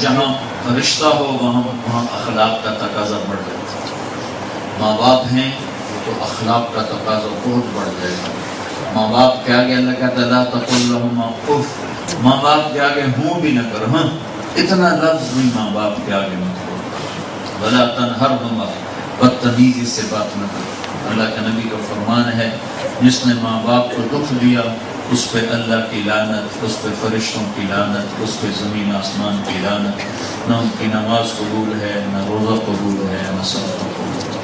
Speaker 1: جہاں رشتہ ہو وہاں اخلاق کا تقاضا بڑھ جاتا ہے۔ ماں باپ ہیں تو اخلاق کا تقاضا بہت بڑھ جائے گا۔ ماں باپ کے آگے اللہ کہتا ہے لا تقل لهما اف، ماں باپ کے آگے ہوں بھی نہ کرو، ہاں اتنا لفظ بھی ماں باپ کے آگے مت کرو۔ ولا تنہرهما، بدتمیزی سے بات نہ کرو۔ اللہ کے نبی کا فرمان ہے جس نے ماں باپ کو دکھ دیا اس پہ اللہ کی لعنت، اس پہ فرشتوں کی لعنت، اس پہ زمین آسمان کی لعنت، نہ ان کی نماز قبول ہے، نہ روزہ قبول ہے، نہ صدقہ قبول ہے۔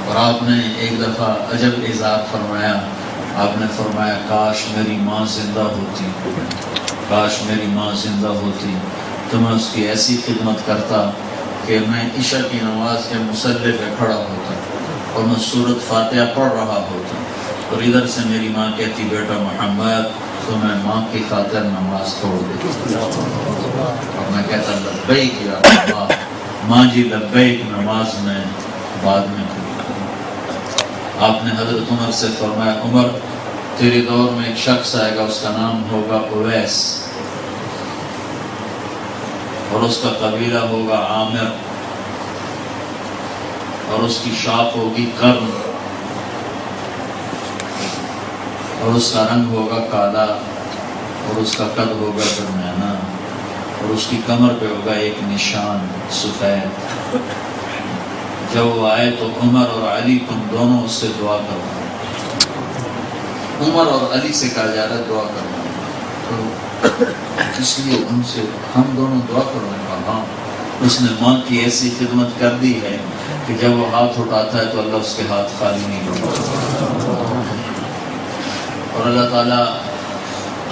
Speaker 1: اور آپ نے ایک دفعہ عجب اظہار فرمایا، آپ نے فرمایا کاش میری ماں زندہ ہوتی، کاش میری ماں زندہ ہوتی تو میں اس کی ایسی خدمت کرتا کہ میں عشاء کی نماز کے مصلی پہ کھڑا ہوتا اور میں سورۃ فاتحہ پڑھ رہا ہوتا اور ادھر سے میری ماں کہتی بیٹا محمد، تو میں ماں کی خاطر نماز چھوڑ دیتا اور میں کہتا لبیک یا اللہ، ماں جی لبیک، نماز میں بعد میں پڑھی۔ آپ نے حضرت عمر سے فرمایا عمر تیرے دور میں ایک شخص آئے گا اس کا نام ہوگا اویس اور اس کا قبیلہ ہوگا عامر اور اس کی شاخ ہوگی قرن اور اس کا رنگ ہوگا کالا اور اس کا قد ہوگا درمیانہ اور اس کی کمر پہ ہوگا ایک نشان سفید۔ جب وہ آئے تو عمر اور علی تم دونوں اس سے دعا کرو۔ عمر اور علی سے کہا جا رہا ہے دعا کرو، تو اس لیے ان سے ہم دونوں دعا کرو۔ ہاں اس نے ماں کی ایسی خدمت کر دی ہے کہ جب وہ ہاتھ اٹھاتا ہے تو اللہ اس کے ہاتھ خالی نہیں ہوتا۔ اور اللہ تعالیٰ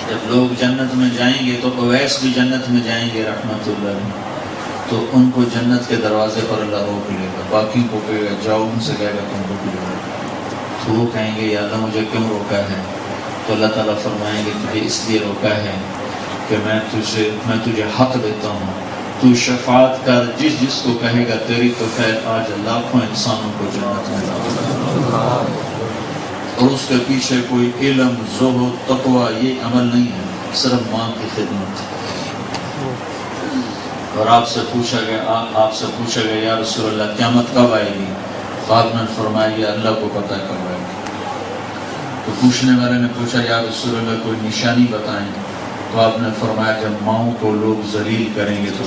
Speaker 1: جب لوگ جنت میں جائیں گے تو اویس بھی جنت میں جائیں گے رحمت اللہ علیہ، تو ان کو جنت کے دروازے پر اللہ روک لے گا، باقیوں کو کہے گا جاؤ، ان سے کہے گا تم رک لو، تو وہ کہیں گے یا اللہ مجھے کیوں روکا ہے؟ تو اللہ تعالیٰ فرمائیں گے تجھے اس لیے روکا ہے کہ میں تجھے حق دیتا ہوں، تو شفاعت کر، جس کو کہے گا تیری تو خیر آج لاکھوں انسانوں کو جنت میں ڈال، اور اس کے پیچھے کوئی علم، زہد، تقوی یہ عمل نہیں ہے، صرف ماں کی خدمت۔ اور آپ سے پوچھا گیا یا رسول اللہ قیامت کب آئے گی؟ تو آپ نے فرمایا یہ اللہ کو پتہ کب آئے گی۔ تو پوچھنے والے نے پوچھا یا رسول اللہ کوئی نشانی بتائیں، تو آپ نے فرمایا جب ماؤں کو لوگ ذلیل کریں گے تو